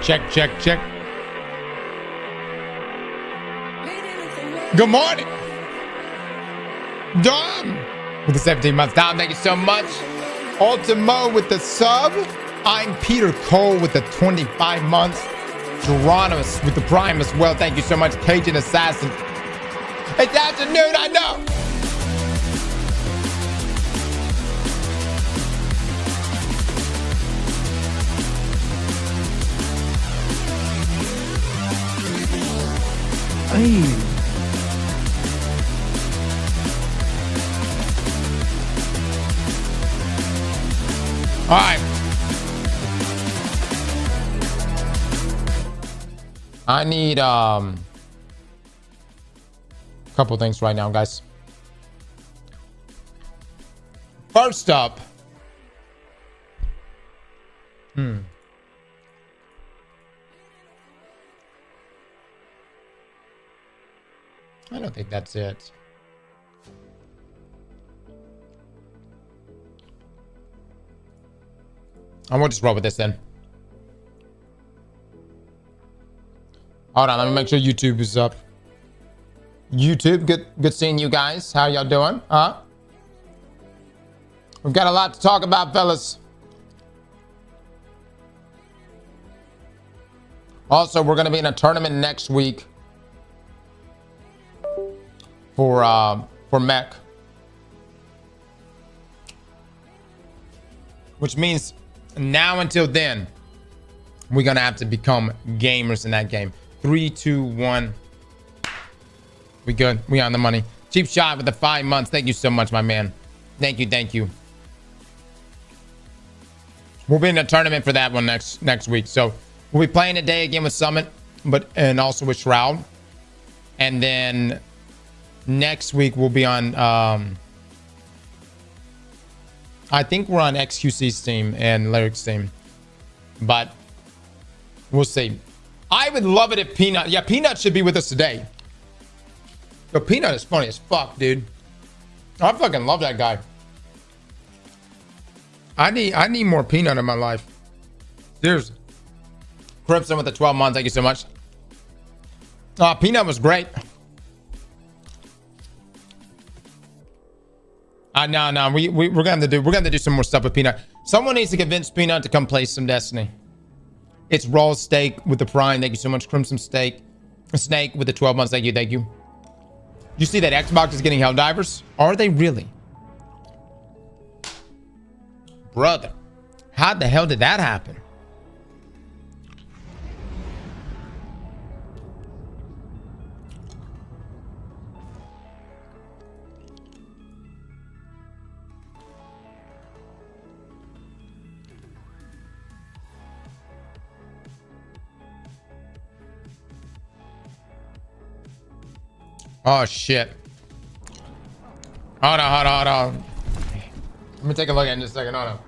Check, check, check. Good morning. Dom with the 17 months. Dom, thank you so much. Ultimo with the sub. I'm Peter Cole with the 25 months. Geronimo's with the prime as well. Thank you so much. Cajun Assassin. It's afternoon, I know. Hey. All right. I need a couple things right now, guys. First up, I don't think that's it. I will just roll with this then. Hold on, let me make sure YouTube is up. YouTube, good seeing you guys. How y'all doing? Huh? We've got a lot to talk about, fellas. Also, we're gonna be in a tournament next week for Mech, which means now until then, we're gonna have to become gamers in that game. 3, 2, 1. We good. We on the money. Cheap shot with the 5 months. Thank you so much, my man. Thank you. Thank you. We'll be in a tournament for that one next week. So we'll be playing today again with Summit, and also with Shroud. And then next week we'll be on I think we're on XQC's team and Lyric's team. But we'll see. I would love it if Peanut... Yeah, Peanut should be with us today. But Peanut is funny as fuck, dude. I fucking love that guy. I need more Peanut in my life. There's Crimson with the 12 months. Thank you so much. Peanut was great. No. We're gonna do some more stuff with Peanut. Someone needs to convince Peanut to come play some Destiny. It's Raw Steak with the Prime. Thank you so much. Crimson Snake with the 12 months. Thank you. You see that Xbox is getting Helldivers? Are they really? Brother, how the hell did that happen? Oh shit. Hold on. Let me take a look at it in just a second. Hold on.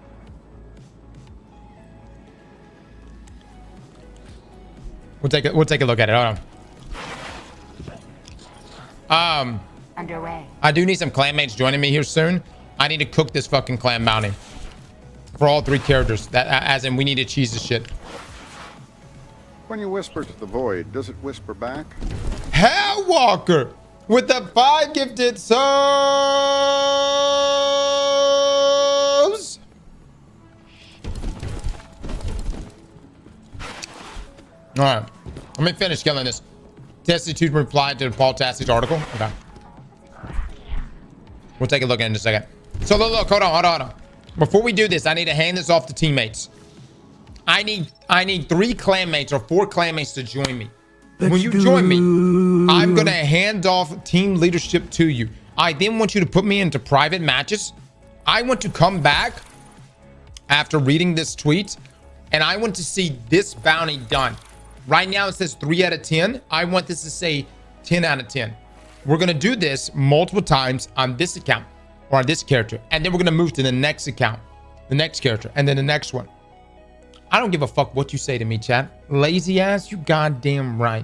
We'll take a look at it. Hold on. Underway. I do need some clanmates joining me here soon. I need to cook this fucking clan bounty for all 3 characters. That, as in, we need to cheese this shit. When you whisper to the void, does it whisper back? Hellwalker with the 5 gifted subs. All right, let me finish killing this. Tassy replied to Paul Tassy's article. Okay, we'll take a look at it in a second. So look, hold on. Before we do this, I need to hand this off to teammates. I need 3 clanmates or 4 clanmates to join me. When you join me, I'm gonna hand off team leadership to you. I then want you to put me into private matches. I want to come back after reading this tweet, and I want to see this bounty done. Right now it says 3 out of 10. I want this to say 10 out of 10. We're gonna do this multiple times on this account or on this character, and then we're gonna move to the next account, the next character, and then the next one. I don't give a fuck what you say to me, chat. Lazy ass, you goddamn right.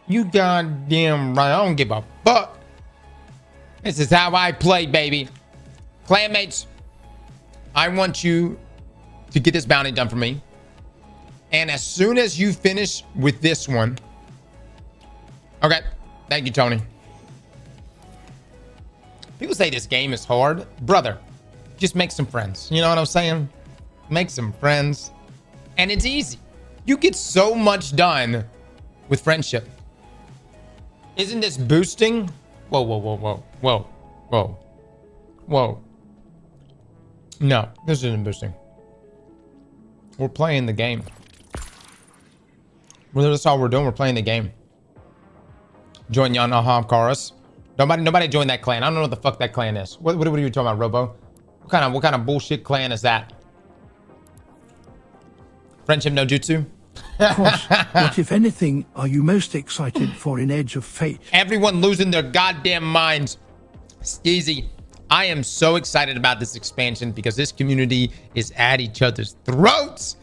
You goddamn right. I don't give a fuck. This is how I play, baby. Clanmates, I want you to get this bounty done for me. And as soon as you finish with this one. Okay. Thank you, Tony. People say this game is hard. Brother, just make some friends. You know what I'm saying? Make some friends. And it's easy. You get so much done with friendship. Isn't this boosting? Whoa, whoa, whoa, whoa, whoa, whoa, whoa. No, this isn't boosting. We're playing the game. Well, that's all we're doing. We're playing the game. Join Yanaha Chorus. Nobody join that clan. I don't know what the fuck that clan is. What are you talking about, Robo? What kind of bullshit clan is that? Friendship no jutsu? Cross, what, if anything, are you most excited for in Edge of Fate? Everyone losing their goddamn minds. Skeezy, I am so excited about this expansion because this community is at each other's throats.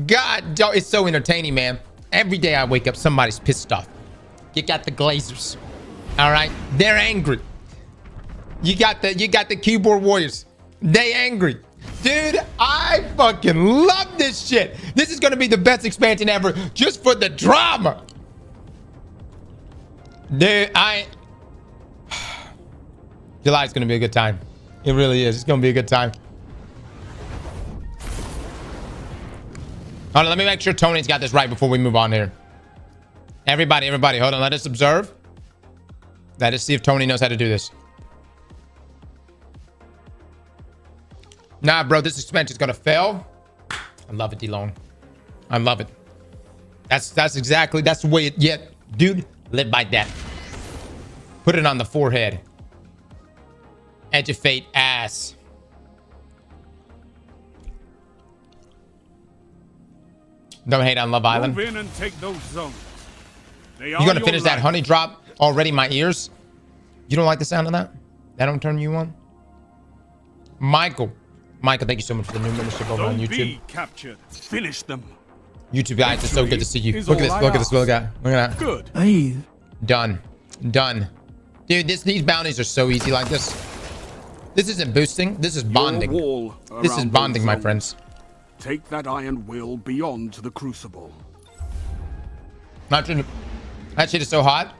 God, it's so entertaining, man. Every day I wake up, somebody's pissed off. You got the Glazers. All right, they're angry. You got the keyboard warriors. They angry. Dude, I fucking love this shit. This is gonna be the best expansion ever just for the drama. Dude, July's gonna be a good time. It really is. It's gonna be a good time. Hold on, let me make sure Tony's got this right before we move on here. Everybody, hold on. Let us observe. Let us see if Tony knows how to do this. Nah, bro, this expansion's gonna fail. I love it, D-Long. I love it. That's the way it, yeah, dude, live by that. Put it on the forehead. Edge of Fate ass. Don't hate on Love Island. Move in and take those zones. You gonna finish that honey drop already in my ears? You don't like the sound of that? That don't turn you on? Michael, thank you so much for the new membership over on YouTube. Be captured. Finish them. YouTube guys, it's so good to see you. Look at this little guy. Look at that. Good. Hey. Done. Dude, these bounties are so easy like this. This isn't boosting. This is bonding. This is bonding, my friends. Take that iron will beyond the crucible. That shit is so hot.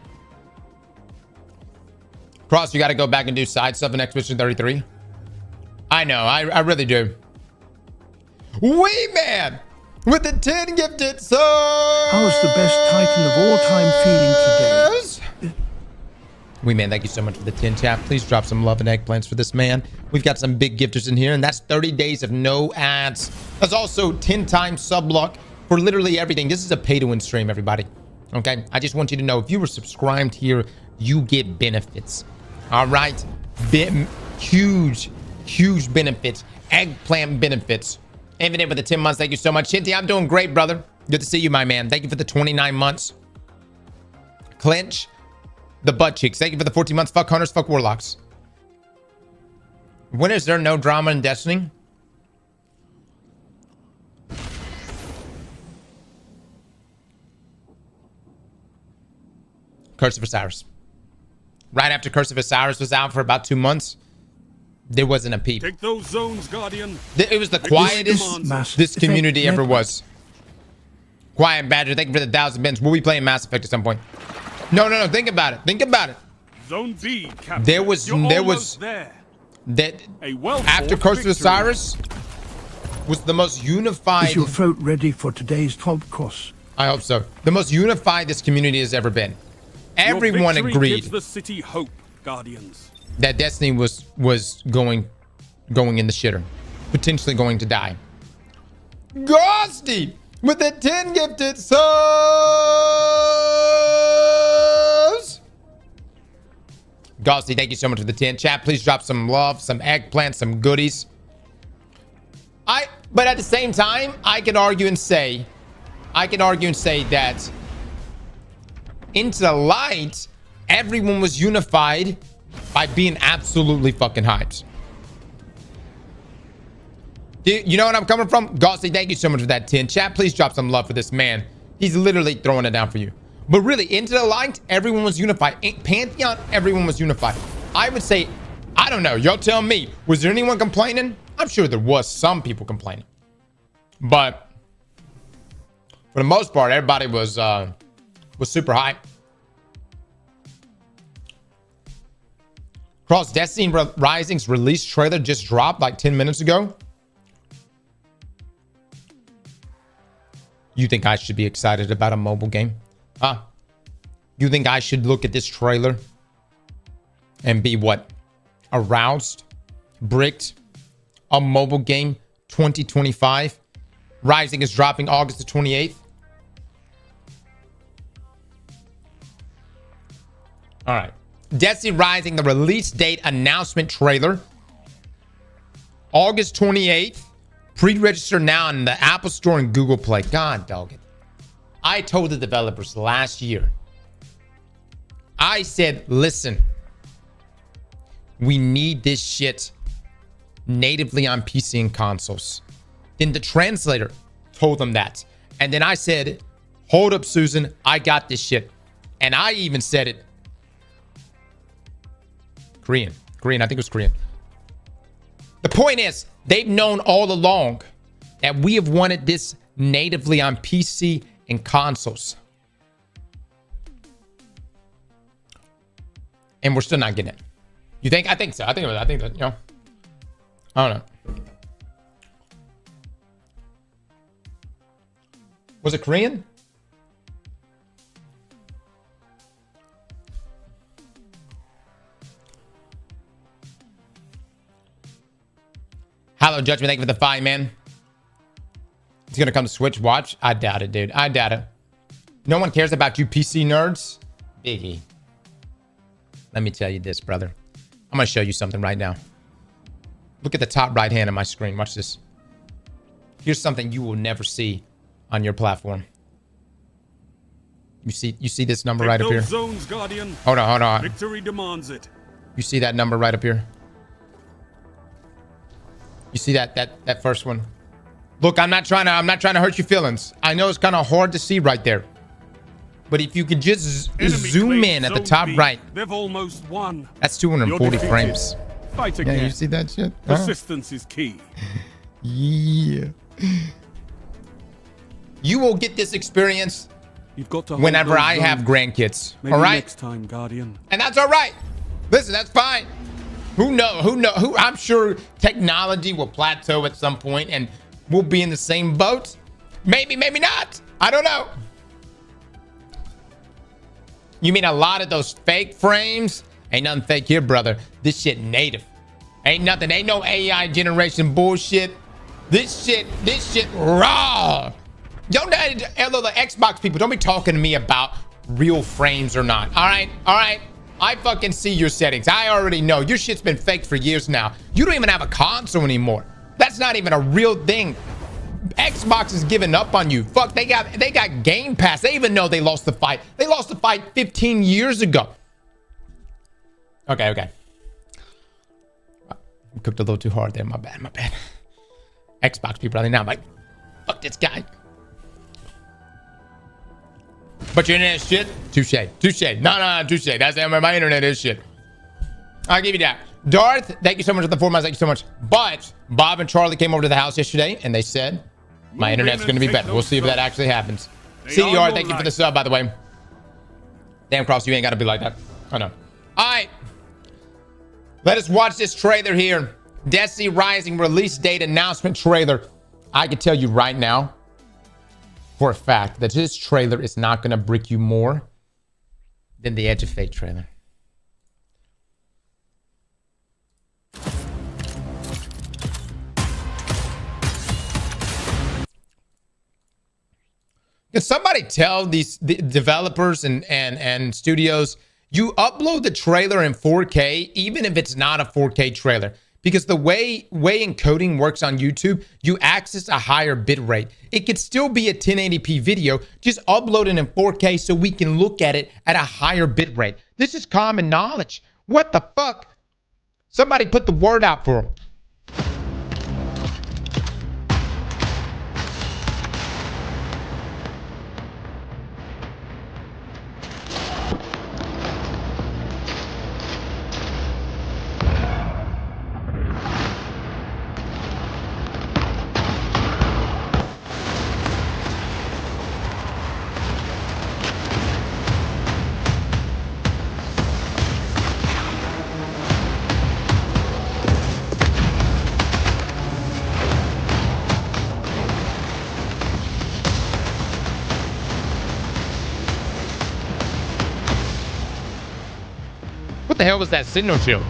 Cross, you got to go back and do side stuff in Expedition 33. I know, I really do. Wee Man with the 10 gifted souls. How's the best Titan of all time feeling today? Wee Man, thank you so much for the 10 chat. Please drop some love and eggplants for this man. We've got some big gifters in here, and that's 30 days of no ads. That's also 10 times sub luck for literally everything. This is a pay-to-win stream, everybody. Okay, I just want you to know, if you were subscribed here, you get benefits. All right, huge benefits, eggplant benefits. Infinite for the 10 months, thank you so much. Shinty, I'm doing great, brother. Good to see you, my man. Thank you for the 29 months. Clinch, the butt cheeks, thank you for the 14 months. Fuck hunters, fuck warlocks. When is there no drama in Destiny? Curse of Osiris. Right after Curse of Osiris was out for about 2 months, there wasn't a peep. Take those zones, Guardian. It was the quietest this community ever was. Quiet Badger, thank you for the 1,000 bins. We'll be playing Mass Effect at some point. No, think about it. Zone B, Captain. There was there. That after Curse of Osiris was the most unified. Is your throat ready for today's TWAB cross? I hope so. The most unified this community has ever been. Everyone agreed gives the city hope, Guardians. That Destiny was going in the shitter, potentially going to die. Ghosty with the 10 gifted subs. Ghosty, thank you so much for the 10. Chat, please drop some love, some eggplant, some goodies. But at the same time, I could argue and say that Into the Light, everyone was unified by being absolutely fucking hyped. You know what I'm coming from? Ghosty, thank you so much for that 10. Chat, please drop some love for this man. He's literally throwing it down for you. But really, Into the Light, everyone was unified. Pantheon, everyone was unified. I would say, I don't know. Y'all tell me. Was there anyone complaining? I'm sure there was some people complaining. But For the most part, everybody was super hype. Cross Destiny Rising's release trailer just dropped like 10 minutes ago. You think I should be excited about a mobile game? Huh? You think I should look at this trailer and be what? Aroused? Bricked? A mobile game 2025? Rising is dropping August the 28th. All right. Destiny Rising, the release date announcement trailer. August 28th. Pre-register now in the Apple Store and Google Play. God dog it. I told the developers last year. I said, listen. We need this shit natively on PC and consoles. Then the translator told them that. And then I said, hold up, Susan. I got this shit. And I even said it. Korean, I think it was Korean. The point is, they've known all along that we have wanted this natively on PC and consoles. And we're still not getting it. You think? I think so. I think that, you know. I don't know. Was it Korean? Hello, Judgment. Thank you for the fight, man. It's going to come to Switch. Watch. I doubt it, dude. I doubt it. No one cares about you PC nerds. Biggie. Let me tell you this, brother. I'm going to show you something right now. Look at the top right hand of my screen. Watch this. Here's something you will never see on your platform. You see this number right up here? Zones, Guardian. Hold on. Victory demands it. You see that number right up here? You see that first one? Look, I'm not trying to hurt your feelings. I know it's kind of hard to see right there. But if you could just zoom in at the top right. They've almost won. That's 240 frames. Fight again. Yeah, you see that shit? Persistence is key. Yeah. You will get this experience You've got to whenever I have grandkids. Maybe all right? Next time, Guardian. And that's all right. Listen, that's fine. Who I'm sure technology will plateau at some point and we'll be in the same boat. Maybe not. I don't know. You mean a lot of those fake frames? Ain't nothing fake here, brother. This shit native. Ain't nothing. Ain't no AI generation bullshit. This shit raw. Hello, the Xbox people, don't be talking to me about real frames or not. All right. I fucking see your settings. I already know. Your shit's been faked for years now. You don't even have a console anymore. That's not even a real thing. Xbox is giving up on you. Fuck, they got Game Pass. They even know they lost the fight. They lost the fight 15 years ago. Okay. I cooked a little too hard there. My bad. Xbox people right now, I'm like, fuck this guy. But your internet is shit? Touche. No, touche. That's my internet is shit. I'll give you that. Darth, thank you so much for the 4 months. Thank you so much. But Bob and Charlie came over to the house yesterday and they said, my internet's going to be better. We'll see if that actually happens. CDR, thank you for the sub, by the way. Damn, Cross, you ain't got to be like that. I know. All right. Let us watch this trailer here. Destiny Rising release date announcement trailer. I can tell you right now, for a fact, that this trailer is not going to brick you more than the Edge of Fate trailer. Can somebody tell the developers and studios, you upload the trailer in 4K, even if it's not a 4K trailer? Because the way encoding works on YouTube, you access a higher bit rate. It could still be a 1080p video, just upload it in 4K so we can look at it at a higher bit rate. This is common knowledge. What the fuck? Somebody put the word out for them. the hell was that signal shield?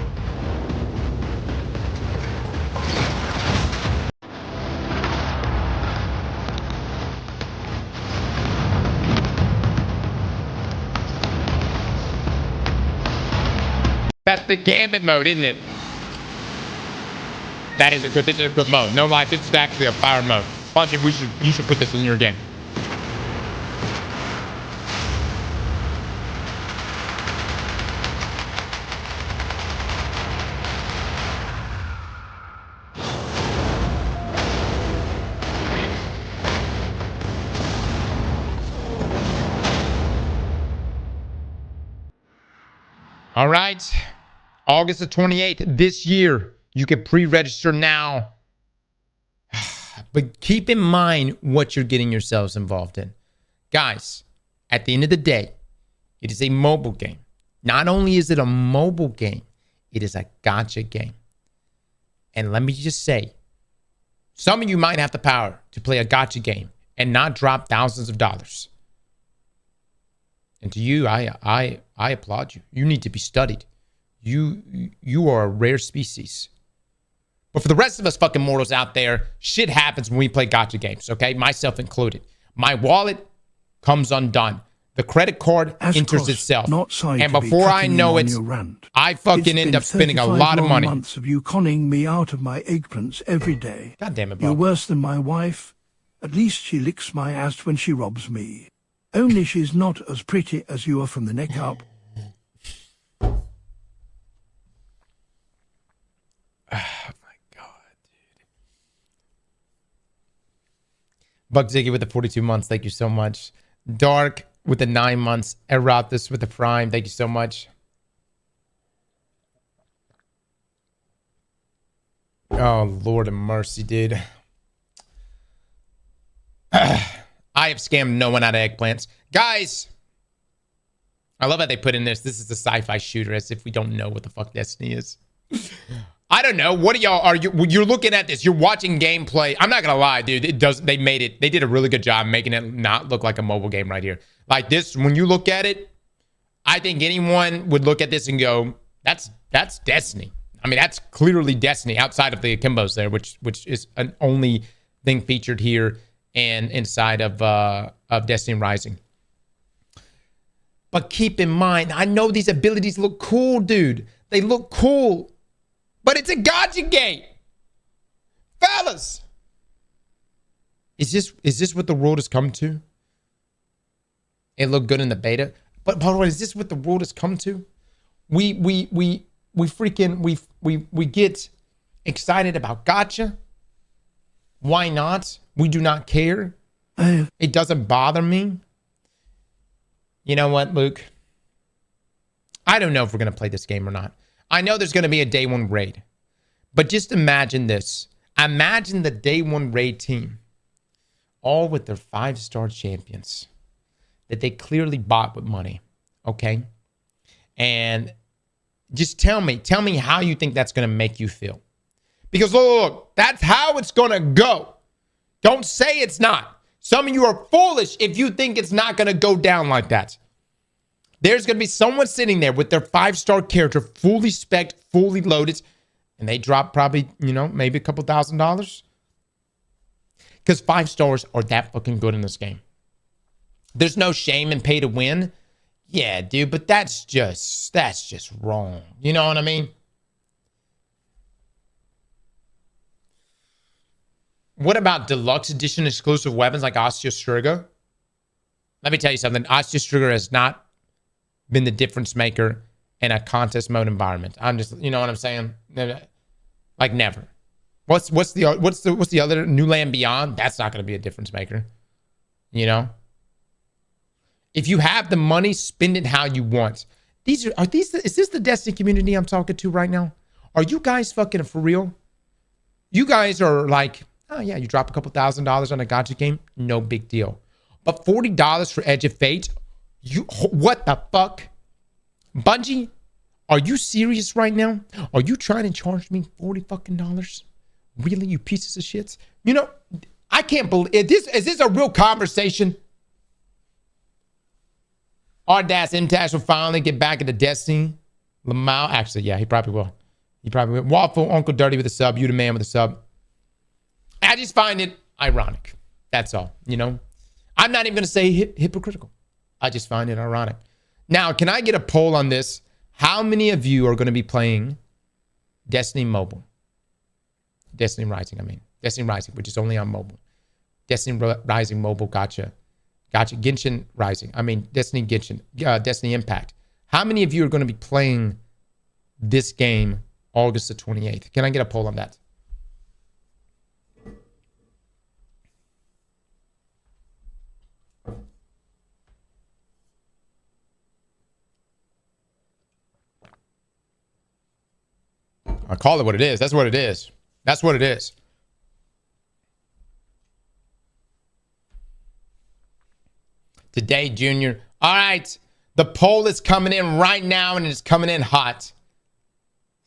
That's the Gambit mode, isn't it? That is a good. This is a good mode. No lie, this is actually a fire mode. Bungie, you should put this in your game. All right, August the 28th this year. You can pre-register now. But keep in mind what you're getting yourselves involved in. Guys, at the end of the day, it is a mobile game. Not only is it a mobile game, it is a gacha game. And let me just say, some of you might have the power to play a gacha game and not drop thousands of dollars. And to you, I applaud you. You need to be studied. You are a rare species. But for the rest of us fucking mortals out there, shit happens when we play gacha games, okay? Myself included. My wallet comes undone. The credit card enters itself. And before I know it, I fucking end up spending a lot of money. Months of you conning me out of my eggplants every day. God damn it, Bob. You're worse than my wife. At least she licks my ass when she robs me. Only she's not as pretty as you are from the neck up. Buck Ziggy with the 42 months. Thank you so much. Dark with the 9 months. Erotus with the prime. Thank you so much. Oh, Lord of mercy, dude. I have scammed no one out of eggplants. Guys, I love how they put in this. This is a sci-fi shooter, as if we don't know what the fuck Destiny is. I don't know. What are y'all? You're looking at this? You're watching gameplay. I'm not gonna lie, dude. They made it. They did a really good job making it not look like a mobile game right here. Like this, when you look at it, I think anyone would look at this and go, "That's Destiny." I mean, that's clearly Destiny outside of the akimbos there, which is an only thing featured here and inside of Destiny Rising. But keep in mind, I know these abilities look cool, dude. They look cool. But it's a gacha game. Fellas. Is this what the world has come to? It looked good in the beta. But by the way, is this what the world has come to? We get excited about gacha. Why not? We do not care. It doesn't bother me. You know what, Luke? I don't know if we're going to play this game or not. I know there's going to be a day one raid, but just imagine this. Imagine the day one raid team, all with their 5-star champions that they clearly bought with money. Okay. And just tell me how you think that's going to make you feel. Because look, that's how it's going to go. Don't say it's not. Some of you are foolish if you think it's not going to go down like that. There's going to be someone sitting there with their 5-star character, fully spec'd, fully loaded, and they drop probably, maybe a couple $1,000. Because 5 stars are that fucking good in this game. There's no shame in pay to win. Yeah, dude, but that's just wrong. You know what I mean? What about deluxe edition exclusive weapons like Osteostriga? Let me tell you something. Osteostriga has not been the difference maker in a contest mode environment. I'm just, you know what I'm saying? Like never. What's the other New Land Beyond? That's not going to be a difference maker. You know? If you have the money, spend it how you want. Is this the Destiny community I'm talking to right now? Are you guys fucking for real? You guys are like, oh yeah, you drop a couple $1,000s on a gacha game, no big deal. But $40 for Edge of Fate? What the fuck? Bungie, are you serious right now? Are you trying to charge me $40 fucking dollars? Really, you pieces of shits? I can't believe is this a real conversation? Our Das MTash will finally get back into Destiny. Lamau, actually, yeah, he probably will. He probably will. Waffle, Uncle Dirty with a sub. You the man with a sub. I just find it ironic. That's all, you know. I'm not even going to say hypocritical. I just find it ironic. Now, can I get a poll on this? How many of you are going to be playing Destiny Mobile? Destiny Rising, I mean. Destiny Rising, which is only on mobile. Destiny Rising Mobile, gotcha. Genshin Rising. I mean, Destiny Genshin. Destiny Impact. How many of you are going to be playing this game August the 28th? Can I get a poll on that? I call it what it is. That's what it is. That's what it is. Today, Junior. All right. The poll is coming in right now, and it's coming in hot.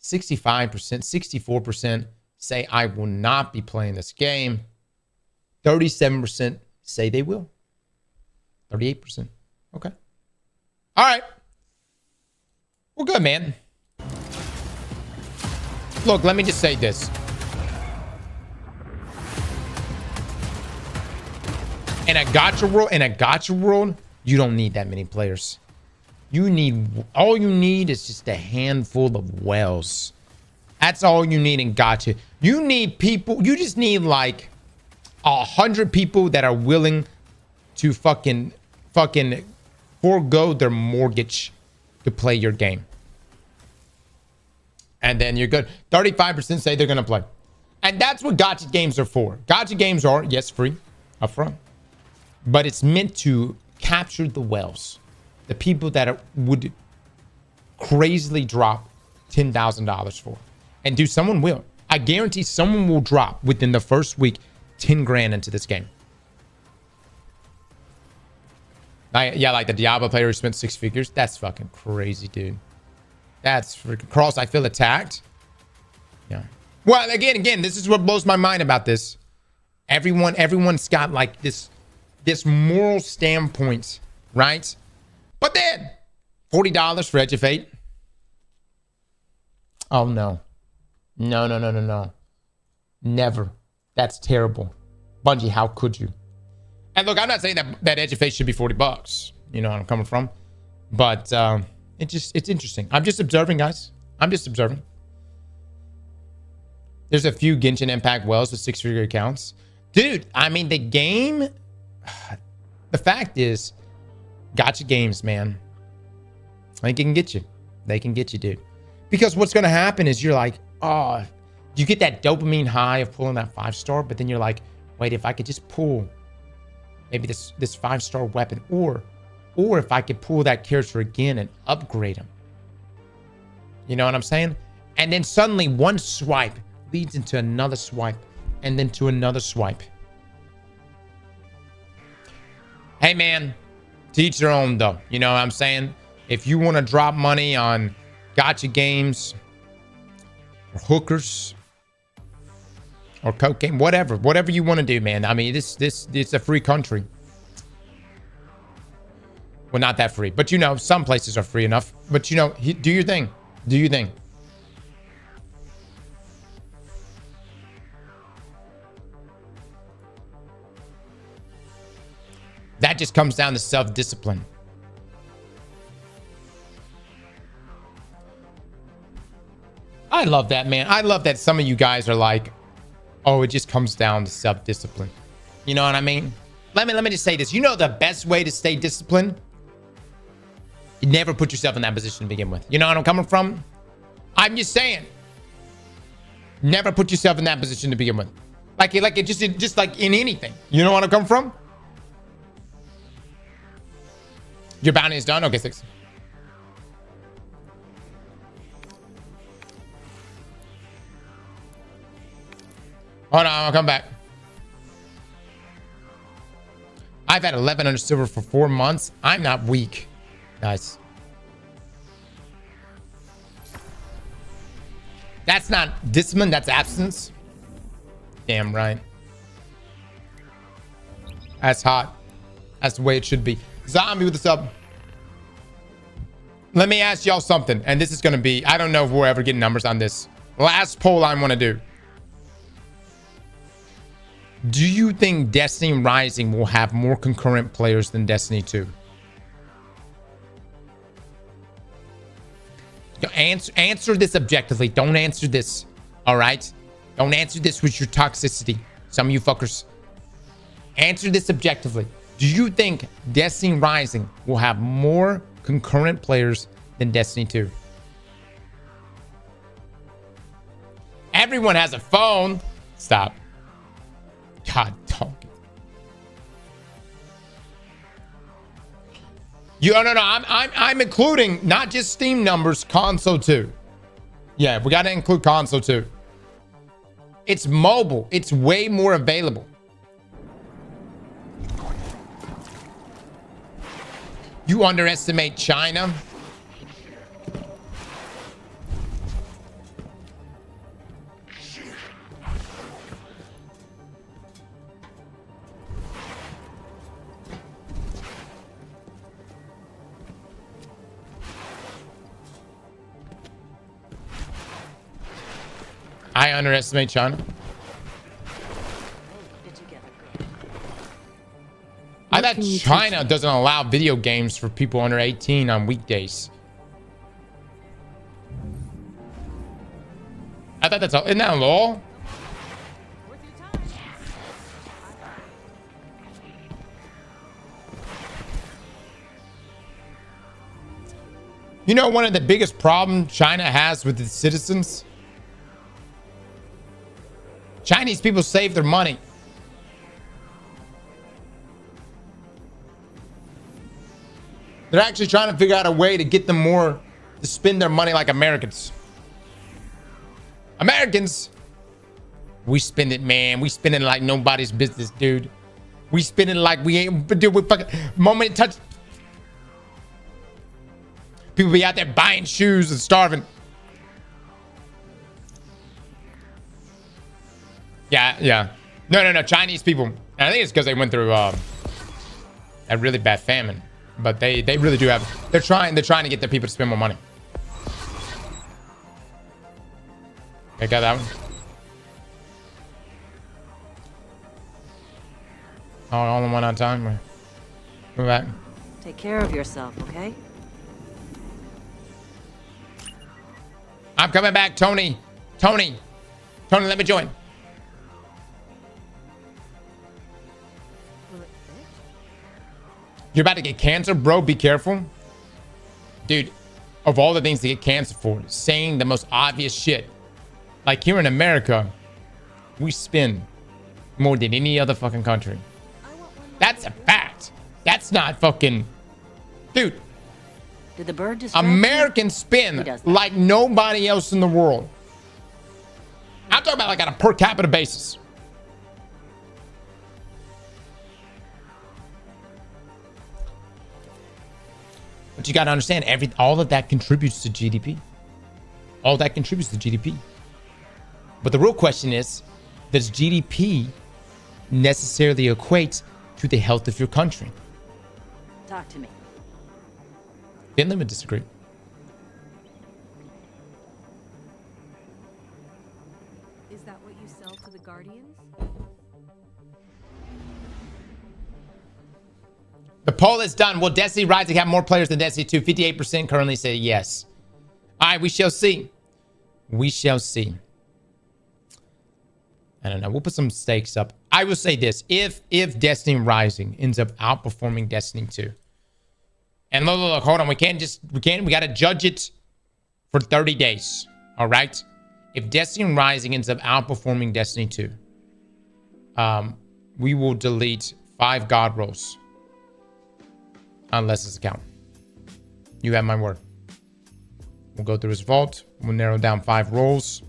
65%, 64% say I will not be playing this game. 37% say they will. 38%. Okay. All right. Well, good, man. Look, let me just say this. In a gacha world, you don't need that many players. All you need is just a handful of whales. That's all you need in gacha. You need people, you just need like 100 people that are willing to fucking forego their mortgage to play your game. And then you're good. 35% say they're going to play. And that's what gacha games are for. Gacha games are, yes, free up front. But it's meant to capture the whales. The people that would crazily drop $10,000 for. And dude, someone will. I guarantee someone will drop within the first week 10 grand into this game. Yeah, like the Diablo player who spent 6 figures. That's fucking crazy, dude. That's freaking Cross. I feel attacked. Yeah. Well, again, this is what blows my mind about this. Everyone's got like this moral standpoint, right? But then $40 for Edge of Fate. Oh no. No. Never. That's terrible. Bungie, how could you? And look, I'm not saying that Edge of Fate should be $40. You know where I'm coming from. But it's interesting. I'm just observing, guys. I'm just observing. There's a few Genshin Impact wells with 6-figure accounts. Dude, I mean, the game... The fact is, gacha games, man. They can get you. They can get you, dude. Because what's going to happen is you're like, oh... You get that dopamine high of pulling that 5-star, but then you're like, wait, if I could just pull maybe this 5-star weapon, or if I could pull that character again and upgrade him. You know what I'm saying? And then suddenly one swipe leads into another swipe, and then to another swipe. Hey, man, to each their own, though. You know what I'm saying? If you want to drop money on gacha games, or hookers, or cocaine, whatever you want to do, man. I mean, it's a free country. Well, not that free, but you know, some places are free enough. But you know, do your thing. Do your thing. That just comes down to self-discipline. I love that, man. I love that some of you guys are like, oh, it just comes down to self-discipline. You know what I mean? Let me just say this. You know the best way to stay disciplined? You never put yourself in that position to begin with. You know what I'm coming from? I'm just saying. Never put yourself in that position to begin with. Like it just like in anything. You know what I'm coming from? Your bounty is done? Okay, 6. Hold on, I'll come back. I've had 1100 silver for 4 months. I'm not weak, guys. That's not discipline, that's absence. Damn right. That's hot. That's the way it should be. Zombie with the sub. let me ask y'all something. And this is going to be, I don't know if we'll ever get numbers on this. Last poll I want to do. Do you think Destiny Rising will have more concurrent players than Destiny 2? Answer this objectively. Don't answer this. All right? Don't answer this with your toxicity. Some of you fuckers. Answer this objectively. Do you think Destiny Rising will have more concurrent players than Destiny 2? Everyone has a phone. Stop. God, don't. No. I'm including not just Steam numbers, console too. Yeah, we got to include console too. It's mobile. It's way more available. You underestimate China. I underestimate China. I bet China doesn't allow video games for people under 18 on weekdays. I thought that's all. Isn't that law? You know, one of the biggest problems China has with its citizens? Chinese people save their money. They're actually trying to figure out a way to get them more to spend their money like Americans. Americans, we spend it, man. We spend it like nobody's business, dude. We spend it like we ain't, dude, we fucking, moment it touch. People be out there buying shoes and starving. Yeah. No. Chinese people. And I think it's because they went through a really bad famine. But they really do have. They're trying to get their people to spend more money. Okay, got that one. Oh, only one on time. Move back. Take care of yourself, okay? I'm coming back, Tony. Tony, let me join. You're about to get cancer, bro. Be careful. Dude, of all the things to get cancer for, saying the most obvious shit. Like here in America, we spend more than any other fucking country. That's a fact. That's not fucking... Dude. Did the bird Americans spend like nobody else in the world. I'm talking about like on a per capita basis. But you got to understand, all of that contributes to GDP. All that contributes to GDP. But the real question is, does GDP necessarily equate to the health of your country? Talk to me. Finland would disagree. Is that what you sell to the Guardians? The poll is done. Will Destiny Rising have more players than Destiny 2? 58% currently say yes. All right, we shall see. We shall see. I don't know. We'll put some stakes up. I will say this. If Destiny Rising ends up outperforming Destiny 2. And look, hold on. We got to judge it for 30 days. All right? If Destiny Rising ends up outperforming Destiny 2, we will delete 5 god rolls. Unless it's a count. You have my word. We'll go through his vault. We'll narrow down 5 rolls.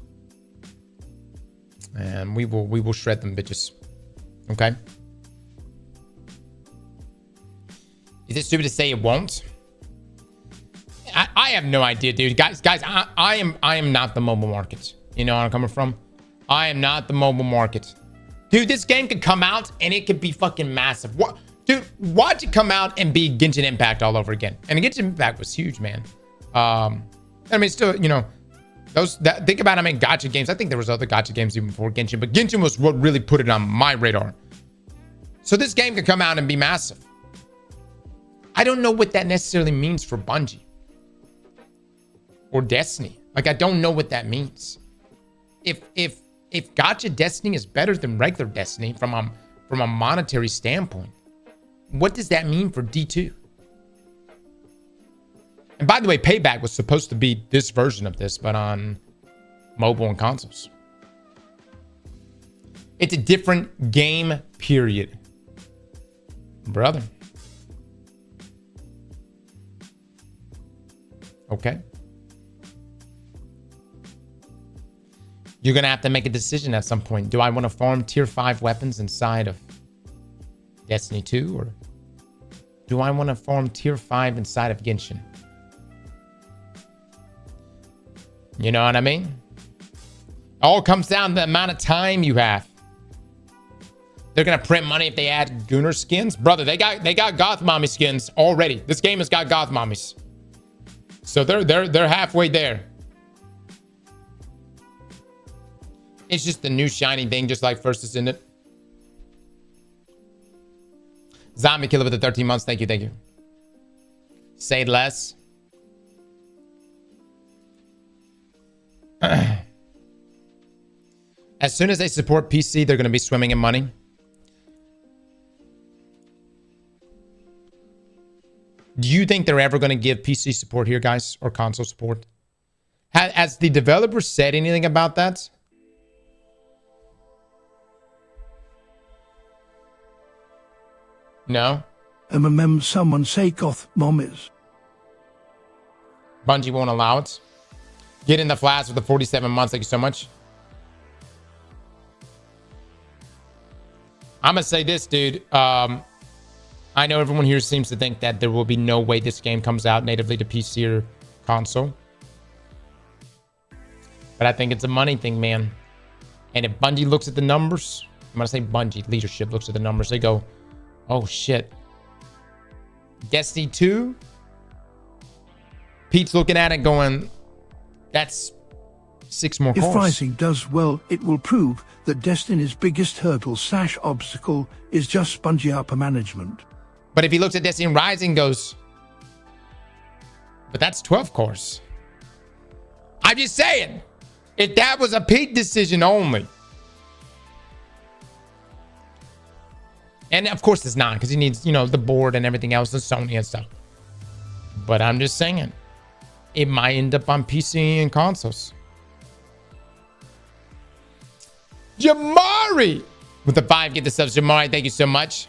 And we will shred them bitches. Okay? Is it stupid to say it won't? I have no idea, dude. Guys, I am not the mobile market. You know where I'm coming from? I am not the mobile market. Dude, this game could come out and it could be fucking massive. What? Dude, watch it come out and be Genshin Impact all over again. And Genshin Impact was huge, man. I mean, still, you know, think about how many gacha games. I think there was other gacha games even before Genshin, but Genshin was what really put it on my radar. So this game could come out and be massive. I don't know what that necessarily means for Bungie or Destiny. Like, I don't know what that means. If gacha Destiny is better than regular Destiny from a monetary standpoint, what does that mean for D2? And by the way, Payback was supposed to be this version of this, but on mobile and consoles. It's a different game, period. Brother. Okay. You're going to have to make a decision at some point. Do I want to farm tier 5 weapons inside of Destiny 2? Or do I want to farm tier 5 inside of Genshin? You know what I mean? All comes down to the amount of time you have. They're going to print money if they add Gunner skins. Brother, they got Goth Mommy skins already. This game has got Goth Mommies. So they're halfway there. It's just the new shiny thing, just like First is in it. Zombie Killer with the 13 months. Thank you, thank you. Say less. As soon as they support PC, they're going to be swimming in money. Do you think they're ever going to give PC support here, guys, or console support? Has the developer said anything about that? No? Someone say goth mommies. Bungie won't allow it. Get in the flash with the 47 months. Thank you so much. I'm going to say this, dude. I know everyone here seems to think that there will be no way this game comes out natively to PC or console. But I think it's a money thing, man. And if Bungie looks at the numbers, I'm going to say Bungie leadership looks at the numbers. They go, oh, shit. Destiny 2? Pete's looking at it going, that's 6 more cores. If Rising does well, it will prove that Destiny's biggest hurdle / obstacle is just Bungie upper management. But if he looks at Destiny and Rising goes, but that's 12 cores. I'm just saying, if that was a Pete decision only. And of course it's not, because he needs, you know, the board and everything else, the Sony and stuff. But I'm just saying, it might end up on PC and consoles. Jamari with the 5, get the subs. Jamari, thank you so much.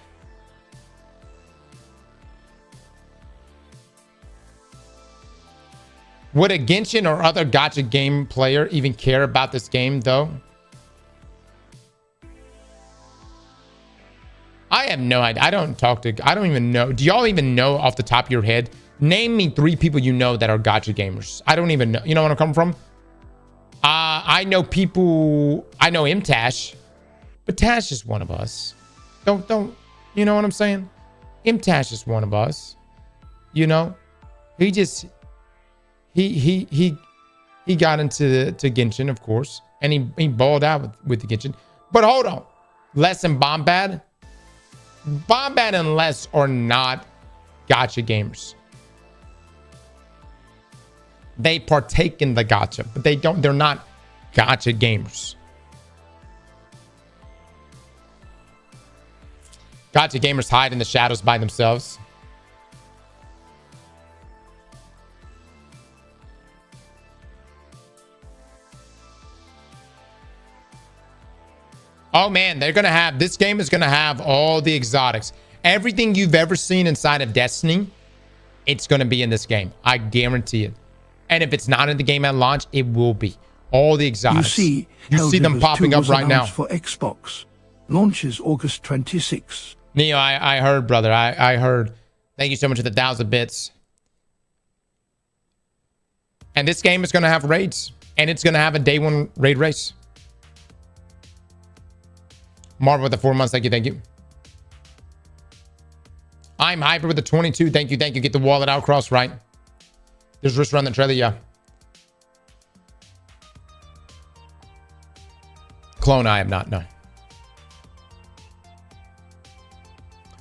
Would a Genshin or other gacha game player even care about this game, though? I have no idea. I don't even know. Do y'all even know off the top of your head? Name me 3 people you know that are gacha gamers. I don't even know. You know where I'm coming from? I know people. I know Imtash, but Tash is one of us. Don't. You know what I'm saying? Imtash is one of us. You know, he just. He got into Genshin, of course, and he balled out with the Genshin. But hold on, Les and Bombad and Les are not gacha gamers. They partake in the gacha, but they're not gacha gamers. Gacha gamers hide in the shadows by themselves. Oh man, this game is gonna have all the exotics. Everything you've ever seen inside of Destiny, it's gonna be in this game. I guarantee it. And if it's not in the game at launch, it will be. All the exotics. You see them popping up right now. For Xbox. Launches August 26. Neo, I heard, brother. I heard. Thank you so much for the 1,000 bits. And this game is gonna have raids. And it's gonna have a day 1 raid race. Marvel with the 4 months. Thank you. I'm Hyper with the 22. Thank you. Get the wallet out cross right. There's risks around the trailer, yeah. Clone, I am not, no.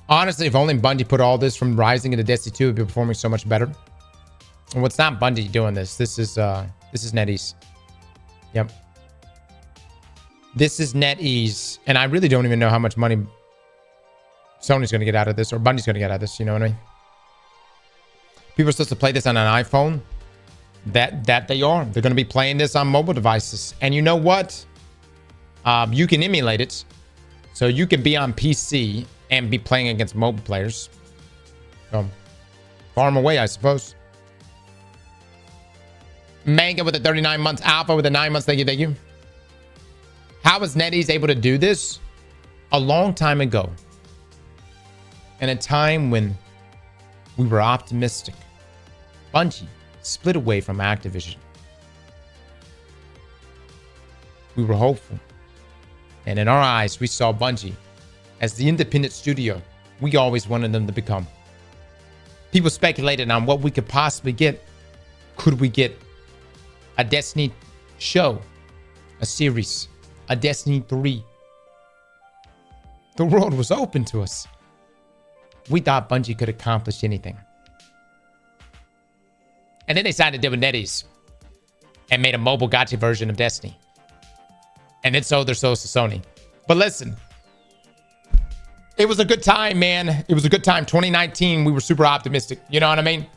Honestly, if only Bungie put all this from Rising into Destiny 2, it would be performing so much better. Well, it's not Bungie doing this. This is NetEase. Yep. This is NetEase. And I really don't even know how much money Sony's going to get out of this, or Bungie's going to get out of this. You know what I mean? People are supposed to play this on an iPhone. That they are. They're going to be playing this on mobile devices. And you know what? You can emulate it. So you can be on PC and be playing against mobile players. Farm away, I suppose. Manga with a 39 months. Alpha with a 9 months. Thank you, thank you. How was NetEase able to do this? A long time ago. In a time when we were optimistic. Bungie split away from Activision. We were hopeful. And in our eyes, we saw Bungie as the independent studio we always wanted them to become. People speculated on what we could possibly get. Could we get a Destiny show, a series, a Destiny 3? The world was open to us. We thought Bungie could accomplish anything. And then they decided to do with NetEase and made a mobile gacha version of Destiny. And then sold their souls to Sony. But listen, it was a good time, man. It was a good time. 2019, we were super optimistic. You know what I mean?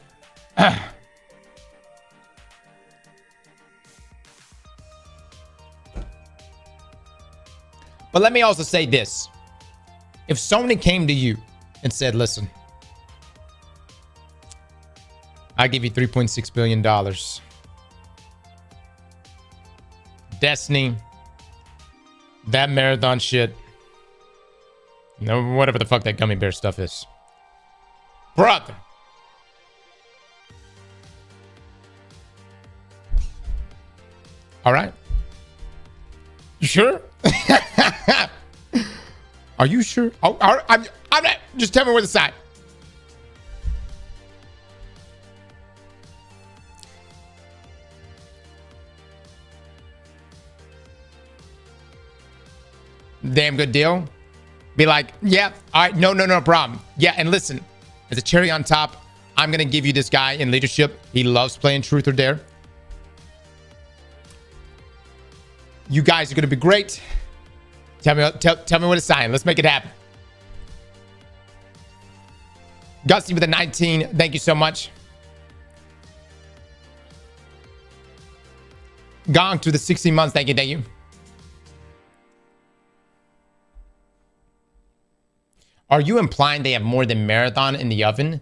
But let me also say this. If Sony came to you and said, listen, I give you $3.6 billion. Destiny, that marathon shit, whatever the fuck that gummy bear stuff is. Brother. All right. You sure? Are you sure? Oh, I'm not. Just tell me where to sign. Damn good deal. Be like, yeah, all right, no problem. Yeah, and listen, as a cherry on top, I'm gonna give you this guy in leadership. He loves playing Truth or Dare. You guys are gonna be great. Tell me what to sign. Let's make it happen. Gusty with a 19. Thank you so much. Gong to the 16 months. Thank you, thank you. Are you implying they have more than Marathon in the oven?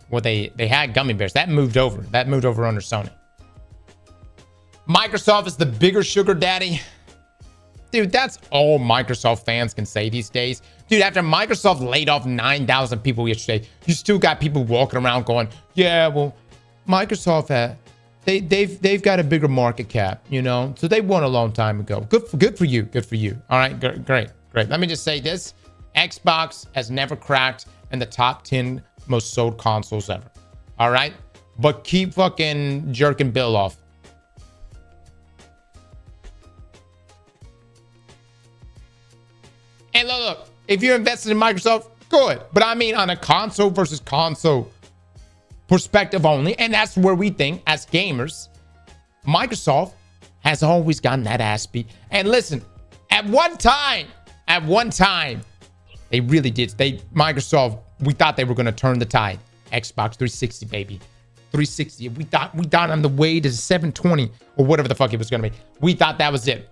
Well, they had gummy bears. That moved over. That moved over under Sony. Microsoft is the bigger sugar daddy. Dude, that's all Microsoft fans can say these days. Dude, after Microsoft laid off 9,000 people yesterday, you still got people walking around going, yeah, well, Microsoft, they've got a bigger market cap, you know? So they won a long time ago. Good for you. Good for you. All right, great. Let me just say this. Xbox has never cracked in the top 10 most sold consoles ever. All right? But keep fucking jerking Bill off. And look, if you're invested in Microsoft, good. But I mean on a console versus console perspective only. And that's where we think as gamers, Microsoft has always gotten that ass beat. And listen, at one time, they really did. Microsoft, we thought they were going to turn the tide. Xbox 360, baby. 360. We thought on the way to 720 or whatever the fuck it was going to be. We thought that was it.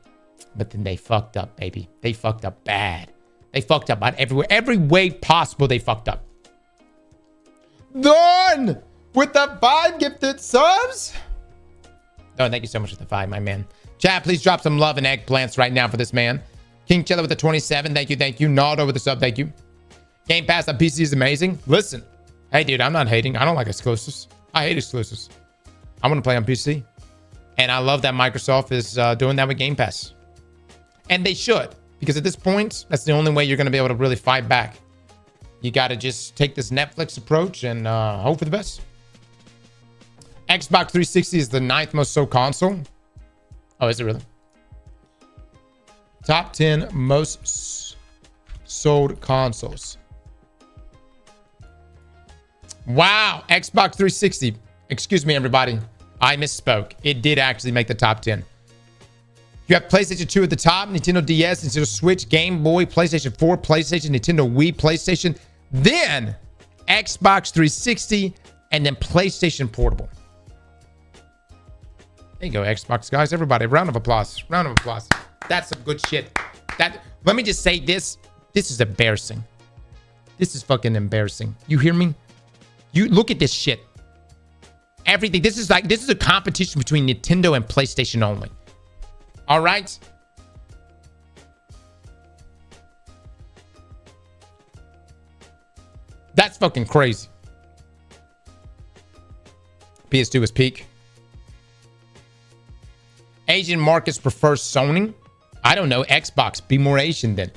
But then they fucked up, baby. They fucked up bad. They fucked up on everywhere. Every way possible, they fucked up. Done with the 5 gifted subs. Oh, thank you so much for the 5, my man. Chat, please drop some love and eggplants right now for this man. King Chiller with the 27. Thank you. Naldo with the sub. Thank you. Game Pass on PC is amazing. Listen. Hey, dude, I'm not hating. I don't like exclusives. I hate exclusives. I want to play on PC. And I love that Microsoft is doing that with Game Pass. And they should. Because at this point, that's the only way you're going to be able to really fight back. You got to just take this Netflix approach and hope for the best. Xbox 360 is the 9th most sold console. Oh, is it really? Top 10 most sold consoles. Wow, Xbox 360. Excuse me, everybody. I misspoke. It did actually make the top 10. You have PlayStation 2 at the top, Nintendo DS, Nintendo Switch, Game Boy, PlayStation 4, PlayStation, Nintendo Wii, PlayStation, then Xbox 360, and then PlayStation Portable. There you go, Xbox guys. Everybody, round of applause. Round of applause. That's some good shit. Let me just say this. This is embarrassing. This is fucking embarrassing. You hear me? You look at this shit. Everything. This is a competition between Nintendo and PlayStation only. All right. That's fucking crazy. PS2 is peak. Asian markets prefer Sony. I don't know. Xbox. Be more Asian then.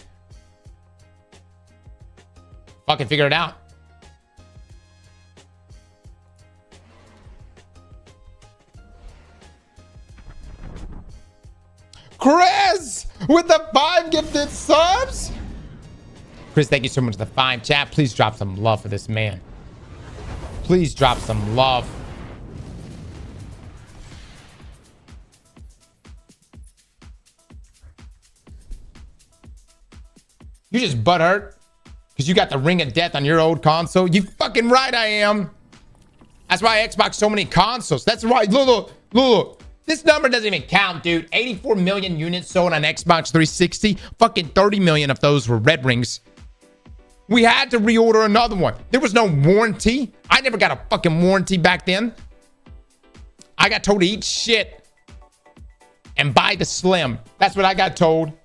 Fucking figure it out. Chris with the 5 gifted subs. Chris, thank you so much for the 5. Chat, please drop some love for this man. Please drop some love. You just butthurt because you got the Ring of Death on your old console. You fucking right I am. That's why Xbox so many consoles. That's right. Look. This number doesn't even count, dude. 84 million units sold on Xbox 360. Fucking 30 million of those were Red Rings. We had to reorder another one. There was no warranty. I never got a fucking warranty back then. I got told to eat shit and buy the Slim. That's what I got told. All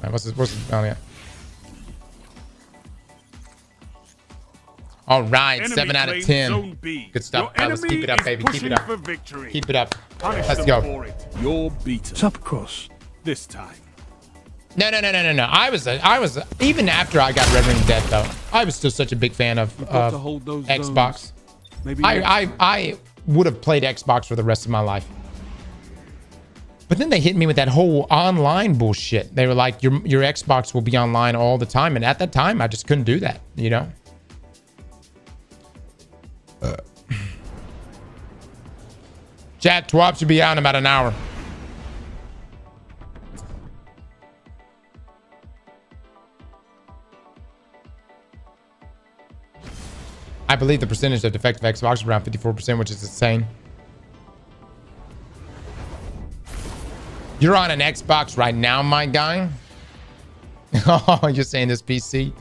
right, what's this? Oh, yeah. All right, Enemy 7 out of 10. Good stuff, fellas. Keep it up, baby. Keep it up. Keep it up. Let's go. You're beaten. Subcross. This time. No. I was even after I got Red Ring Dead though. I was still such a big fan of Xbox. Maybe I would have played Xbox for the rest of my life. But then they hit me with that whole online bullshit. They were like, your Xbox will be online all the time, and at that time, I just couldn't do that. You know. Chat, TWAB should be out in about an hour. I believe the percentage of defective Xbox is around 54%, which is insane. You're on an Xbox right now, my guy? Oh, you're saying this PC?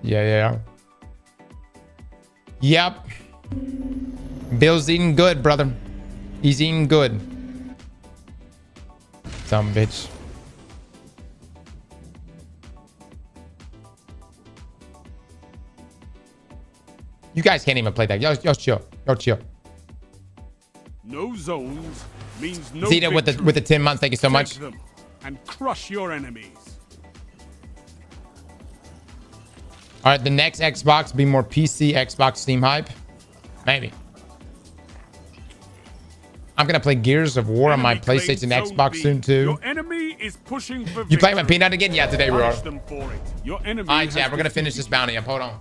Yeah. Yep. Bill's eating good, brother. He's eating good. Dumb bitch. You guys can't even play that. Y'all chill. Y'all chill. No zones means no Zeta with the 10 months. Thank you so much. Them and crush your enemies. All right, the next Xbox be more PC, Xbox, Steam hype. Maybe. I'm gonna play Gears of War on my PlayStation, Xbox soon too. Your enemy is pushing for you playing with Peanut again? Yeah, today we are. Your enemy. All right, chat. We're gonna finish this bounty up. Hold on.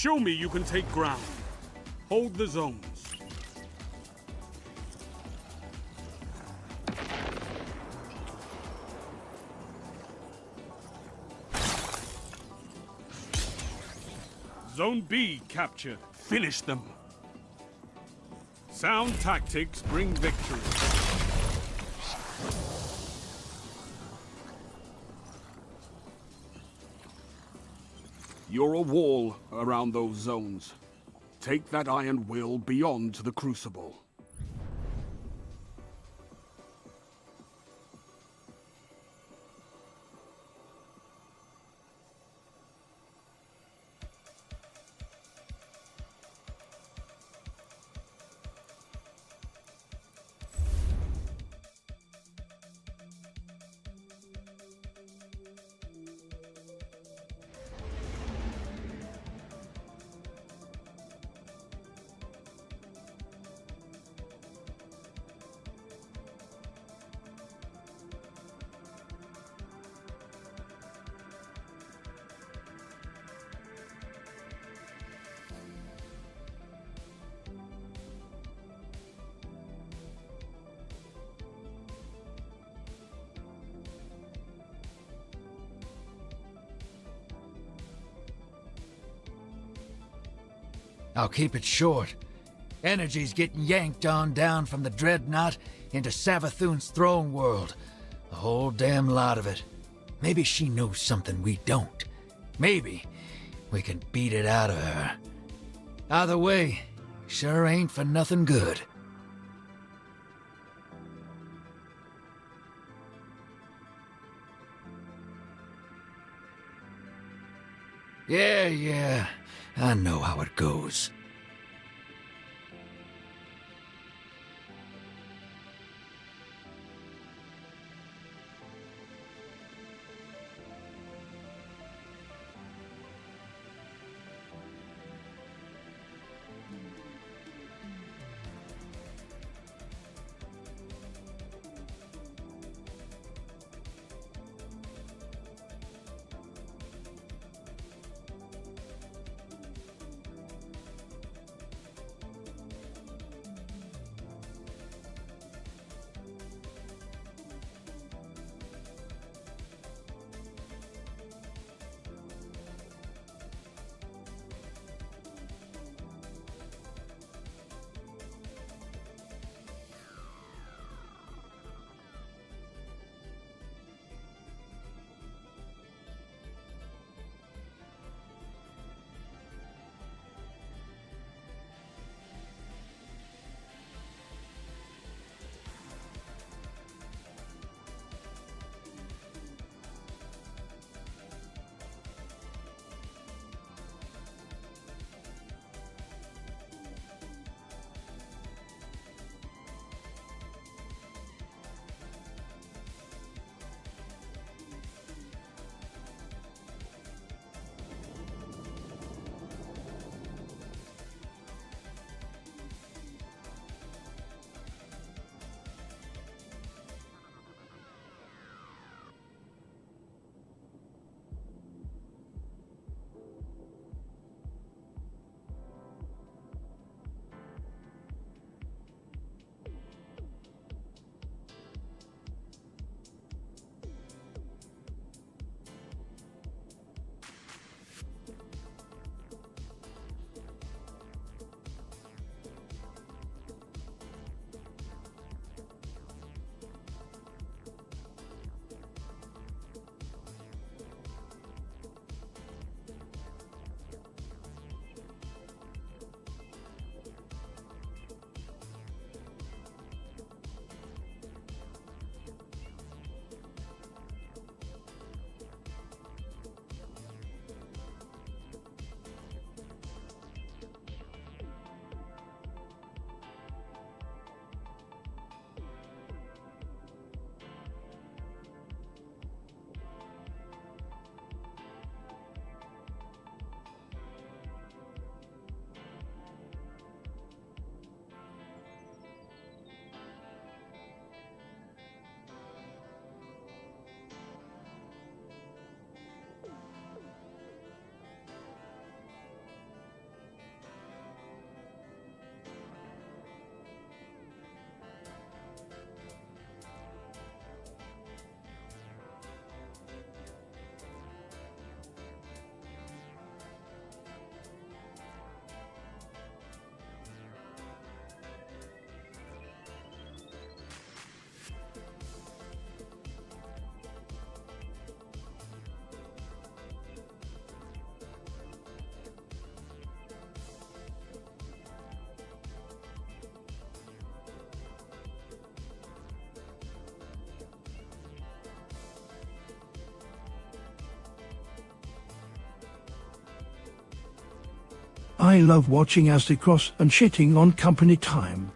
Show me you can take ground. Hold the zones. Zone B captured. Finish them. Sound tactics bring victory. You're a wall around those zones. Take that iron will beyond the Crucible. I'll keep it short. Energy's getting yanked on down from the Dreadnought into Savathun's throne world. A whole damn lot of it. Maybe she knows something we don't. Maybe we can beat it out of her. Either way, sure ain't for nothing good. Yeah, I know how it goes. I love watching Aztecross and shitting on company time.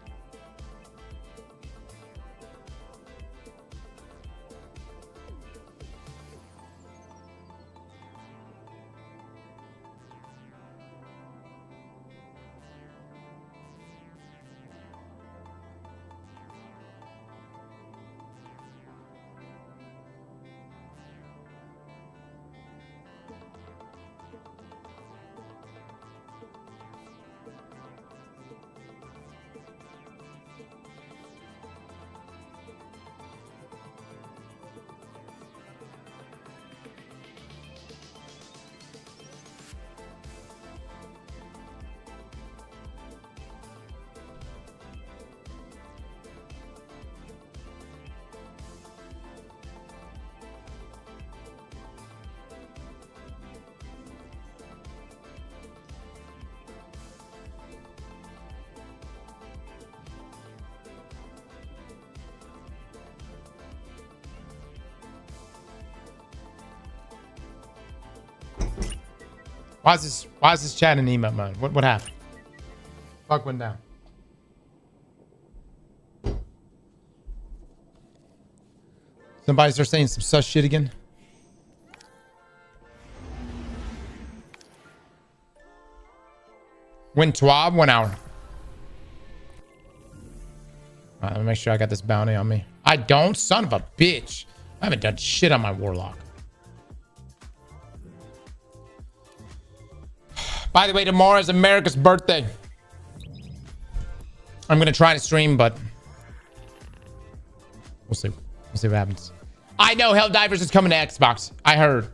Why is this chat in emote mode? What happened? Fuck went down. Somebody start saying some sus shit again. Win TWAB 1 hour. Alright, let me make sure I got this bounty on me. I don't? Son of a bitch. I haven't done shit on my warlock. By the way, tomorrow is America's birthday. I'm gonna try to stream, but we'll see. We'll see what happens. I know Helldivers is coming to Xbox. I heard.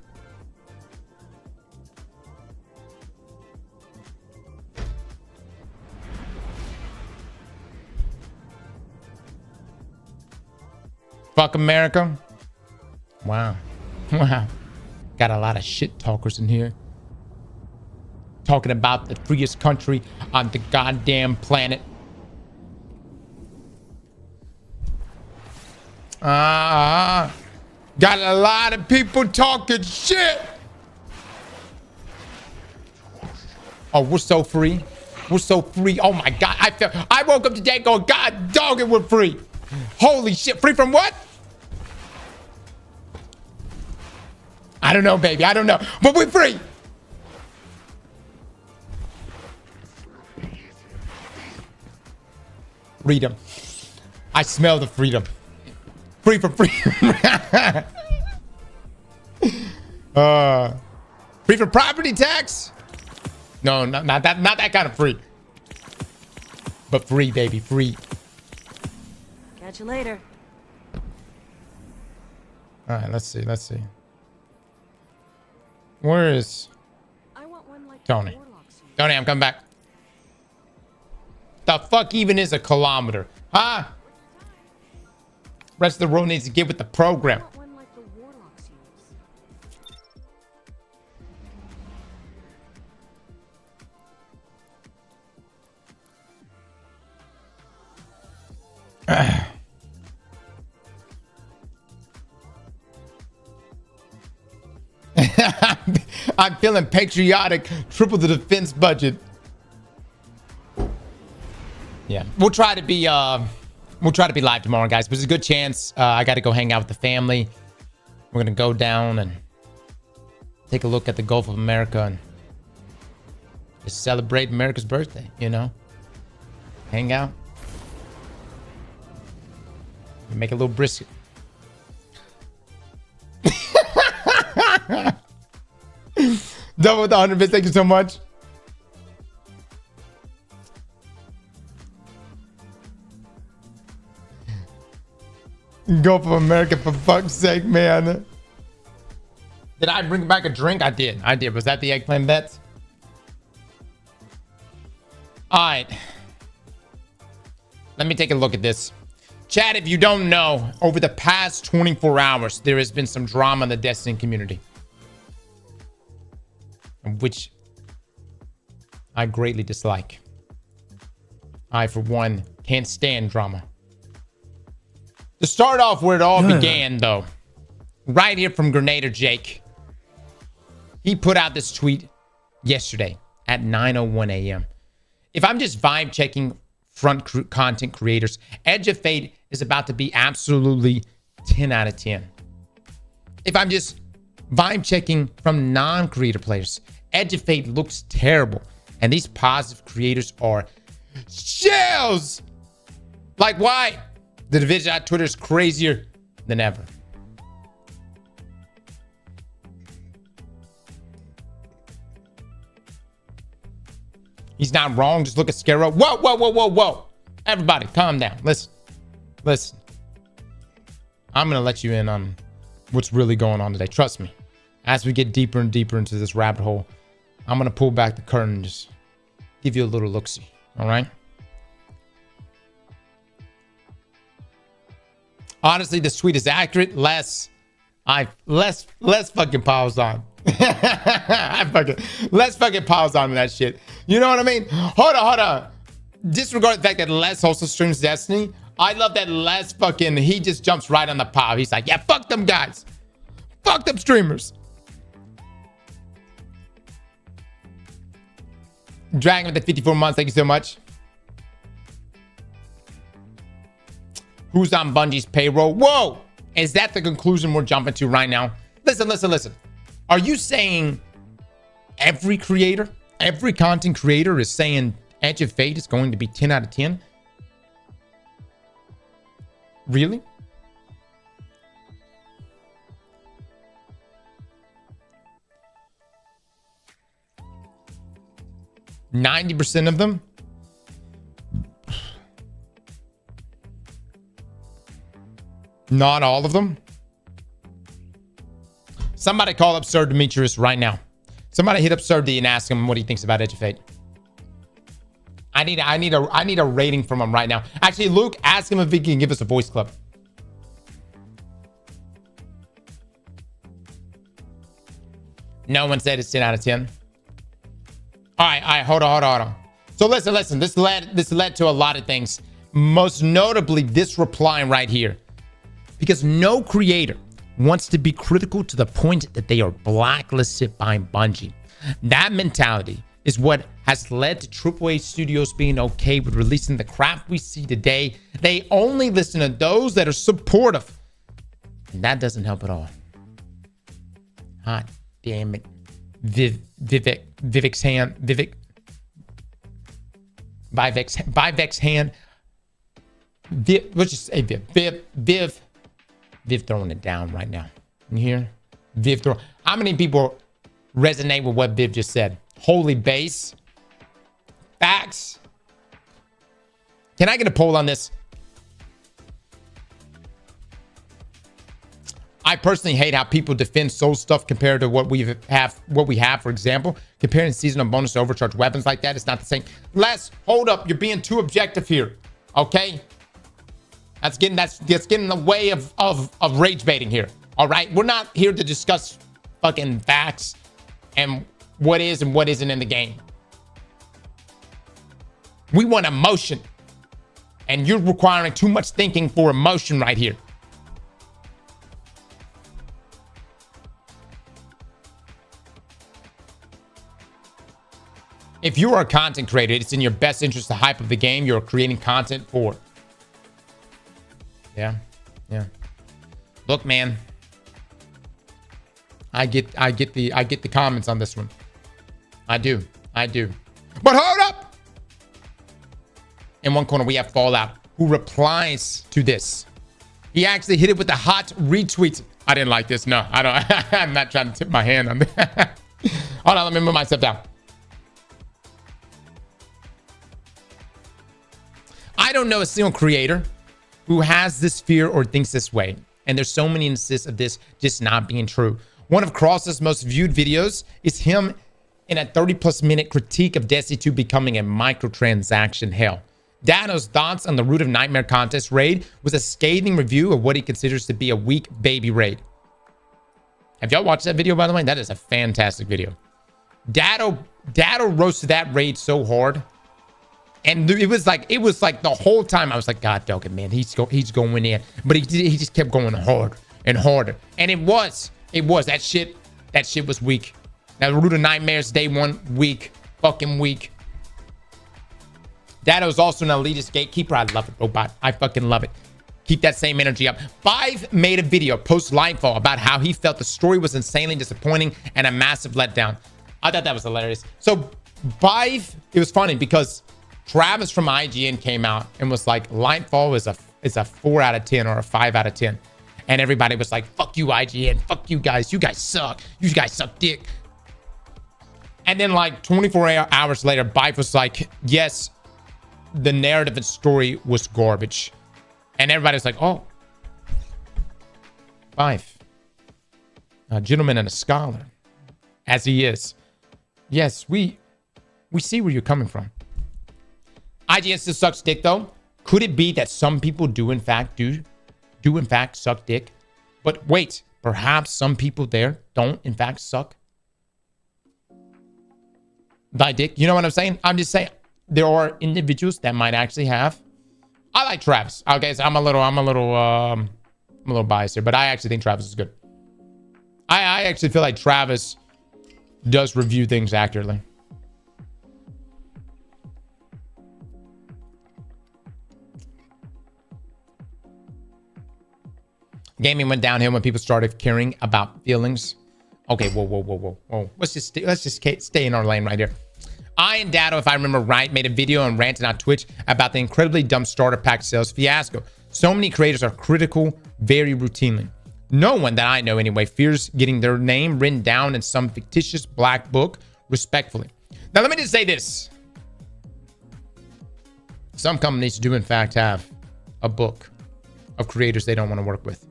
Fuck America. Wow. Wow. Got a lot of shit talkers in here. Talking about the freest country on the goddamn planet. Got a lot of people talking shit. Oh, we're so free. We're so free. Oh my God. I woke up today going, God dog it, we're free. Holy shit. Free from what? I don't know, baby. I don't know. But we're free. Freedom. I smell the freedom. Free for free. Free for property tax? No, not that kind of free. But free, baby, free. Catch you later. All right, let's see. Let's see. Where is I want one like Tony? Tony, I'm coming back. The fuck even is a kilometer? Huh? Rest of the world needs to get with the program. I want one like the warlocks use. I'm feeling patriotic. Triple the defense budget. Yeah, we'll try to be live tomorrow, guys. But there's a good chance I got to go hang out with the family. We're gonna go down and take a look at the Gulf of America and just celebrate America's birthday. You know, hang out, make a little brisket. Double with the 100 bits. Thank you so much. Gulf of America, for fuck's sake, man. Did I bring back a drink? I did. Was that the eggplant bets? All right. Let me take a look at this. Chat, if you don't know, over the past 24 hours, there has been some drama in the Destiny community, which I greatly dislike. I, for one, can't stand drama. To start off where it all began, though, right here from Grenader Jake. He put out this tweet yesterday. at 9:01 a.m. If I'm just vibe checking content creators, Edge of Fate is about to be absolutely 10 out of 10. If I'm just vibe checking from non-creator players, Edge of Fate looks terrible. And these positive creators are shells. Like, why? The division on Twitter is crazier than ever. He's not wrong. Just look at Scarrow. Whoa, whoa, whoa, whoa, whoa. Everybody, calm down. Listen. I'm going to let you in on what's really going on today. Trust me. As we get deeper and deeper into this rabbit hole, I'm going to pull back the curtain and just give you a little look-see. All right? Honestly, the tweet is accurate. Less fucking piles on. Less fucking piles on that shit. You know what I mean? Hold on. Disregard the fact that Les also streams Destiny. I love that Les fucking, he just jumps right on the pile. He's like, yeah, fuck them guys. Fuck them streamers. Dragon with the 54 months. Thank you so much. Who's on Bungie's payroll? Whoa! Is that the conclusion we're jumping to right now? Listen. Are you saying every creator, every content creator is saying Edge of Fate is going to be 10 out of 10? Really? %90 of them? Not all of them? Somebody call up Sir Demetrius right now. Somebody hit up Sir D and ask him what he thinks about Edge of Fate. I need a rating from him right now. Actually, Luke, ask him if he can give us a voice clip. No one said it's 10 out of 10. All right, hold on. So listen. This led to a lot of things. Most notably, this reply right here. Because no creator wants to be critical to the point that they are blacklisted by Bungie. That mentality is what has led to AAA studios being okay with releasing the crap we see today. They only listen to those that are supportive. And that doesn't help at all. Hot damn it. Vivek's hand. Vivek's hand. Let's just say Viv throwing it down right now. You hear? Viv throwing. How many people resonate with what Viv just said? Holy base. Facts. Can I get a poll on this? I personally hate how people defend soul stuff compared to what we have. For example, comparing seasonal bonus to overcharged weapons like that, it's not the same. Les, hold up. You're being too objective here. Okay? That's getting in the way of rage baiting here. All right? We're not here to discuss fucking facts and what is and what isn't in the game. We want emotion. And you're requiring too much thinking for emotion right here. If you are a content creator, it's in your best interest to hype up the game you're creating content for. Yeah. Look, man. I get the comments on this one. I do. But hold up! In one corner, we have Fallout, who replies to this. He actually hit it with a hot retweet. I didn't like this. No, I don't. I'm not trying to tip my hand on that. Hold on, let me move myself down. I don't know a single creator who has this fear or thinks this way. And there's so many instances of this just not being true. One of Cross's most viewed videos is him in a 30+ minute critique of Destiny 2 becoming a microtransaction hell. Dano's thoughts on the Root of Nightmare contest raid was a scathing review of what he considers to be a weak baby raid. Have y'all watched that video, by the way? That is a fantastic video. Dado roasted that raid so hard. And it was like the whole time I was like, God dog it, man. He's going in. But he just kept going hard and harder. And it was. That shit was weak. Now, the Root of Nightmares, day one, weak. fucking week. Dado is also an elitist gatekeeper. I love it, Robot. I fucking love it. Keep that same energy up. Five made a video post Nightfall about how he felt the story was insanely disappointing and a massive letdown. I thought that was hilarious. So Five, it was funny because Travis from IGN came out and was like, Nightfall is a 4 out of 10 or a 5 out of 10. And everybody was like, fuck you, IGN. Fuck you guys. You guys suck. You guys suck dick. And then like 24 hours later, Bife was like, yes, the narrative and story was garbage. And everybody was like, oh, Bife, a gentleman and a scholar, as he is. Yes, we see where you're coming from. IGN still sucks dick, though. Could it be that some people do in fact suck dick? But wait, perhaps some people there don't in fact suck thy dick. You know what I'm saying? I'm just saying there are individuals that might actually have. I like Travis. Okay, so I'm a little biased here, but I actually think Travis is good. I actually feel like Travis does review things accurately. Gaming went downhill when people started caring about feelings. Okay, whoa. Let's just stay in our lane right here. I and Dado, if I remember right, made a video and ranted on Twitch about the incredibly dumb starter pack sales fiasco. So many creators are critical very routinely. No one that I know anyway fears getting their name written down in some fictitious black book, respectfully. Now, let me just say this. Some companies do in fact have a book of creators they don't want to work with.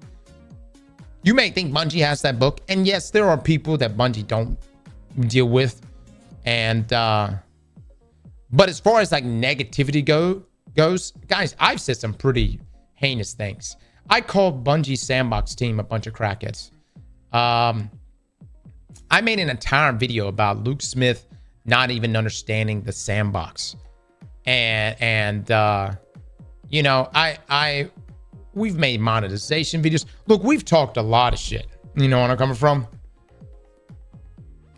You may think Bungie has that book, and yes, there are people that Bungie don't deal with. And but as far as like negativity goes, guys, I've said some pretty heinous things. I called Bungie's sandbox team a bunch of crackheads. I made an entire video about Luke Smith not even understanding the sandbox. And you know, we've made monetization videos. Look, we've talked a lot of shit. You know where I'm coming from?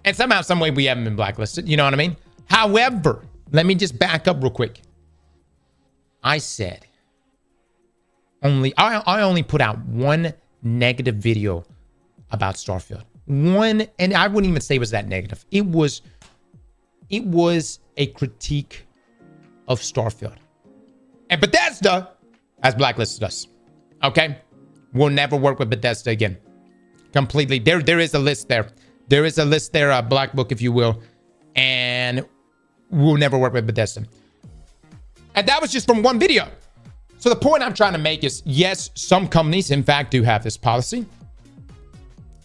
And somehow, some way, we haven't been blacklisted. You know what I mean? However, let me just back up real quick. I said, I only put out one negative video about Starfield. One, and I wouldn't even say it was that negative. It was a critique of Starfield. And Bethesda has blacklisted us. Okay? We'll never work with Bethesda again. Completely. There is a list there. There is a list there, a black book, if you will. And we'll never work with Bethesda. And that was just from one video. So the point I'm trying to make is, yes, some companies, in fact, do have this policy.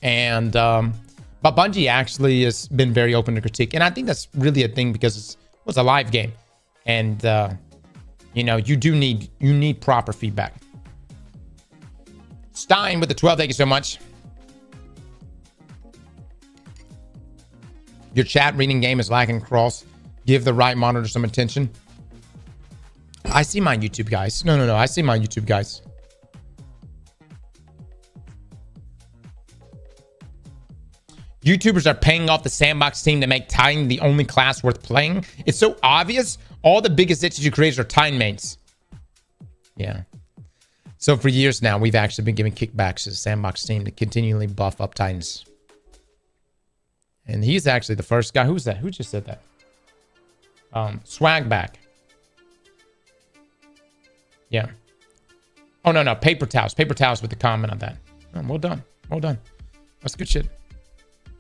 And, but Bungie actually has been very open to critique. And I think that's really a thing because it was a live game. And, you know, you need proper feedback. Stein with the 12, thank you so much. Your chat reading game is lacking cross. Give the right monitor some attention. I see my YouTube guys. No. I see my YouTube guys. YouTubers are paying off the sandbox team to make Titan the only class worth playing. It's so obvious. All the biggest itches creators are Titan mains. Yeah. So for years now, we've actually been giving kickbacks to the sandbox team to continually buff up Titans. And he's actually the first guy. Who's that? Who just said that? Swagback. Yeah. Oh, no. Paper Towels. Paper Towels with the comment on that. Oh, well done. Well done. That's good shit.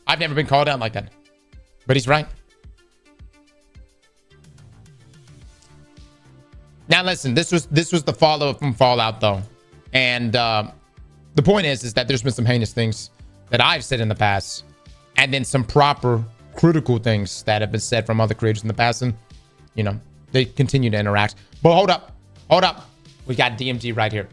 I've never been called out like that. But he's right. Now, listen. This was the follow-up from Fallout, though. And the point is that there's been some heinous things that I've said in the past. And then some proper critical things that have been said from other creators in the past. And, you know, they continue to interact. But hold up. We got DMG right here.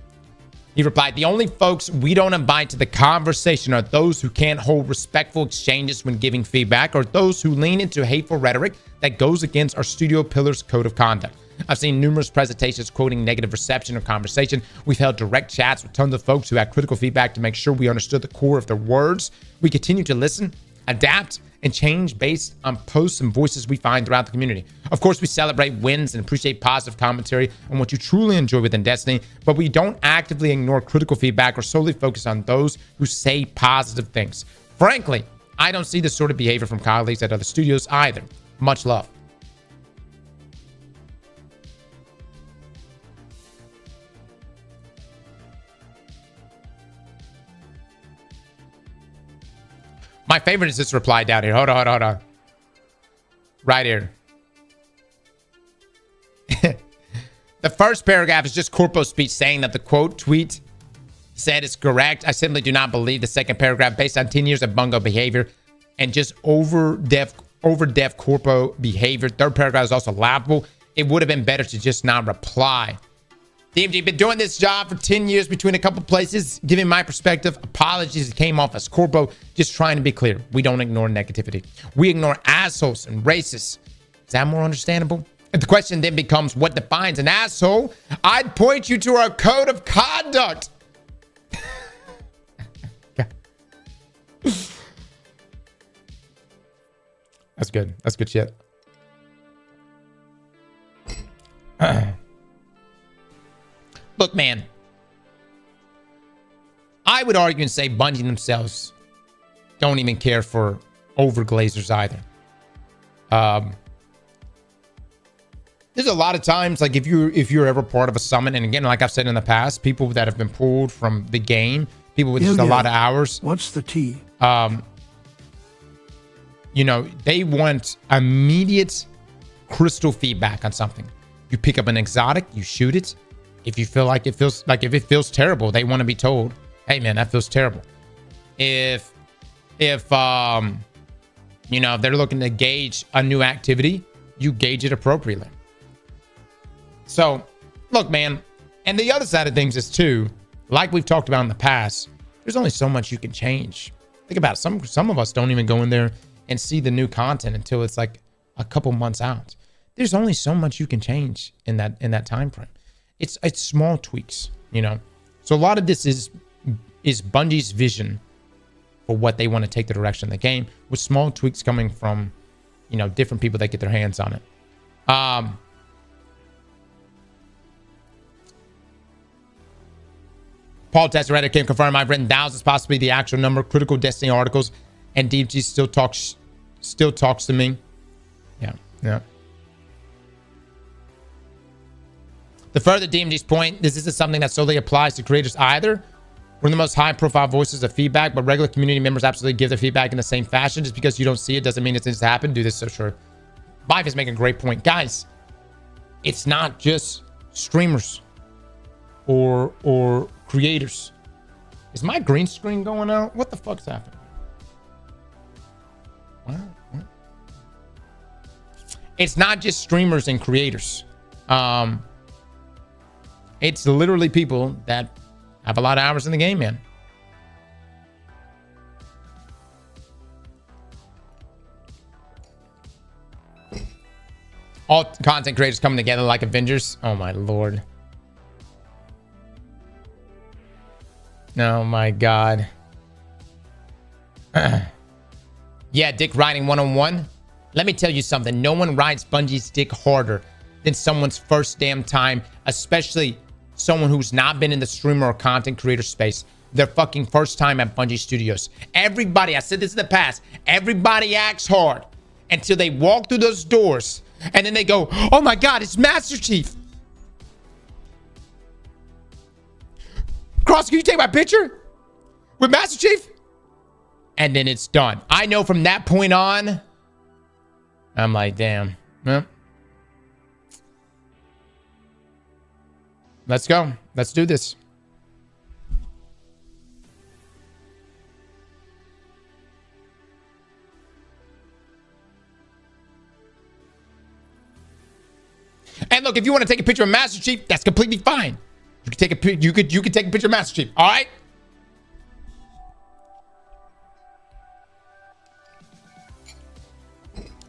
He replied, the only folks we don't invite to the conversation are those who can't hold respectful exchanges when giving feedback, or those who lean into hateful rhetoric that goes against our studio pillars code of conduct. I've seen numerous presentations quoting negative reception or conversation. We've held direct chats with tons of folks who had critical feedback to make sure we understood the core of their words. We continue to listen. adapt, and change based on posts and voices we find throughout the community. Of course, we celebrate wins and appreciate positive commentary on what you truly enjoy within Destiny, but we don't actively ignore critical feedback or solely focus on those who say positive things. Frankly, I don't see this sort of behavior from colleagues at other studios either. Much love. My favorite is this reply down here. Hold on. Right here. The first paragraph is just Corpo's speech saying that the quote tweet said is correct. I simply do not believe the second paragraph based on 10 years of bungo behavior and just over deaf Corpo behavior. Third paragraph is also laughable. It would have been better to just not reply. DMG, been doing this job for 10 years between a couple places. Giving my perspective, apologies, it came off as Corpo. Just trying to be clear. We don't ignore negativity. We ignore assholes and racists. Is that more understandable? If the question then becomes what defines an asshole, I'd point you to our code of conduct. That's good. That's good shit. Look, man, I would argue and say Bungie themselves don't even care for overglazers either. There's a lot of times, like if you're ever part of a summon, and again, like I've said in the past, people that have been pulled from the game, people with just a lot of hours. What's the tea? You know, they want immediate crystal feedback on something. You pick up an exotic, you shoot it. If you feel like if it feels terrible, they want to be told, hey man, that feels terrible. If you know, if they're looking to gauge a new activity, you gauge it appropriately. So look, man, and the other side of things is too, like we've talked about in the past, there's only so much you can change. Think about it. Some of us don't even go in there and see the new content until it's like a couple months out. There's only so much you can change in that time frame. It's small tweaks, you know. So a lot of this is Bungie's vision for what they want to take the direction of the game, with small tweaks coming from, you know, different people that get their hands on it. Paul Tassy Reddit can confirm I've written thousands, possibly the actual number, critical Destiny articles, and DMG still talks to me. Yeah. The further DMG's point, this isn't something that solely applies to creators either. We're the most high-profile voices of feedback, but regular community members absolutely give their feedback in the same fashion. Just because you don't see it doesn't mean it doesn't happen. Do this, so sure. Bife is making a great point. Guys, it's not just streamers or creators. Is my green screen going out? What the fuck's happening? What? It's not just streamers and creators. It's literally people that have a lot of hours in the game, man. All content creators coming together like Avengers. Oh my lord. Oh my god. Yeah, dick riding 101. Let me tell you something. No one rides Bungie's dick harder than someone's first damn time, especially someone who's not been in the streamer or content creator space. Their fucking first time at Bungie Studios. Everybody, I said this in the past, everybody acts hard until they walk through those doors and then they go, oh my god, it's Master Chief. Cross, can you take my picture with Master Chief? And then it's done. I know from that point on, I'm like, damn. Well, let's go. Let's do this. And look, if you want to take a picture of Master Chief, that's completely fine. You can take a you could take a picture of Master Chief. All right.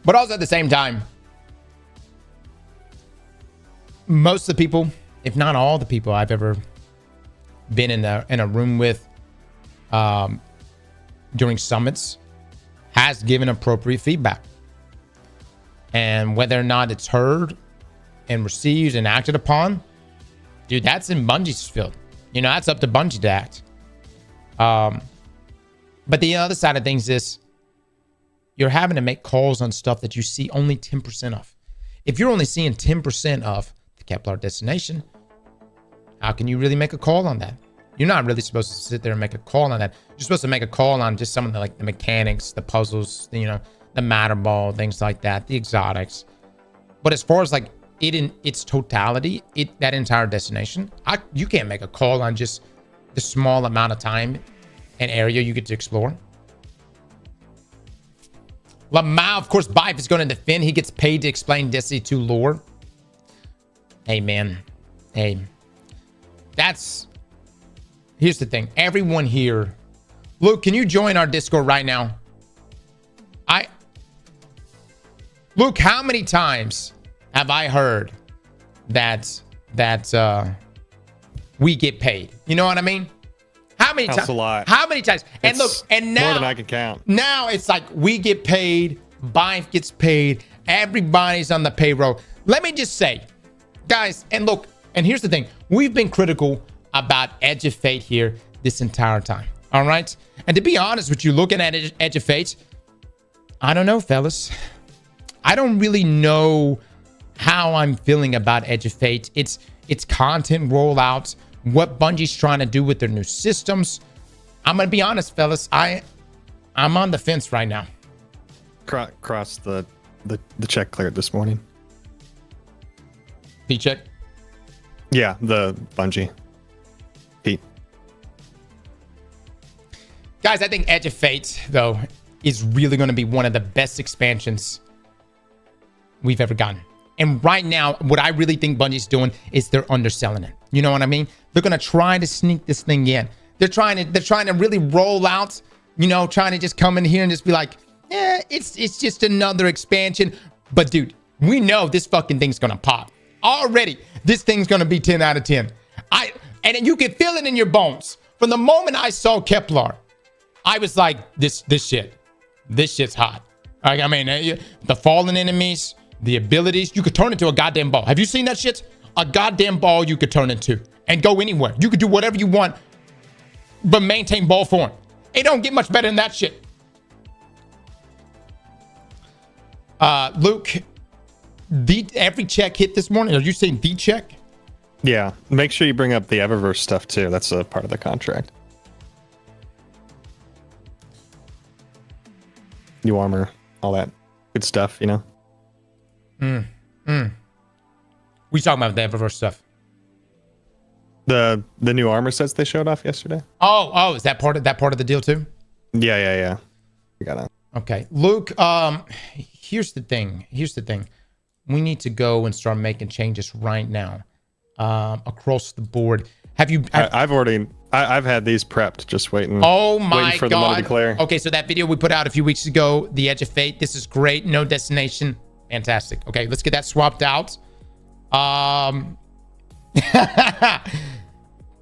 But also at the same time, most of the people, if not all the people I've ever been in a room with during summits has given appropriate feedback. And whether or not it's heard and received and acted upon, dude, that's in Bungie's field. You know, that's up to Bungie to act. But the other side of things is you're having to make calls on stuff that you see only 10% of. If you're only seeing 10% of the Kepler destination, how can you really make a call on that? You're not really supposed to sit there and make a call on that. You're supposed to make a call on just some of the, like, the mechanics, the puzzles, you know, the matter ball, things like that, the exotics. But as far as like it in its totality, that entire destination, you can't make a call on just the small amount of time and area you get to explore. Lamau, of course, Bife is going to defend. He gets paid to explain Destiny 2 lore. Hey, man. Hey. Here's the thing. Everyone here. Luke, can you join our Discord right now? Luke, how many times have I heard that we get paid? You know what I mean? How many times? That's a lot. How many times? And look, and now more than I can count. Now it's like we get paid, Bife gets paid, everybody's on the payroll. Let me just say, guys, and look, and here's the thing. We've been critical about Edge of Fate here this entire time. All right? And to be honest with you, looking at Edge of Fate, I don't know, fellas. I don't really know how I'm feeling about Edge of Fate. It's content rollouts, what Bungie's trying to do with their new systems. I'm gonna be honest, fellas. I'm on the fence right now. Cross the check cleared this morning. P check? Yeah, the Bungie. Pete. Guys, I think Edge of Fate, though, is really going to be one of the best expansions we've ever gotten. And right now, what I really think Bungie's doing is they're underselling it. You know what I mean? They're going to try to sneak this thing in. They're trying to really roll out, you know, trying to just come in here and just be like, yeah, it's just another expansion. But dude, we know this fucking thing's going to pop. Already, this thing's going to be 10 out of 10. And you can feel it in your bones. From the moment I saw Kepler, I was like, this shit's hot. Like, I mean, the fallen enemies, the abilities, you could turn into a goddamn ball. Have you seen that shit? A goddamn ball you could turn into and go anywhere. You could do whatever you want, but maintain ball form. It don't get much better than that shit. Luke, every check hit this morning. Are you saying the check? Yeah, make sure you bring up the Eververse stuff too. That's a part of the contract. New armor, all that good stuff, you know. We talking about the Eververse stuff. The new armor sets they showed off yesterday. Oh, is that part of the deal too? Yeah. We got it. Okay, Luke. Here's the thing. We need to go and start making changes right now, across the board. I've had these prepped, just waiting. Oh my waiting for the money to clear. Okay, so that video we put out a few weeks ago, the Edge of Fate. This is great. No destination. Fantastic. Okay, let's get that swapped out.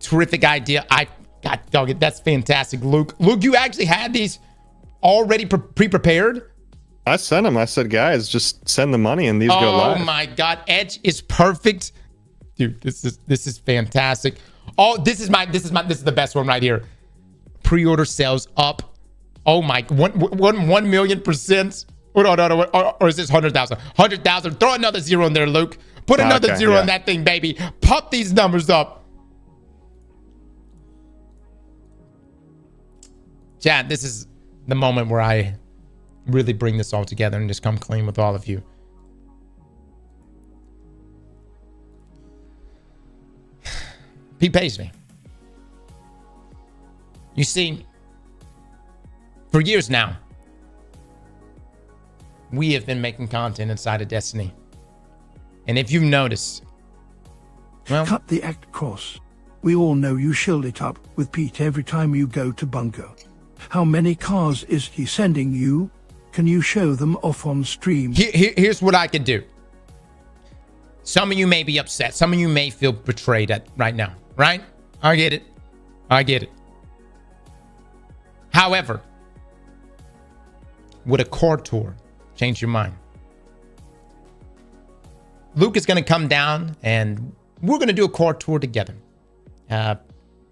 Terrific idea. God dog it. That's fantastic, Luke. Luke, you actually had these already pre-prepared? I sent them. I said, guys, just send the money and these go live. Oh my God, Edge is perfect, dude. This is fantastic. Oh, this is the best one right here. Pre-order sales up. Oh my, 1 million %. Or is this 100,000? 100,000. Throw another zero in there, Luke. Put another zero in that thing, baby. Pop these numbers up. Chad, this is the moment where I really bring this all together and just come clean with all of you. He pays me. You see, for years now, we have been making content inside of Destiny. And if you've noticed, well, cut the act cross. We all know you shield it up with Pete every time you go to bunker. How many cars is he sending you? Can you show them off on stream? Here's what I could do. Some of you may be upset. Some of you may feel betrayed right now, right? I get it. However, would a core tour change your mind? Luke is going to come down and we're going to do a core tour together.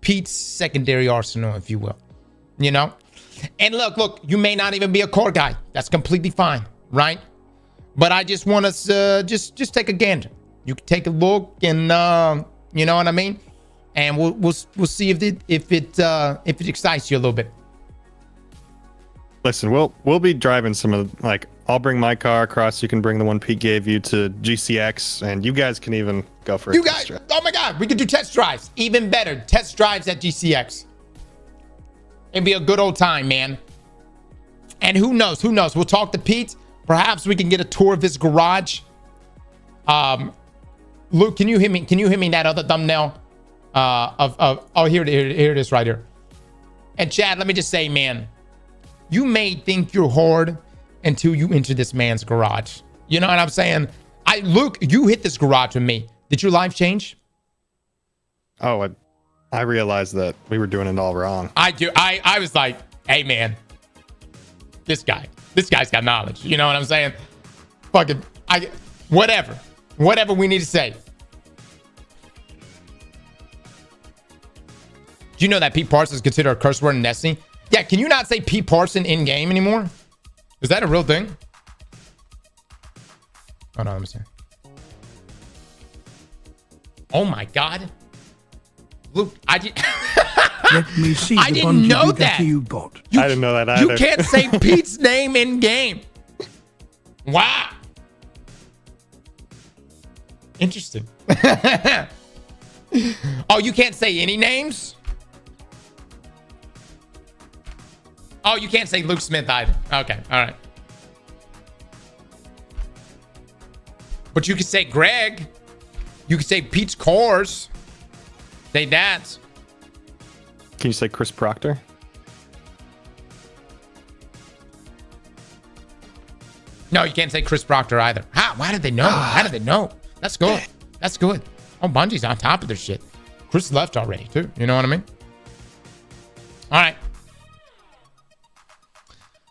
Pete's secondary arsenal, if you will. You know? And look, you may not even be a core guy. That's completely fine, right? But I just want us just take a gander. You can take a look and you know what I mean? And we'll see if it excites you a little bit. Listen, we'll be driving some of the, like, I'll bring my car across. You can bring the one Pete gave you to GCX, and you guys can even go for a test drive. Oh my God, we could do test drives. Even better, test drives at GCX. It'd be a good old time, man. And who knows? We'll talk to Pete. Perhaps we can get a tour of his garage. Luke, can you hit me that other thumbnail? Here it is right here. And Chad, let me just say, man, you may think you're hard until you enter this man's garage. You know what I'm saying? Luke, you hit this garage with me. Did your life change? Oh, I realized that we were doing it all wrong. I was like, hey man, this guy's got knowledge. You know what I'm saying? Fucking, whatever we need to say. Do you know that Pete Parsons is considered a curse word in Destiny? Yeah, can you not say Pete Parson in game anymore? Is that a real thing? Hold on, let me see. Oh my God. Luke, Let me see I the didn't Bungie know Bugatti that. you got. I didn't know that either. You can't say Pete's name in game. Wow. Interesting. Oh, you can't say any names? Oh, you can't say Luke Smith either. Okay, all right. But you could say Greg. You could say Pete's Cores. Say that. Can you say Chris Proctor? No, you can't say Chris Proctor either. Why did they know? How did they know? That's good. That's good. Oh, Bungie's on top of their shit. Chris left already, too. You know what I mean? All right.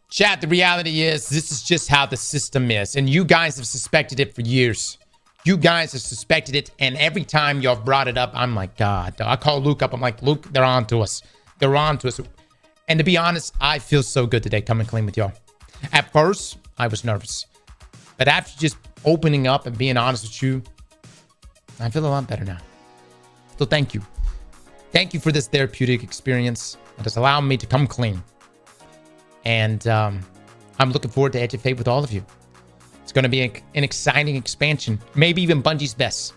Chat, the reality is this is just how the system is. And you guys have suspected it for years. You guys have suspected it. And every time y'all brought it up, I'm like, God. I call Luke up. I'm like, Luke, they're on to us. They're on to us. And to be honest, I feel so good today coming clean with y'all. At first, I was nervous. But after just opening up and being honest with you, I feel a lot better now. So thank you. Thank you for this therapeutic experience. It has allowed me to come clean. And I'm looking forward to Edge of Fate with all of you. It's going to be an exciting expansion. Maybe even Bungie's best.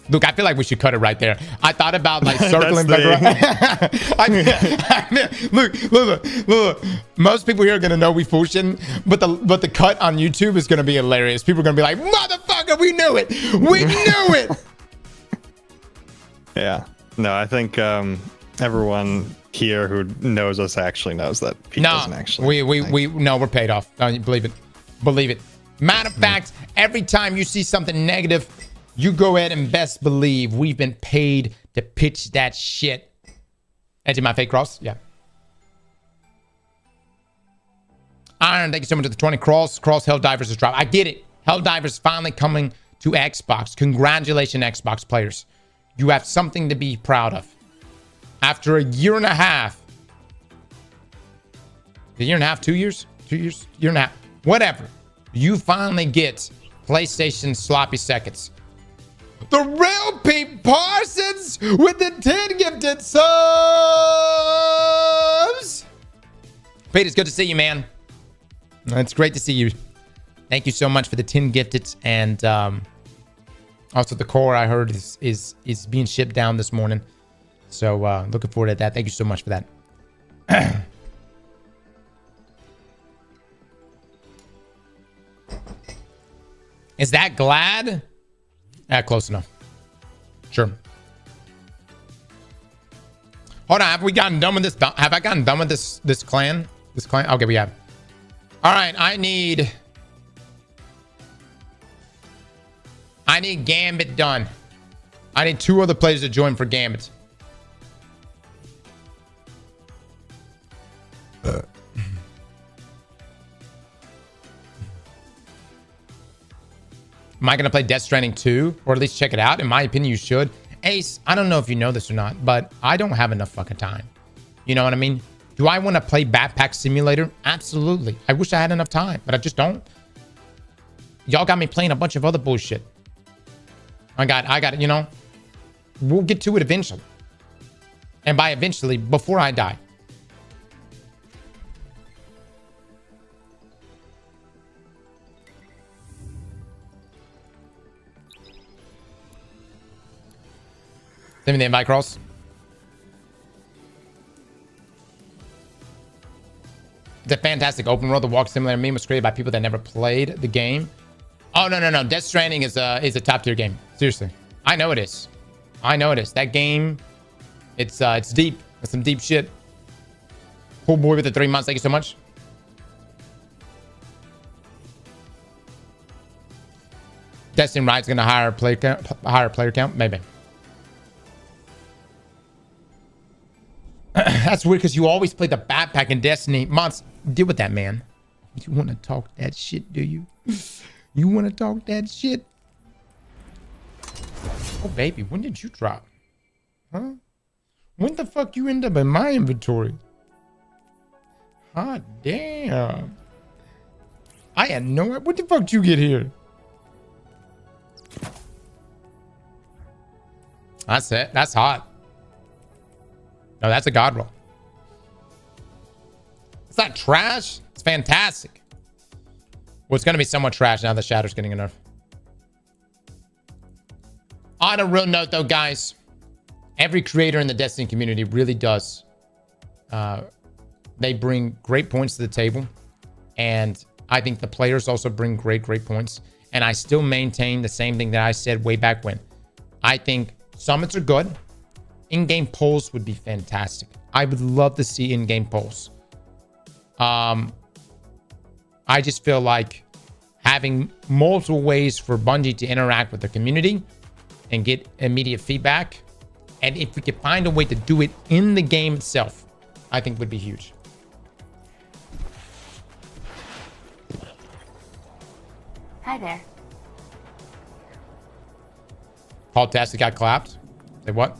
Look, I feel like we should cut it right there. I thought about like circling back around. Look. Most people here are gonna know we fushing, but the cut on YouTube is gonna be hilarious. People are gonna be like, "Motherfucker, we knew it! We knew it!" Yeah. No, I think everyone here who knows us actually knows that Pete doesn't actually. We're paid off. Believe it. Believe it. Matter of fact, every time you see something negative, you go ahead and best believe we've been paid to pitch that shit. Edge my fake cross? Yeah. Iron, thank you so much for the 20. Cross Helldivers is drop. I get it. Helldivers finally coming to Xbox. Congratulations, Xbox players. You have something to be proud of. After a year and a half. A year and a half? 2 years? 2 years? Year and a half. Whatever. You finally get PlayStation sloppy seconds. The real Pete Parsons with the 10 gifted subs. Pete, it's good to see you, man. It's great to see you. Thank you so much for the 10 gifted. And also the core I heard is being shipped down this morning. So looking forward to that. Thank you so much for that. Is that Glad? Close enough. Sure. Hold on. Have we gotten done with this? Have I gotten done with this clan? This clan? Okay, we have. All right. I need Gambit done. I need 2 other players to join for Gambit. Am I going to play Death Stranding 2? Or at least check it out? In my opinion, you should. Ace, I don't know if you know this or not, but I don't have enough fucking time. You know what I mean? Do I want to play Backpack Simulator? Absolutely. I wish I had enough time, but I just don't. Y'all got me playing a bunch of other bullshit. I got it, you know? We'll get to it eventually. And by eventually, before I die. Send me the invite, Cross. It's a fantastic open world. The walk simulator meme was created by people that never played the game. Oh, no. Death Stranding is a top tier game. Seriously. I know it is. That game, it's deep. It's some deep shit. Cool boy with the 3 months. Thank you so much. Destiny Riot's gonna hire player count. Maybe. That's weird because you always play the backpack in Destiny. Mons, deal with that, man. You want to talk that shit, do you? You want to talk that shit? Oh, baby, when did you drop? Huh? When the fuck you end up in my inventory? Hot damn. I had no idea. What the fuck did you get here? That's it. That's hot. No, that's a god roll. It's not trash. It's fantastic. Well, it's going to be somewhat trash now that Shatter's getting a nerf. On a real note, though, guys, every creator in the Destiny community really does. They bring great points to the table. And I think the players also bring great points. And I still maintain the same thing that I said way back when. I think summits are good. In-game polls would be fantastic. I would love to see in-game polls. I just feel like having multiple ways for Bungie to interact with the community and get immediate feedback, and if we could find a way to do it in the game itself, I think would be huge. Hi there. Paul Tassy got clapped. Say what?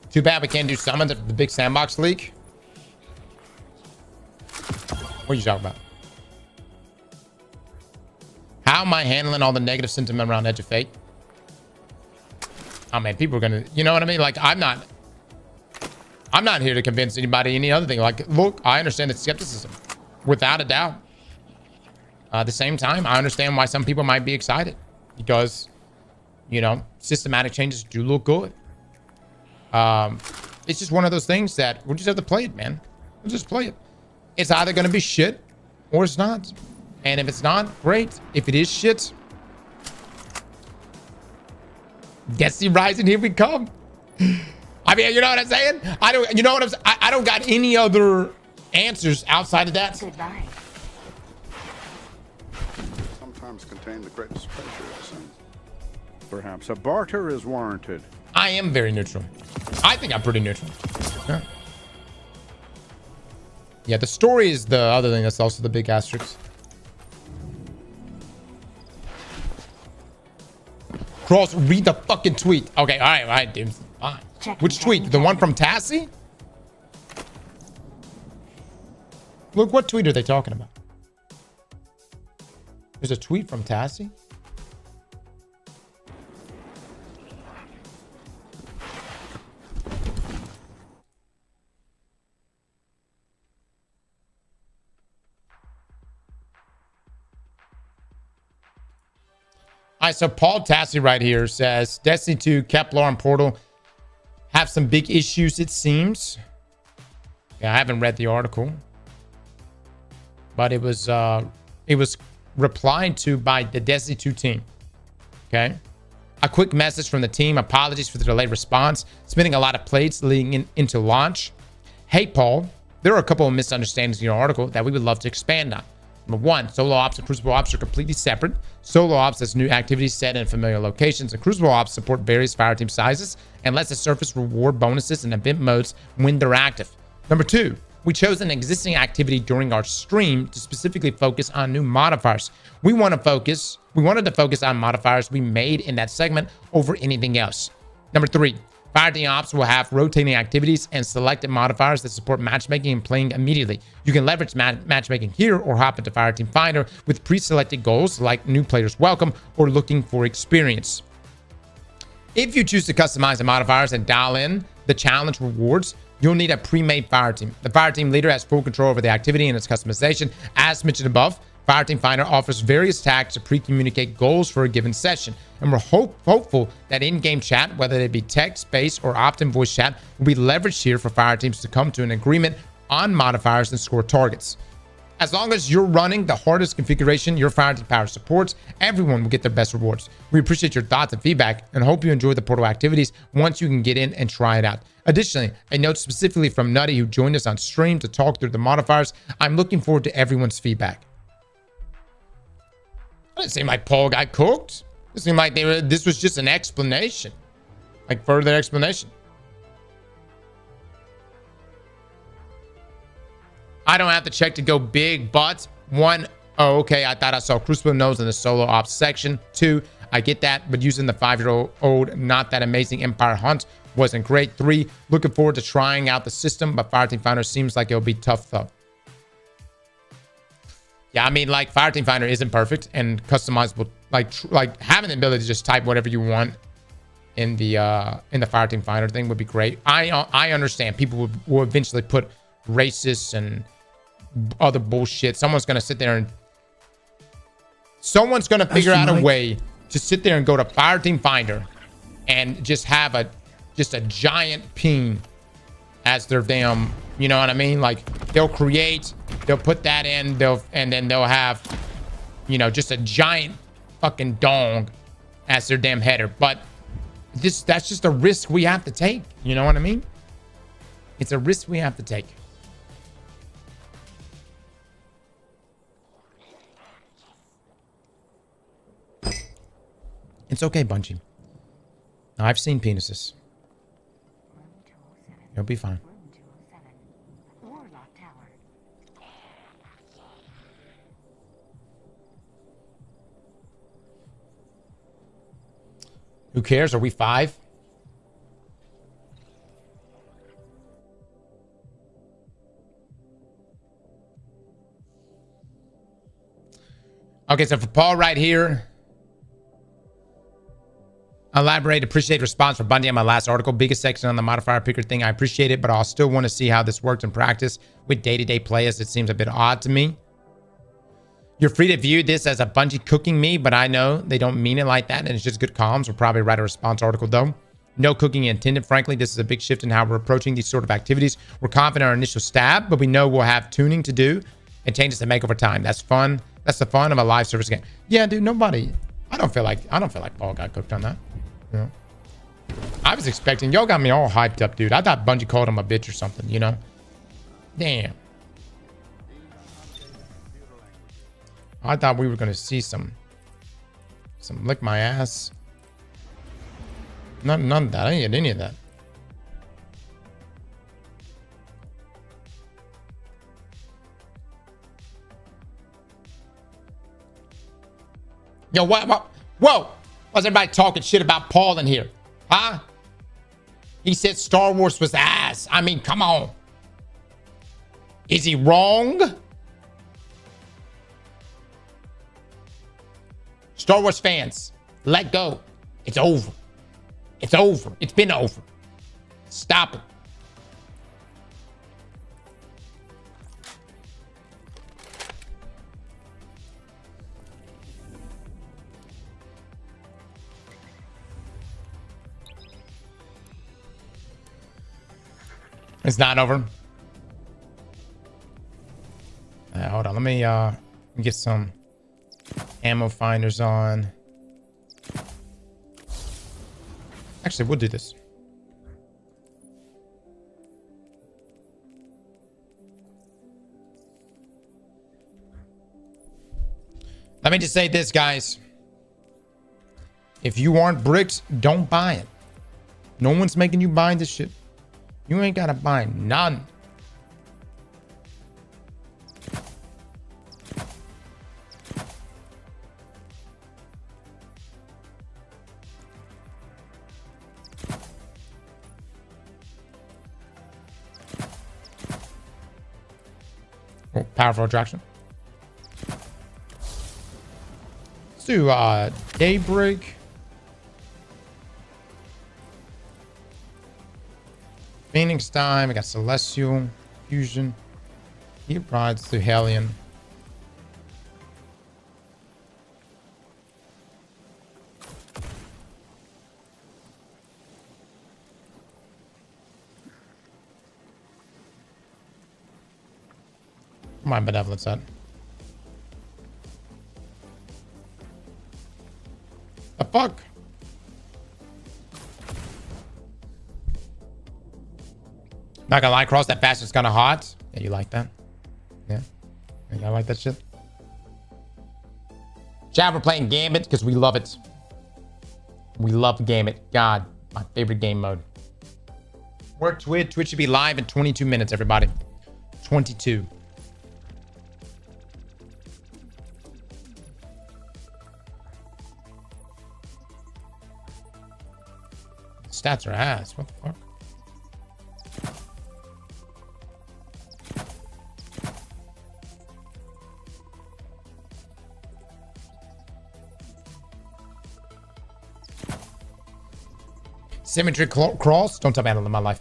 Too bad we can't do summons at the big sandbox leak. What are you talking about? How am I handling all the negative sentiment around Edge of Fate? Oh man, people are gonna, you know what I mean? Like, I'm not here to convince anybody any other thing. Like, look, I understand the skepticism, without a doubt. At the same time, I understand why some people might be excited because, you know, systematic changes do look good. It's just one of those things that we'll just have to play it, man. We'll just play it. It's either going to be shit or it's not. And if it's not, great. If it is shit, Destiny Rising, here we come. I mean, you know what I'm saying? I don't got any other answers outside of that. Goodbye. Sometimes contain the greatest pleasures, and perhaps a barter is warranted. I am very neutral. I think I'm pretty neutral. Yeah, the story is the other thing that's also the big asterisk. Cross, read the fucking tweet. Okay, all right, dude. Fine. Which tweet? The one from Tassy? Look, what tweet are they talking about? There's a tweet from Tassy? All right, so Paul Tassy right here says Destiny 2, Kepler, and Portal have some big issues, it seems. Yeah, I haven't read the article, but it was replied to by the Destiny 2 team. Okay, a quick message from the team: apologies for the delayed response. Spinning a lot of plates leading into launch. Hey, Paul, there are a couple of misunderstandings in your article that we would love to expand on. Number one, solo ops and crucible ops are completely separate. Solo ops has new activities set in familiar locations, and crucible ops support various fireteam sizes and lets the surface reward bonuses and event modes when they're active. Number two, we chose an existing activity during our stream to specifically focus on new modifiers. We wanted to focus on modifiers we made in that segment over anything else. Number three, fireteam ops will have rotating activities and selected modifiers that support matchmaking and playing immediately. You can leverage matchmaking here or hop into Fireteam Finder with pre-selected goals like new players welcome or looking for experience. If you choose to customize the modifiers and dial in the challenge rewards, you'll need a pre-made fireteam. The fireteam leader has full control over the activity and its customization. As mentioned above, Fireteam Finder offers various tags to pre-communicate goals for a given session, and we're hopeful that in-game chat, whether it be text-based or opt-in voice chat, will be leveraged here for fireteams to come to an agreement on modifiers and score targets. As long as you're running the hardest configuration your fireteam power supports, everyone will get their best rewards. We appreciate your thoughts and feedback and hope you enjoy the portal activities once you can get in and try it out. Additionally, a note specifically from Nutty, who joined us on stream to talk through the modifiers. I'm looking forward to everyone's feedback. It didn't seem like Paul got cooked. It seemed like this was just an explanation. Like further explanation. I don't have to check to go big, but one, oh, okay, I thought I saw Crucible Nodes in the solo ops section. Two, I get that, but using the 5-year-old, not that amazing Empire Hunt wasn't great. Three, looking forward to trying out the system, but Fireteam Finder seems like it'll be tough though. Yeah, I mean, like, Fireteam Finder isn't perfect and customizable. Like having the ability to just type whatever you want in the Fireteam Finder thing would be great. I understand people will eventually put racists and other bullshit. Someone's gonna sit there and figure out a way to sit there and go to Fireteam Finder and just have a giant ping as their damn, you know what I mean? Like they'll put that in, and then they'll have, you know, just a giant fucking dong as their damn header. But that's just a risk we have to take. You know what I mean? It's a risk we have to take. It's okay, Bungie. I've seen penises. You'll be fine. Who cares? Are we 5? Okay, so for Paul right here, elaborate, appreciate response for Bungie on my last article. Biggest section on the modifier picker thing. I appreciate it, but I'll still want to see how this works in practice with day-to-day players. It seems a bit odd to me. You're free to view this as a Bungie cooking me, but I know they don't mean it like that, and it's just good comms. We'll probably write a response article, though. No cooking intended. Frankly, this is a big shift in how we're approaching these sort of activities. We're confident in our initial stab, but we know we'll have tuning to do and changes to make over time. That's fun. That's the fun of a live service game. Yeah, dude, nobody... I don't feel like Paul got cooked on that. You know? I was expecting... Y'all got me all hyped up, dude. I thought Bungie called him a bitch or something, you know? Damn. I thought we were going to see some lick my ass. None of that. I didn't get any of that. Yo, what? Whoa! Why's everybody talking shit about Paul in here? Huh? He said Star Wars was ass. I mean, come on. Is he wrong? Star Wars fans, let go. It's over. It's over. It's been over. Stop it. It's not over. Hold on. Let me get some ammo finders on. Actually, we'll do this. Let me just say this, guys. If you aren't bricked, don't buy it. No one's making you buy this shit. You ain't gotta buy none. Oh, powerful attraction. Let's do Daybreak. Phoenix time. I got Celestial, Fusion. He rides to Hellion. My benevolence set. The fuck? Not gonna lie, Cross, that fast is kind of hot. Yeah, you like that? Yeah. I like that shit. Chat, we're playing Gambit because we love it. We love Gambit. God, my favorite game mode. Work Twitch. Twitch should be live in 22 minutes, everybody. 22. Stats are ass. What the fuck? Symmetry cross. Don't tell me how to live my life.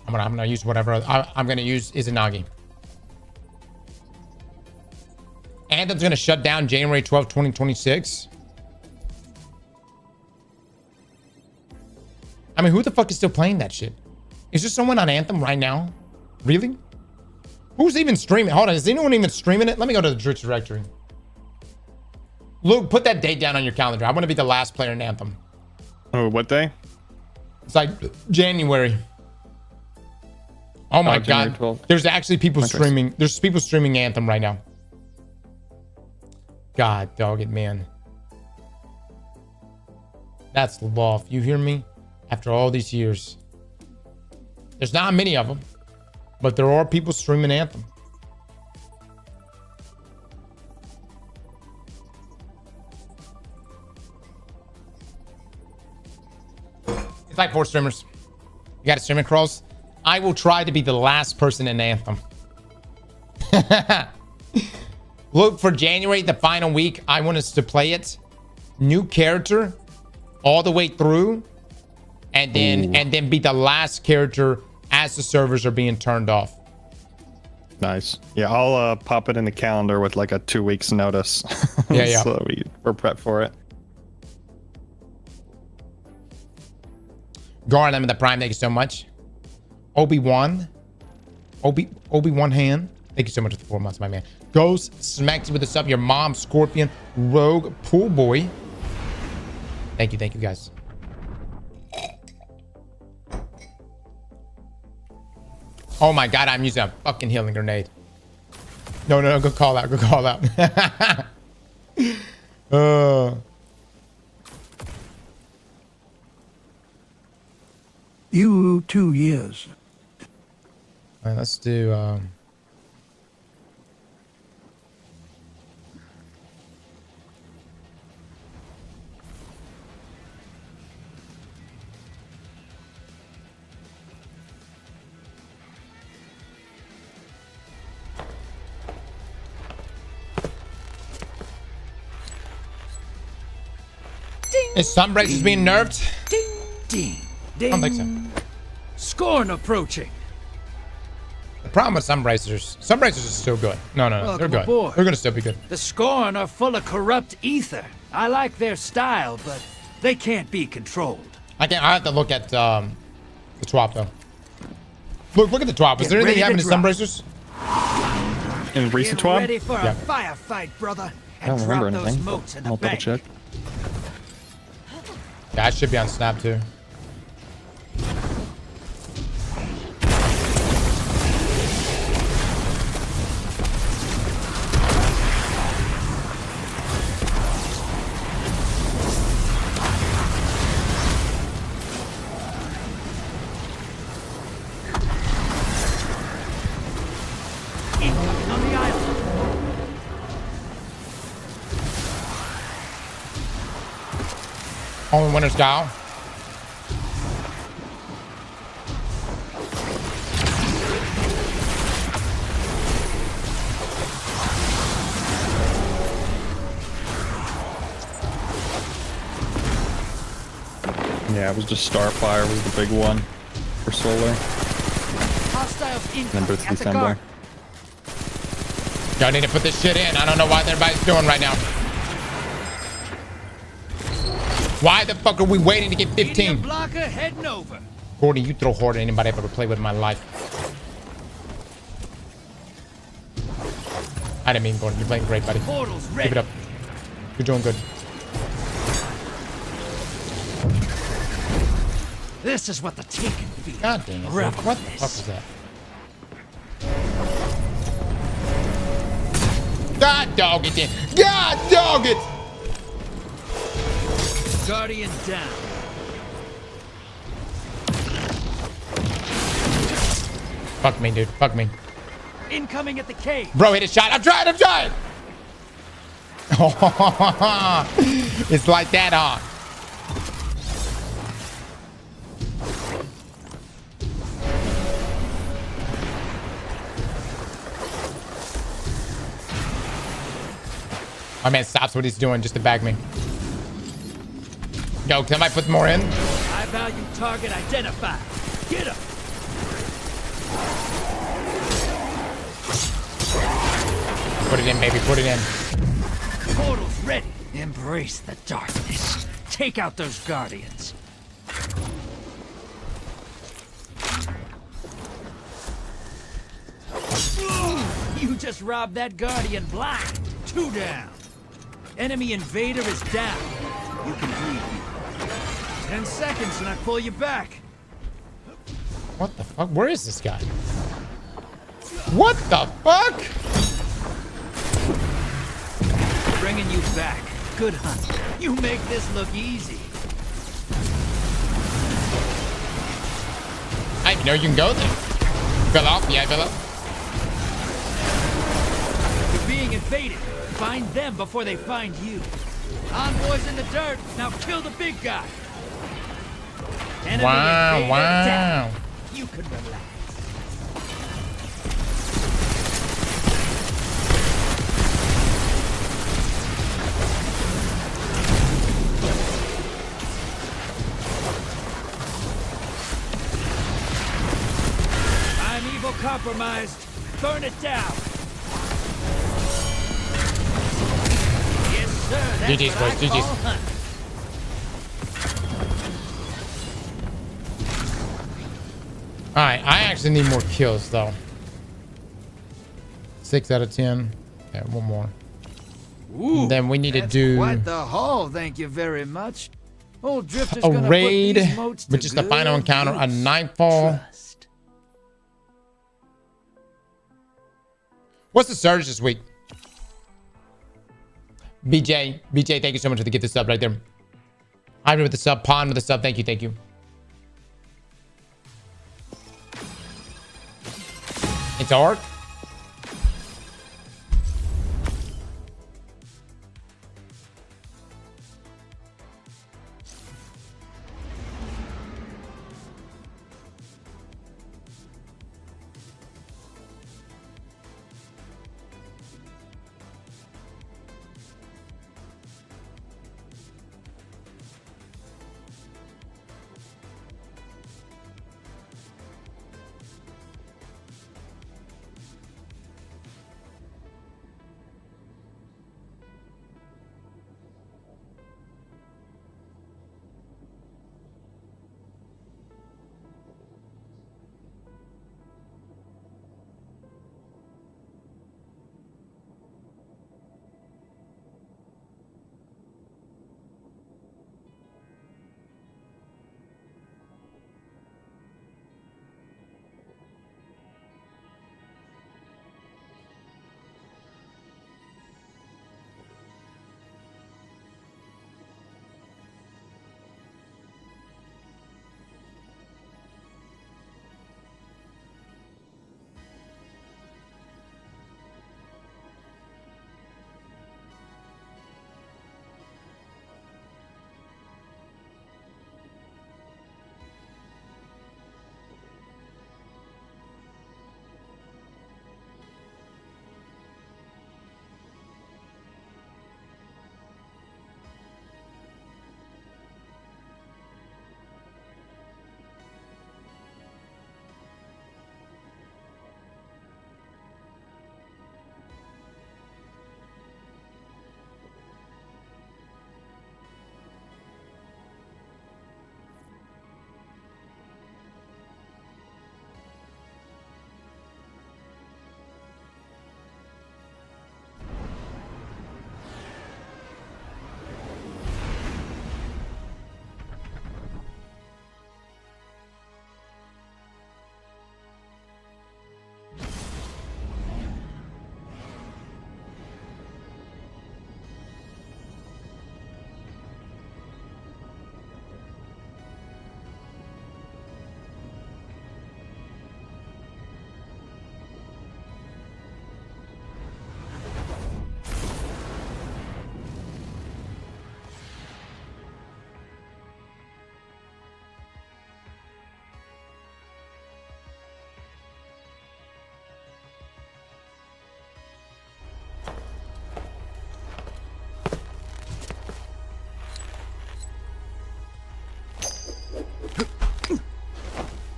I'm gonna use whatever. I'm gonna use Izanagi. Anthem's gonna shut down January 12th, 2026. I mean, who the fuck is still playing that shit? Is there someone on Anthem right now? Really? Who's even streaming? Hold on, is anyone even streaming it? Let me go to the Twitch directory. Luke, put that date down on your calendar. I want to be the last player in Anthem. Oh, what day? It's like January. Oh my January god. 12th. There's actually people streaming. There's people streaming Anthem right now. God dog it, man. That's love. You hear me? After all these years. There's not many of them. But there are people streaming Anthem. It's like 4 streamers. You got a streaming cross? I will try to be the last person in Anthem. Look, for January, the final week, I want us to play it. New character all the way through. And then be the last character as the servers are being turned off. Nice. Yeah, I'll pop it in the calendar with like a 2 weeks notice. Yeah. So we're prepped for it. Garland in the Prime, thank you so much. Obi-Wan hand. Thank you so much for the 4 months, my man. Ghost, smacked you with the sub. Your mom, Scorpion, Rogue, Pool Boy. Thank you guys. Oh my god, I'm using a fucking healing grenade. No, go call out, You 2 years. All right, let's do Is Sunbreakers being nerfed? Ding, ding, ding. I don't think so. Scorn approaching. The problem with Sunbreakers are still good. No, they're Welcome good. aboard. They're gonna still be good. The Scorn are full of corrupt ether. I like their style, but they can't be controlled. I have to look at the TWAB though. Look at the TWAB. Was Get there anything ready happening to to drop. Sunbreakers? In recent Get TWAB? ready for Yeah. a firefight, brother. I don't And remember drop anything. those motes in the I'll double bank. check. Yeah, I should be on Snap too. Only winner's Gal. Yeah, it was just Starfire was the big one for solar. Hostiles And then incoming Boots at and the Assembler. guard. Y'all need to put this shit in. I don't know why everybody's doing right now. Why the fuck are we waiting to get 15? Medium blocker heading over. Gordy, you throw harder than anybody I've ever played with in my life. I didn't mean Gordon. You're playing great, buddy. Portals Keep ready. it up. You're doing good. This is what the taken feel. God dang it. Dude. Revel What in the this. fuck is that? God dog it then. God dog it! Guardian down. Fuck me, dude. Fuck me. Incoming at the cave. Bro, hit a shot. I'm trying. It's like that, huh? My man stops what he's doing just to bag me. Yo, can I put more in? High value target identified. Get him. Put it in, baby. Put it in. Portals ready. Embrace the darkness. Take out those guardians. You just robbed that guardian blind. 2 down. Enemy invader is down. You can breathe. 10 seconds and I pull you back. What the fuck? Where is this guy? What the fuck? Bringing you back. Good hunt. You make this look easy. I didn't know you can go there. Fell off? Yeah, I fell off. You're being invaded. Find them before they find you. Envoys in the dirt. Now kill the big guy. Enemy invader down. You can relax. I'm evil compromised. Burn it down. Yes, sir. That's GG's, what boys, I call GG's. hunt. Alright, I actually need more kills though. 6 out of 10. Yeah, one more. Ooh, Then we need to that's do quite the haul, thank you very much. Old Drifter's a gonna raid, put these moats to which is the final good encounter, a use. nightfall. Trust. What's the surge this week? BJ, thank you so much for the gift sub right there. Ivory with the sub, Pond with the sub, thank you. It's Ark.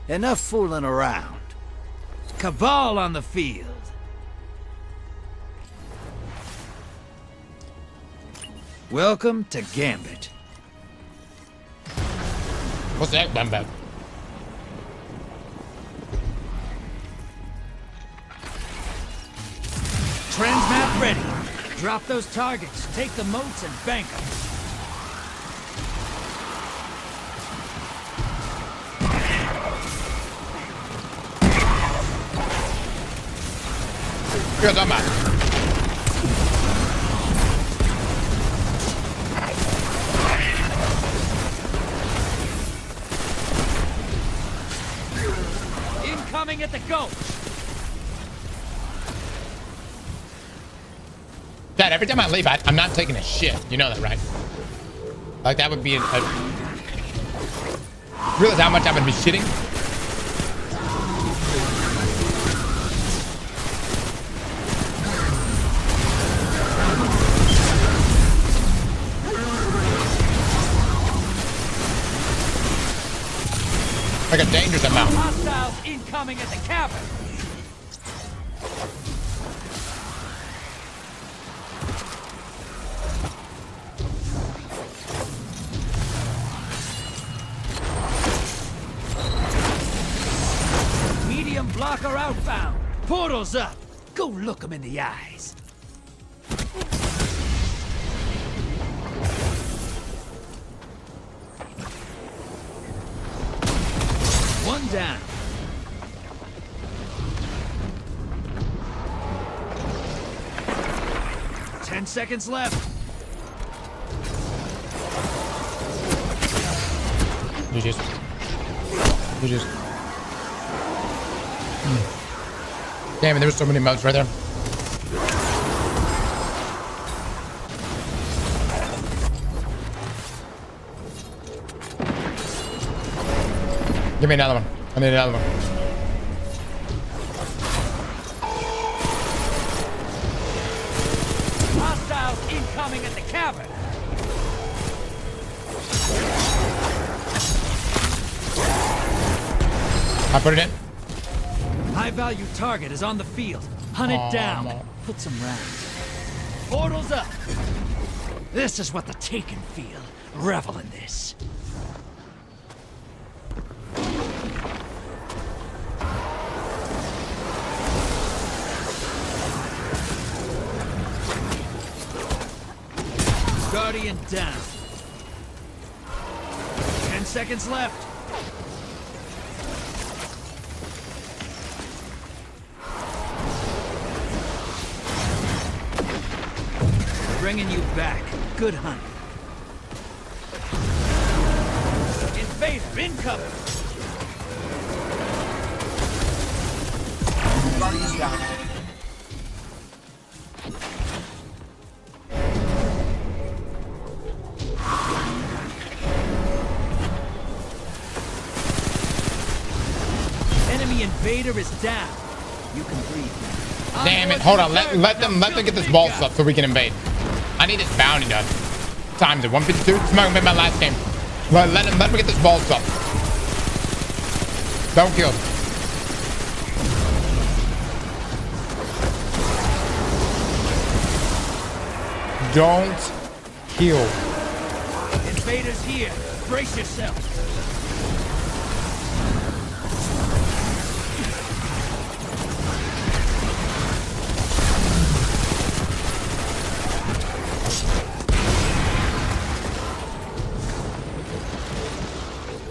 Enough fooling around. Cabal on the field. Welcome to Gambit. What's that, Gambit? Transmap ready. Drop those targets, take the moats, and bank them. Good, I'm back. Incoming at the ghost. Dad, every time I leave, I'm not taking a shit. You know that, right? Like, that would be realize how much I would be shitting? Like a dangerous amount. Hostiles incoming at the cavern. Medium blocker outbound. Portals up. Go look them in the eyes. One down. 10 seconds left. You just. Damn it, there were so many modes right there. Give me another one. I need another one. Hostiles incoming at the cavern. I put it in. High-value target is on the field. Hunt it down. No. Put some rounds. Portals up. This is what the Taken feel. Revel in this. Guardian down. 10 seconds left. Bringing you back. Good hunt. Invader incoming. Guardian's down. Enemy invader is down. You can breathe now. Damn it! Hold on. Let them get this ball up so we can invade. I need this bounty done. Time is it 152? This might be my last game. Let me get this ball up. Don't kill. Don't kill. Invaders here. Brace yourself.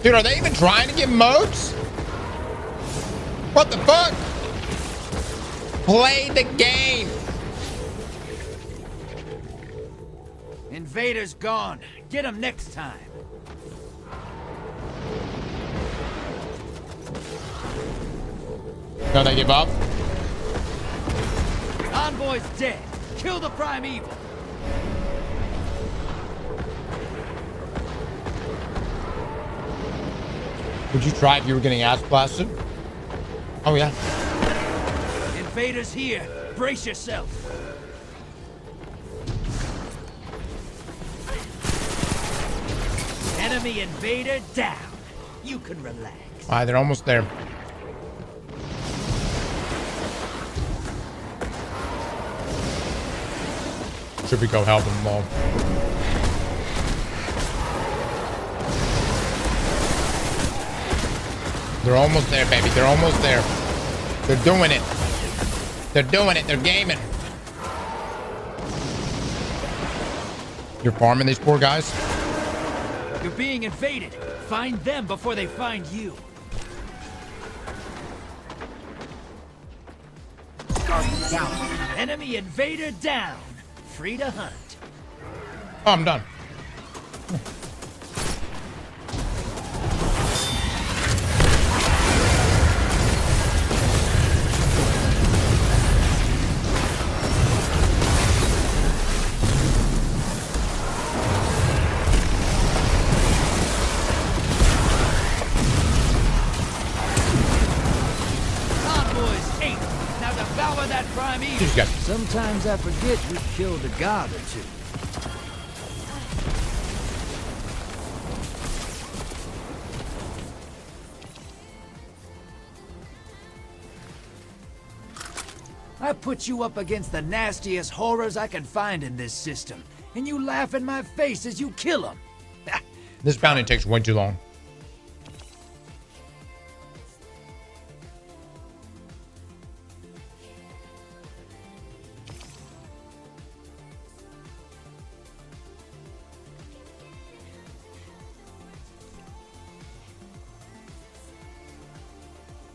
Dude, are they even trying to get modes? What the fuck? Play the game. Invaders gone. Get them next time. No, they give up. Envoy's dead. Kill the primeval. Would you try if you were getting ass blasted? Oh, yeah. Invaders here. Brace yourself. Enemy invader down. You can relax. Alright, they're almost there. Should we go help them all? They're almost there, baby. They're almost there. They're doing it. They're doing it. They're gaming. You're farming these poor guys? You're being invaded. Find them before they find you. Enemy invader down. Free to hunt. Oh, I'm done. Sometimes I forget we killed a god or two. I put you up against the nastiest horrors I can find in this system, and you laugh in my face as you kill them. This bounty takes way too long.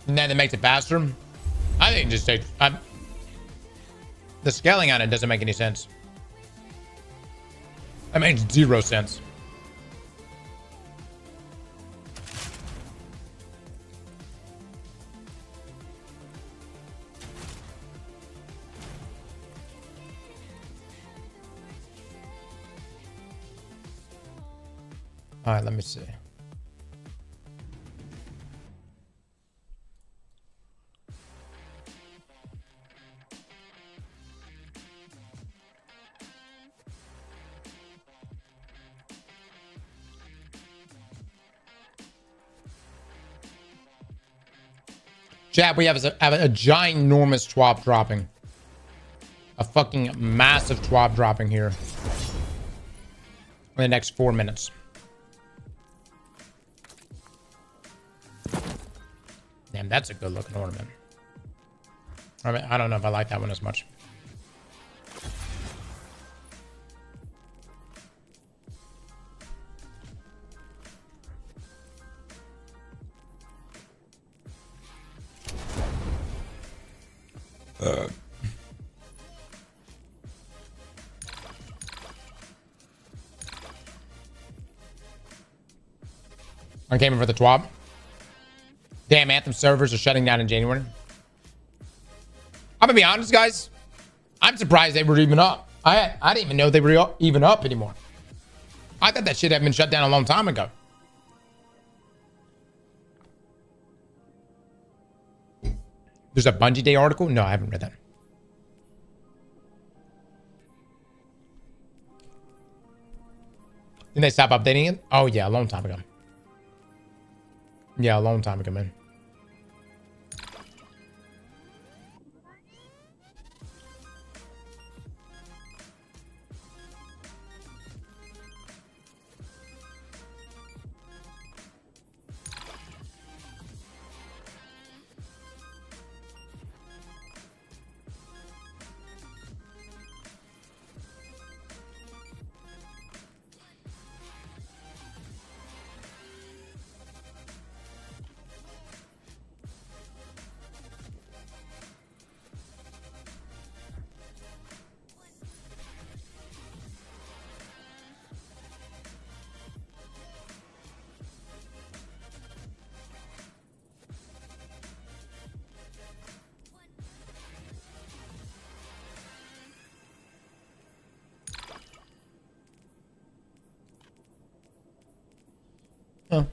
And then it makes it faster. I think it just takes... the scaling on it doesn't make any sense. It makes 0 sense. All right, let me see. Chat, we have a ginormous TWAB dropping. A fucking massive TWAB dropping here. In the next 4 minutes. Damn, that's a good looking ornament. I mean, I don't know if I like that one as much. I came in for the TWAB. Damn, Anthem servers are shutting down in January. I'm gonna be honest, guys. I'm surprised they were even up. I didn't even know they were even up anymore. I thought that shit had been shut down a long time ago. There's a Bungie Day article? No, I haven't read that. Didn't they stop updating it? Oh, yeah, a long time ago. Yeah, a long time ago, man. Oh.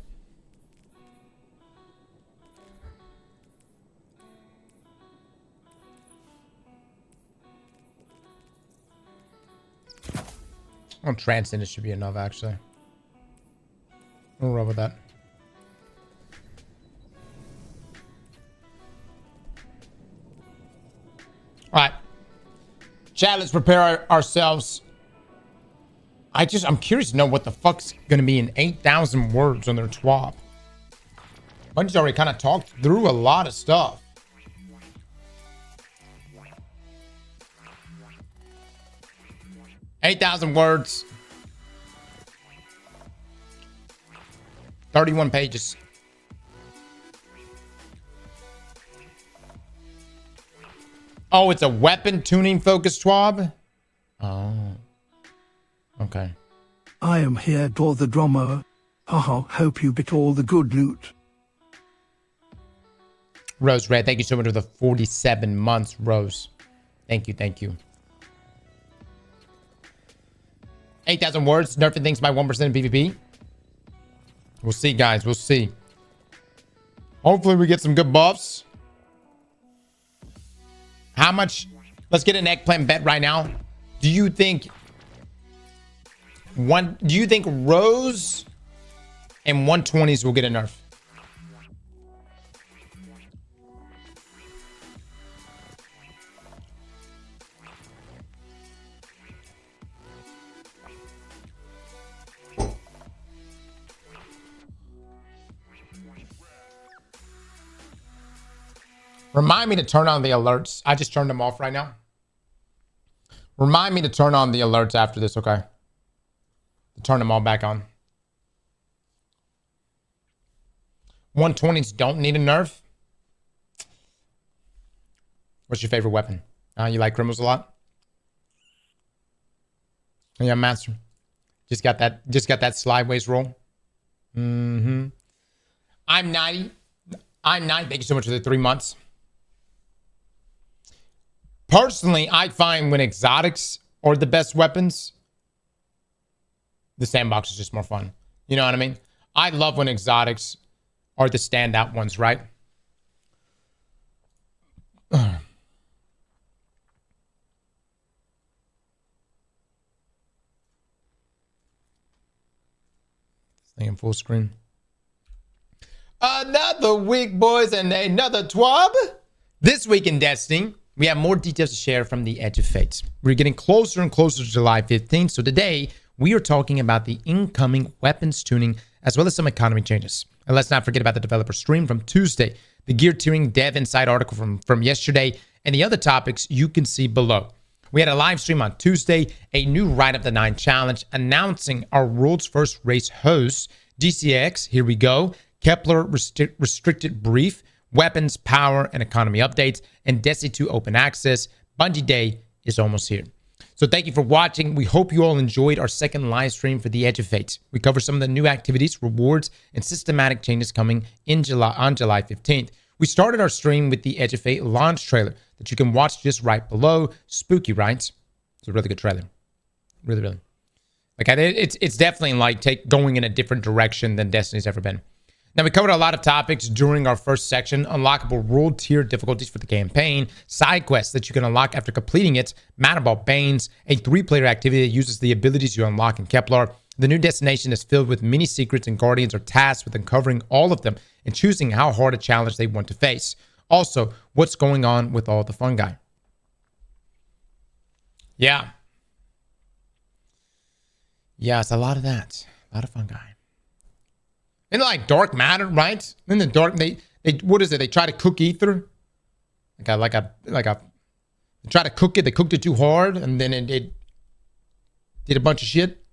On Transcend, it should be enough, actually. We'll roll with that. Chat, let's prepare ourselves. I'm curious to know what the fuck's gonna be in 8,000 words on their TWAB. Bungie's already kind of talked through a lot of stuff. $8,000 words. 31 pages. Oh, it's a weapon tuning focused TWAB? Oh. Okay. I am here, Dor the drummer. Haha, hope you bit all the good loot. Rose Red, thank you so much for the 47 months, Rose. Thank you, thank you. 8,000 words, nerfing things by 1% in PvP. We'll see, guys, we'll see. Hopefully we get some good buffs. How much? Let's get an eggplant bet right now. Do you think Rose and 120s will get a nerf? Remind me to turn on the alerts. I just turned them off right now. Remind me to turn on the alerts after this, okay? To turn them all back on. 120s don't need a nerf. What's your favorite weapon? You like criminals a lot? Yeah, master. Just got that slideways roll. I'm 90. Thank you so much for the 3 months. Personally, I find when exotics are the best weapons, the sandbox is just more fun. You know what I mean? I love when exotics are the standout ones, right? Staying full screen. Another week, boys, and another TWAB. This week in Destiny, we have more details to share from the Edge of Fate. We're getting closer and closer to July 15th, so today we are talking about the incoming weapons tuning as well as some economy changes. And let's not forget about the developer stream from Tuesday, the gear tiering dev insight article from yesterday, and the other topics you can see below. We had a live stream on Tuesday, a new Ride Up the 9 challenge announcing our world's first race host, GCX, here we go, Kepler restricted brief, weapons, power, and economy updates, and Destiny 2 open access. Bungie Day is almost here. So thank you for watching. We hope you all enjoyed our second live stream for the Edge of Fate. We cover some of the new activities, rewards, and systematic changes coming on July 15th. We started our stream with the Edge of Fate launch trailer that you can watch just right below. Spooky, right? It's a really good trailer. Really, really. Like it's definitely like going in a different direction than Destiny's ever been. Now, we covered a lot of topics during our first section: unlockable world tier difficulties for the campaign, side quests that you can unlock after completing it, Matterball Banes, a 3-player activity that uses the abilities you unlock in Kepler. The new destination is filled with mini secrets, and Guardians are tasked with uncovering all of them and choosing how hard a challenge they want to face. Also, what's going on with all the fungi? Yeah, it's a lot of that. A lot of fungi. And like dark matter, right? In the dark, they what is it? They try to cook ether, they try to cook it. They cooked it too hard, and then it did a bunch of shit.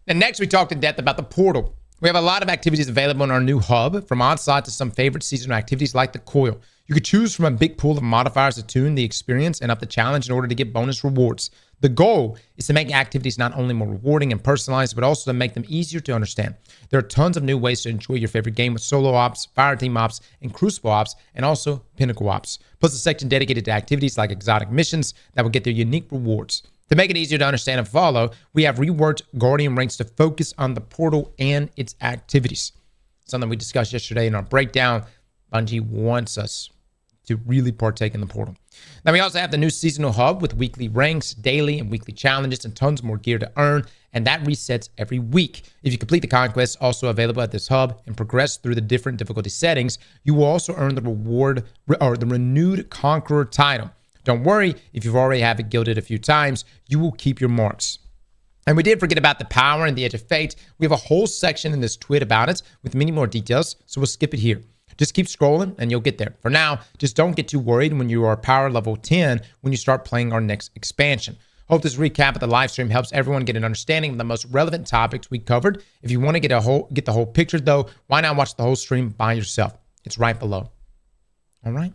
And next, we talked in depth about the portal. We have a lot of activities available in our new hub, from onslaught to some favorite seasonal activities like the coil. You could choose from a big pool of modifiers to tune the experience and up the challenge in order to get bonus rewards. The goal is to make activities not only more rewarding and personalized, but also to make them easier to understand. There are tons of new ways to enjoy your favorite game with solo ops, fireteam ops, and crucible ops, and also pinnacle ops. Plus a section dedicated to activities like exotic missions that will get their unique rewards. To make it easier to understand and follow, we have reworked Guardian ranks to focus on the portal and its activities. Something we discussed yesterday in our breakdown. Bungie wants us to really partake in the portal. Now, we also have the new seasonal hub with weekly ranks, daily and weekly challenges, and tons more gear to earn, and that resets every week. If you complete the conquests also available at this hub and progress through the different difficulty settings, you will also earn the reward or the renewed Conqueror title. Don't worry, if you've already have it gilded a few times, you will keep your marks. And we did forget about the power and the Edge of Fate. We have a whole section in this tweet about it with many more details, so we'll skip it here. Just keep scrolling and you'll get there. For now, just don't get too worried when you are power level 10 when you start playing our next expansion. Hope this recap of the live stream helps everyone get an understanding of the most relevant topics we covered. If you want to get the whole picture though, why not watch the whole stream by yourself? It's right below. All right.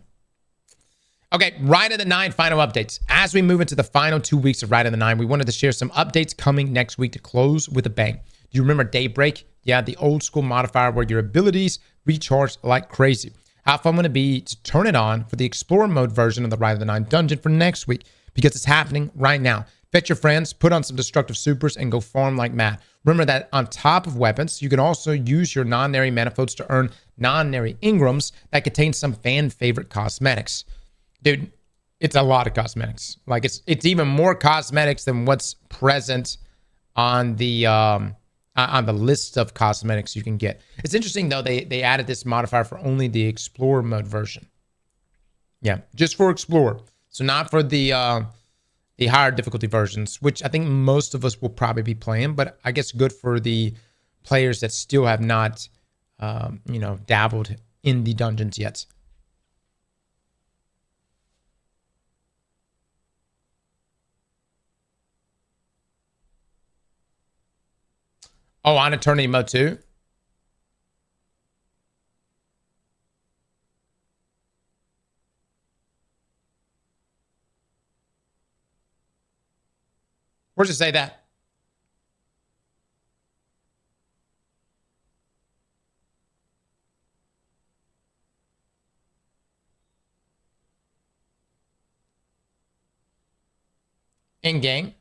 Okay, Ride of the Nine final updates. As we move into the final 2 weeks of Ride of the Nine, we wanted to share some updates coming next week to close with a bang. Do you remember Daybreak? Yeah, the old school modifier where your abilities recharge like crazy. How fun would it be to turn it on for the Explorer mode version of the Ride of the Nine dungeon for next week? Because it's happening right now. Fetch your friends, put on some destructive supers, and go farm like mad. Remember that on top of weapons, you can also use your non-nary manifolds to earn non-nary Ingrams that contain some fan favorite cosmetics. Dude, it's a lot of cosmetics. Like it's even more cosmetics than what's present on the list of cosmetics you can get. It's interesting though, they added this modifier for only the Explorer mode version. Yeah, just for Explorer. So not for the higher difficulty versions, which I think most of us will probably be playing, but I guess good for the players that still have not dabbled in the dungeons yet. Oh, on Eternity mode too? Where's it say that? In game?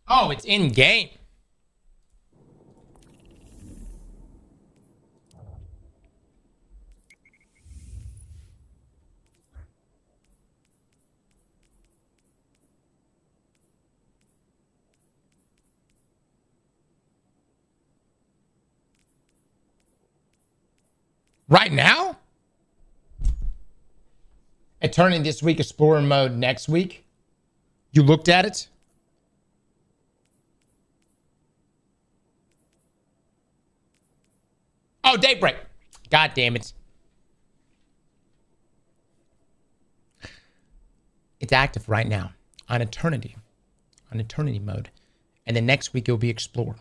Oh, it's in game. Right now? Eternity this week, Explorer mode next week. You looked at it? Oh, Daybreak. God damn it. It's active right now on Eternity mode. And then next week it'll be Explorer.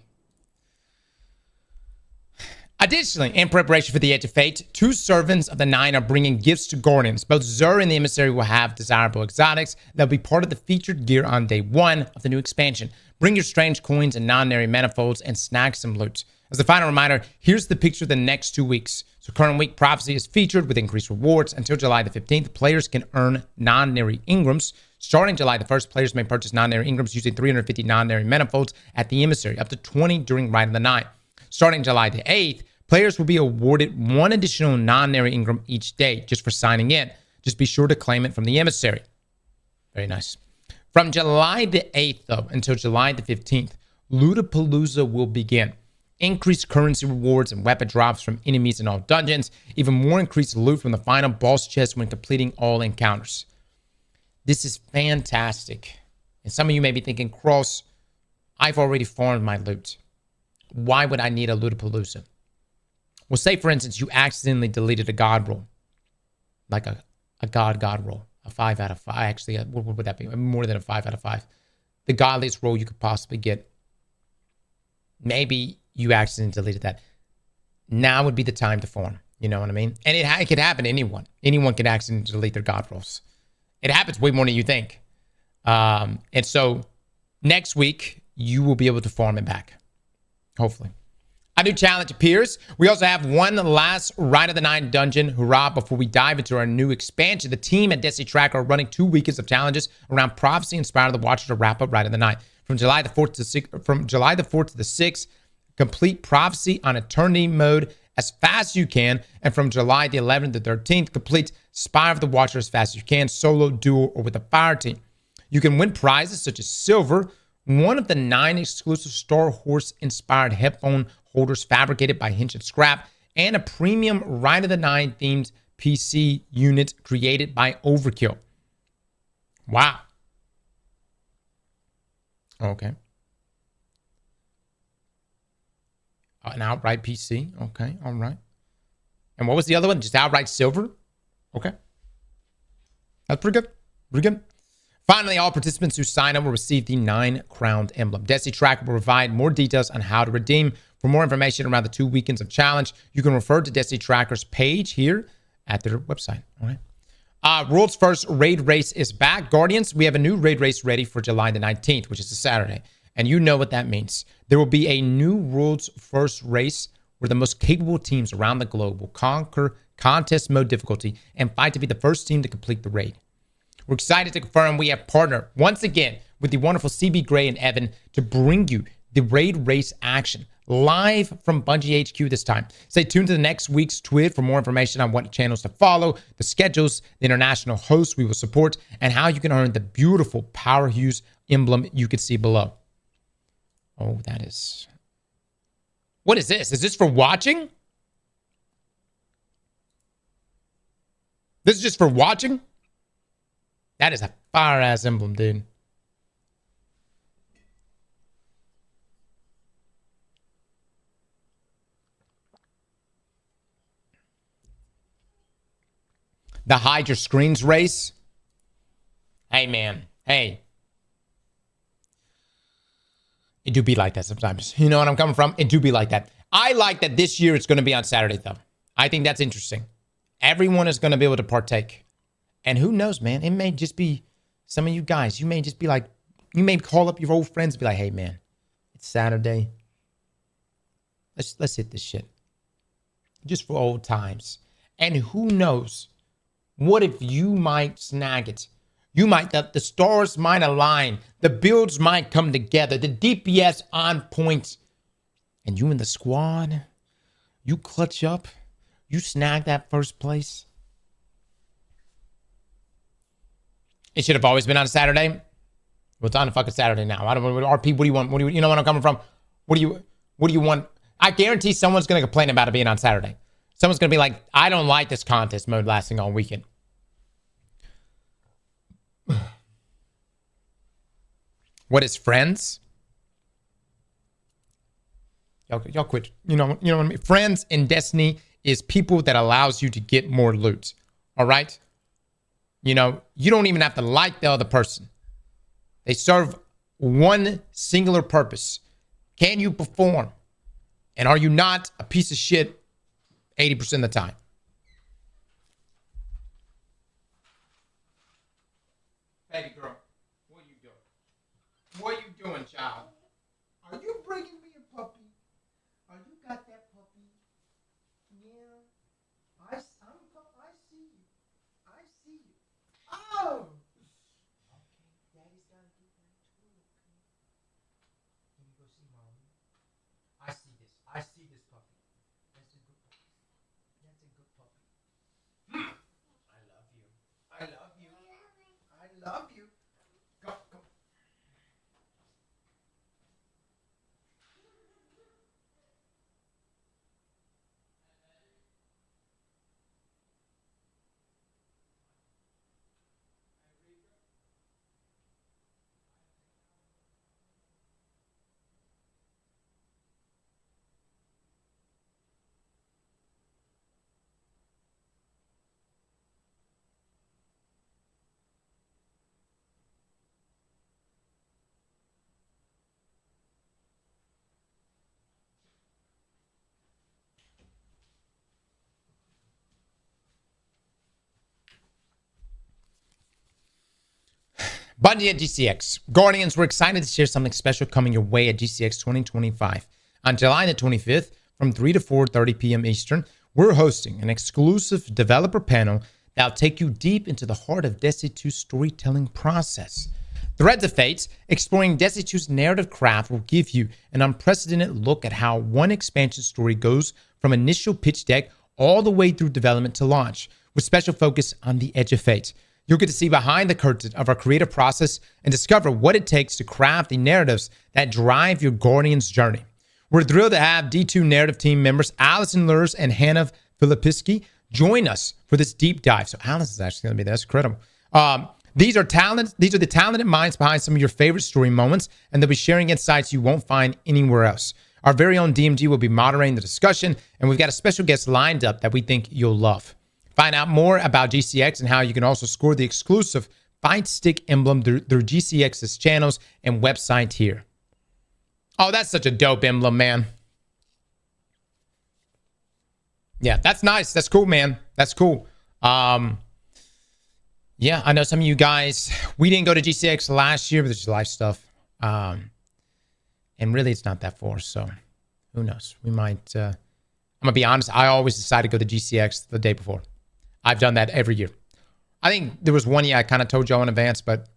Additionally, in preparation for the Edge of Fate, 2 servants of the Nine are bringing gifts to Guardians. Both Xur and the Emissary will have desirable exotics that will be part of the featured gear on day 1 of the new expansion. Bring your strange coins and non-nary manifolds and snag some loot. As a final reminder, here's the picture of the next 2 weeks. So current week Prophecy is featured with increased rewards. Until July the 15th, players can earn non-nary Ingrams. Starting July the 1st, players may purchase non-nary Ingrams using 350 non-nary manifolds at the Emissary, up to 20 during Ride of the Nine. Starting July the 8th, players will be awarded 1 additional non-nary Ingram each day just for signing in. Just be sure to claim it from the Emissary. Very nice. From July the 8th, though, until July the 15th, Lootapalooza will begin. Increased currency rewards and weapon drops from enemies in all dungeons. Even more increased loot from the final boss chest when completing all encounters. This is fantastic. And some of you may be thinking, Cross, I've already farmed my loot. Why would I need a Lootapalooza? Well, say, for instance, you accidentally deleted a god roll. Like a god roll. A 5 out of 5. Actually, what would that be? More than a 5 out of 5. The godliest roll you could possibly get. Maybe you accidentally deleted that. Now would be the time to farm. You know what I mean? And it could happen to anyone. Anyone can accidentally delete their god rolls. It happens way more than you think. And so next week, you will be able to farm it back. Hopefully. A new challenge appears. We also have one last Ride of the Nine dungeon. Hurrah, before we dive into our new expansion. The team at Destiny Track are running 2 weekends of challenges around Prophecy and Inspire the Watcher to wrap up Ride of the Nine. From July the 4th to the 6th, complete Prophecy on Eternity mode as fast as you can. And from July the 11th to 13th, complete Spire of the Watcher as fast as you can, solo, duo, or with a fire team. You can win prizes such as silver, one of the 9 exclusive Star Horse inspired headphone holders fabricated by Hinch and Scrap, and a premium Ride of the Nine themed PC unit created by Overkill. Wow. Okay. An outright PC. Okay, all right. And what was the other one? Just outright silver? Okay. That's pretty good. Pretty good. Finally, all participants who sign up will receive the 9-crowned emblem. Destiny Tracker will provide more details on how to redeem. For more information around the 2 weekends of challenge, you can refer to Destiny Tracker's page here at their website. All right. World's first raid race is back. Guardians, we have a new raid race ready for July the 19th, which is a Saturday. And you know what that means. There will be a new world's first race where the most capable teams around the globe will conquer contest mode difficulty and fight to be the first team to complete the raid. We're excited to confirm we have partnered once again with the wonderful CB Gray and Evan to bring you the raid race action live from Bungie HQ this time. Stay tuned to the next week's tweet for more information on what channels to follow, the schedules, the international hosts we will support, and how you can earn the beautiful Power Hues emblem you can see below. Oh, that is... What is this? Is this for watching? This is just for watching? That is a fire-ass emblem, dude. The hide your screens race. Hey, man. Hey. It do be like that sometimes. You know what I'm coming from? It do be like that. I like that this year it's going to be on Saturday, though. I think that's interesting. Everyone is going to be able to partake. And who knows, man? It may just be some of you guys. You may just be like, you may call up your old friends and be like, hey, man, it's Saturday. Let's hit this shit. Just for old times. And who knows? What if you might snag it? You might, the stars might align. The builds might come together. The DPS on point. And you and the squad, you clutch up. You snag that first place. It should have always been on a Saturday. Well, it's on a fucking Saturday now. I don't know. RP, what do you want? You know where I'm coming from? What do you want? I guarantee someone's going to complain about it being on Saturday. Someone's going to be like, I don't like this contest mode lasting all weekend. What is friends? Y'all quit. You know what I mean? Friends in Destiny is people that allows you to get more loot. All right? You know, you don't even have to like the other person. They serve one singular purpose. Can you perform? And are you not a piece of shit 80% of the time? Baby girl, what are you doing? What are you doing, child? Are you bringing me a puppy? Are you got that puppy? Yeah. I see you. I see you. Oh! Okay, Daddy's gotta do that too, okay? Can you go see Mommy? I see this. I see this puppy. That's a good puppy. That's a good puppy. I love you. I love you. I love you. Go. Bungie at GCX. Guardians, we're excited to share something special coming your way at GCX 2025. On July the 25th, from 3 to 4:30 p.m. Eastern, we're hosting an exclusive developer panel that'll take you deep into the heart of Destiny 2's storytelling process. Threads of Fate, exploring Destiny 2's narrative craft, will give you an unprecedented look at how one expansion story goes from initial pitch deck all the way through development to launch, with special focus on the Edge of Fate. You'll get to see behind the curtain of our creative process and discover what it takes to craft the narratives that drive your Guardian's journey. We're thrilled to have D2 narrative team members Allison Lurs and Hannah Filipiski join us for this deep dive. So Allison's actually going to be there. That's incredible. These are the talented minds behind some of your favorite story moments, and they'll be sharing insights you won't find anywhere else. Our very own DMG will be moderating the discussion, and we've got a special guest lined up that we think you'll love. Find out more about GCX and how you can also score the exclusive Fight Stick emblem through GCX's channels and website here. Oh, that's such a dope emblem, man. Yeah, that's nice. That's cool, man. That's cool. Yeah, I know some of you guys, we didn't go to GCX last year, but there's live stuff. And really, it's not that far, so who knows? We might, I'm going to be honest, I always decide to go to GCX the day before. I've done that every year. I think there was one year I kind of told y'all in advance, but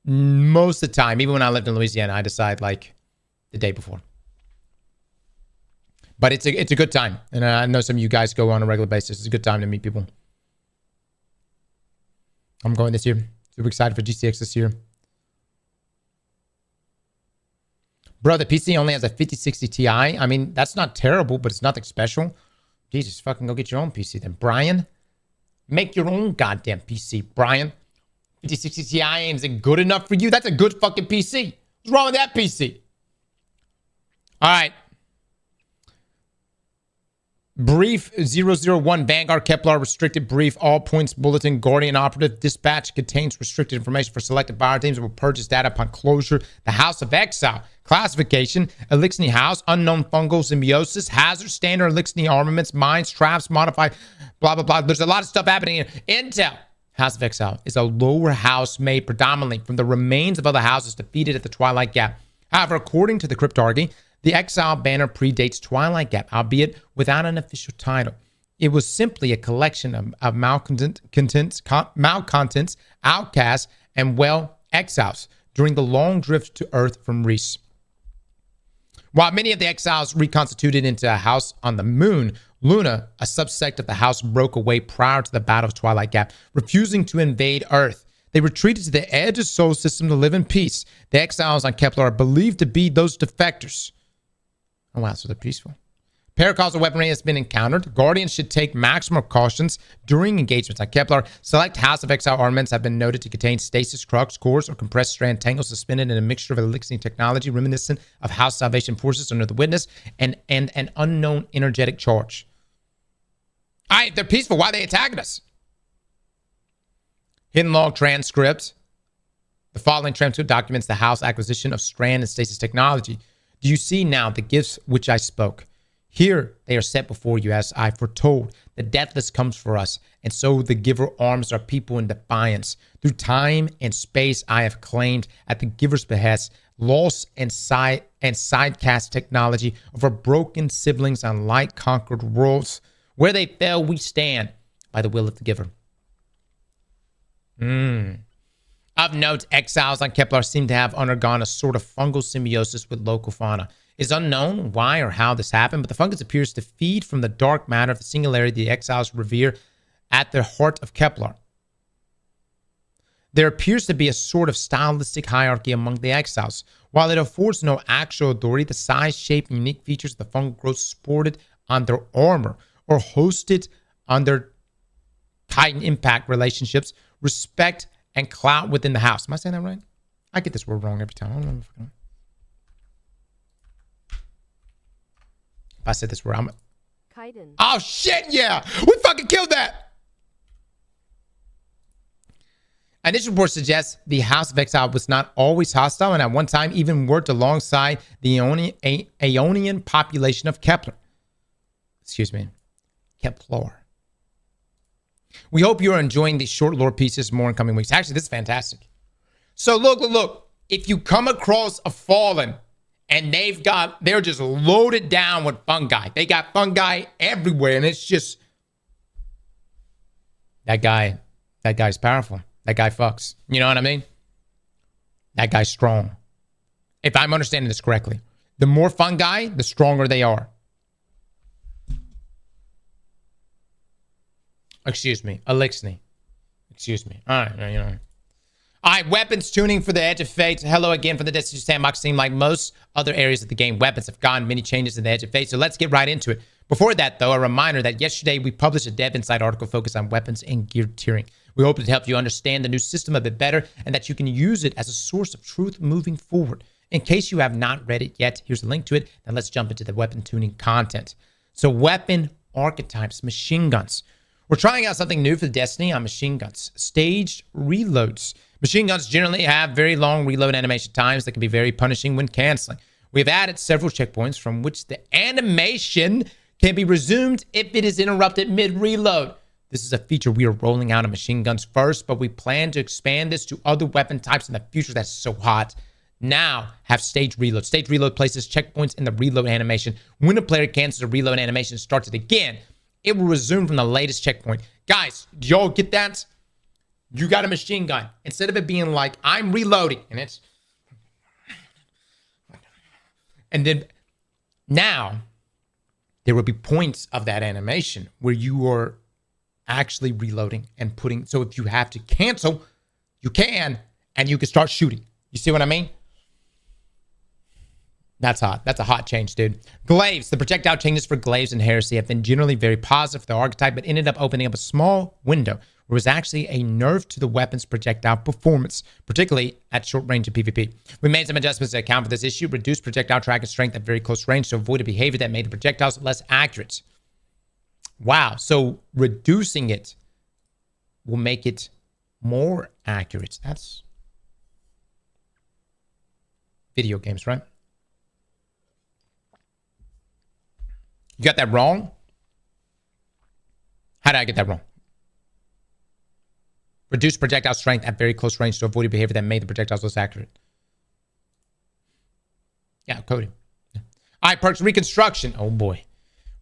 most of the time, even when I lived in Louisiana, I decide like the day before. But it's a good time. And I know some of you guys go on a regular basis. It's a good time to meet people. I'm going this year. Super excited for GCX this year. Bro, the PC only has a 5060 Ti. I mean, that's not terrible, but it's nothing special. Jesus, fucking go get your own PC then. Brian, make your own goddamn PC. Brian, 5060 Ti isn't good enough for you? That's a good fucking PC. What's wrong with that PC? All right. Brief 001 Vanguard Kepler restricted brief. All points bulletin. Guardian operative dispatch contains restricted information for selected buyer teams and will purchase data upon closure. The House of Exile. Classification. Elixir House. Unknown fungal symbiosis. Hazard. Standard Elixir armaments. Mines. Traps. Modified. Blah, blah, blah. There's a lot of stuff happening here. Intel. House of Exile is a lower house made predominantly from the remains of other houses defeated at the Twilight Gap. However, according to the Cryptarchy, the Exile banner predates Twilight Gap, albeit without an official title. It was simply a collection of malcontents, outcasts, and, well, exiles during the long drift to Earth from Reese. While many of the exiles reconstituted into a house on the moon, Luna, a subsect of the house, broke away prior to the Battle of Twilight Gap, refusing to invade Earth. They retreated to the edge of Sol System to live in peace. The exiles on Kepler are believed to be those defectors. Oh, wow, so they're peaceful. Paracausal weaponry has been encountered. Guardians should take maximum cautions during engagements on Kepler. Select House of Exile armaments have been noted to contain stasis crux, cores, or compressed strand tangles suspended in a mixture of elixir technology reminiscent of House Salvation Forces under the Witness and an unknown energetic charge. All right, they're peaceful. Why are they attacking us? Hidden log transcript. The following transcript documents the House acquisition of strand and stasis technology. Do you see now the gifts which I spoke? Here they are set before you as I foretold. The deathless comes for us, and so the giver arms our people in defiance. Through time and space I have claimed at the giver's behest loss and sidecast technology of our broken siblings on light-conquered worlds. Where they fell, we stand by the will of the giver. Of note, exiles on Kepler seem to have undergone a sort of fungal symbiosis with local fauna. It is unknown why or how this happened, but the fungus appears to feed from the dark matter of the singularity the exiles revere at the heart of Kepler. There appears to be a sort of stylistic hierarchy among the exiles. While it affords no actual authority, the size, shape, and unique features of the fungal growth sported on their armor or hosted on their Titan impact relationships, respect, and clout within the house. Am I saying that right? I get this word wrong every time. I don't know if I said this word. Oh, shit, yeah. We fucking killed that. And this report suggests the House of Exile was not always hostile and at one time even worked alongside the Aeonian population of Kepler. Excuse me. Kepler. We hope you're enjoying these short lore pieces more in coming weeks. Actually, this is fantastic. So look. If you come across a Fallen and they're just loaded down with fungi. They got fungi everywhere, and it's just that guy's powerful. That guy fucks. You know what I mean? That guy's strong. If I'm understanding this correctly. The more fungi, the stronger they are. Excuse me. Elixir. Excuse me. All right. All right, weapons tuning for the Edge of Fate. Hello again for the Destiny Sandbox team. Like most other areas of the game, weapons have gotten many changes in the Edge of Fate, so let's get right into it. Before that, though, a reminder that yesterday we published a Dev Insight article focused on weapons and gear tiering. We hope it helped you understand the new system a bit better and that you can use it as a source of truth moving forward. In case you have not read it yet, here's a link to it. Now let's jump into the weapon tuning content. So weapon archetypes, machine guns. We're trying out something new for Destiny on machine guns. Staged reloads. Machine guns generally have very long reload animation times that can be very punishing when canceling. We've added several checkpoints from which the animation can be resumed if it is interrupted mid-reload. This is a feature we are rolling out on machine guns first, but we plan to expand this to other weapon types in the future. That's so hot. Now have staged reload. Staged reload places checkpoints in the reload animation. When a player cancels a reload animation and starts it again, it will resume from the latest checkpoint. Guys, do y'all get that? You got a machine gun. Instead of it being like, I'm reloading, and it's... And then now there will be points of that animation where you are actually reloading and putting... So if you have to cancel, you can, and you can start shooting. You see what I mean? That's hot. That's a hot change, dude. Glaives. The projectile changes for Glaives and Heresy have been generally very positive for the archetype, but ended up opening up a small window where it was actually a nerf to the weapon's projectile performance, particularly at short range of PvP. We made some adjustments to account for this issue, reduced projectile track and strength at very close range to avoid a behavior that made the projectiles less accurate. Wow. So reducing it will make it more accurate. That's video games, right? You got that wrong? How did I get that wrong? Reduce projectile strength at very close range to avoid a behavior that made the projectiles less accurate. Yeah, coding. Yeah. All right, Perks. Reconstruction. Oh, boy.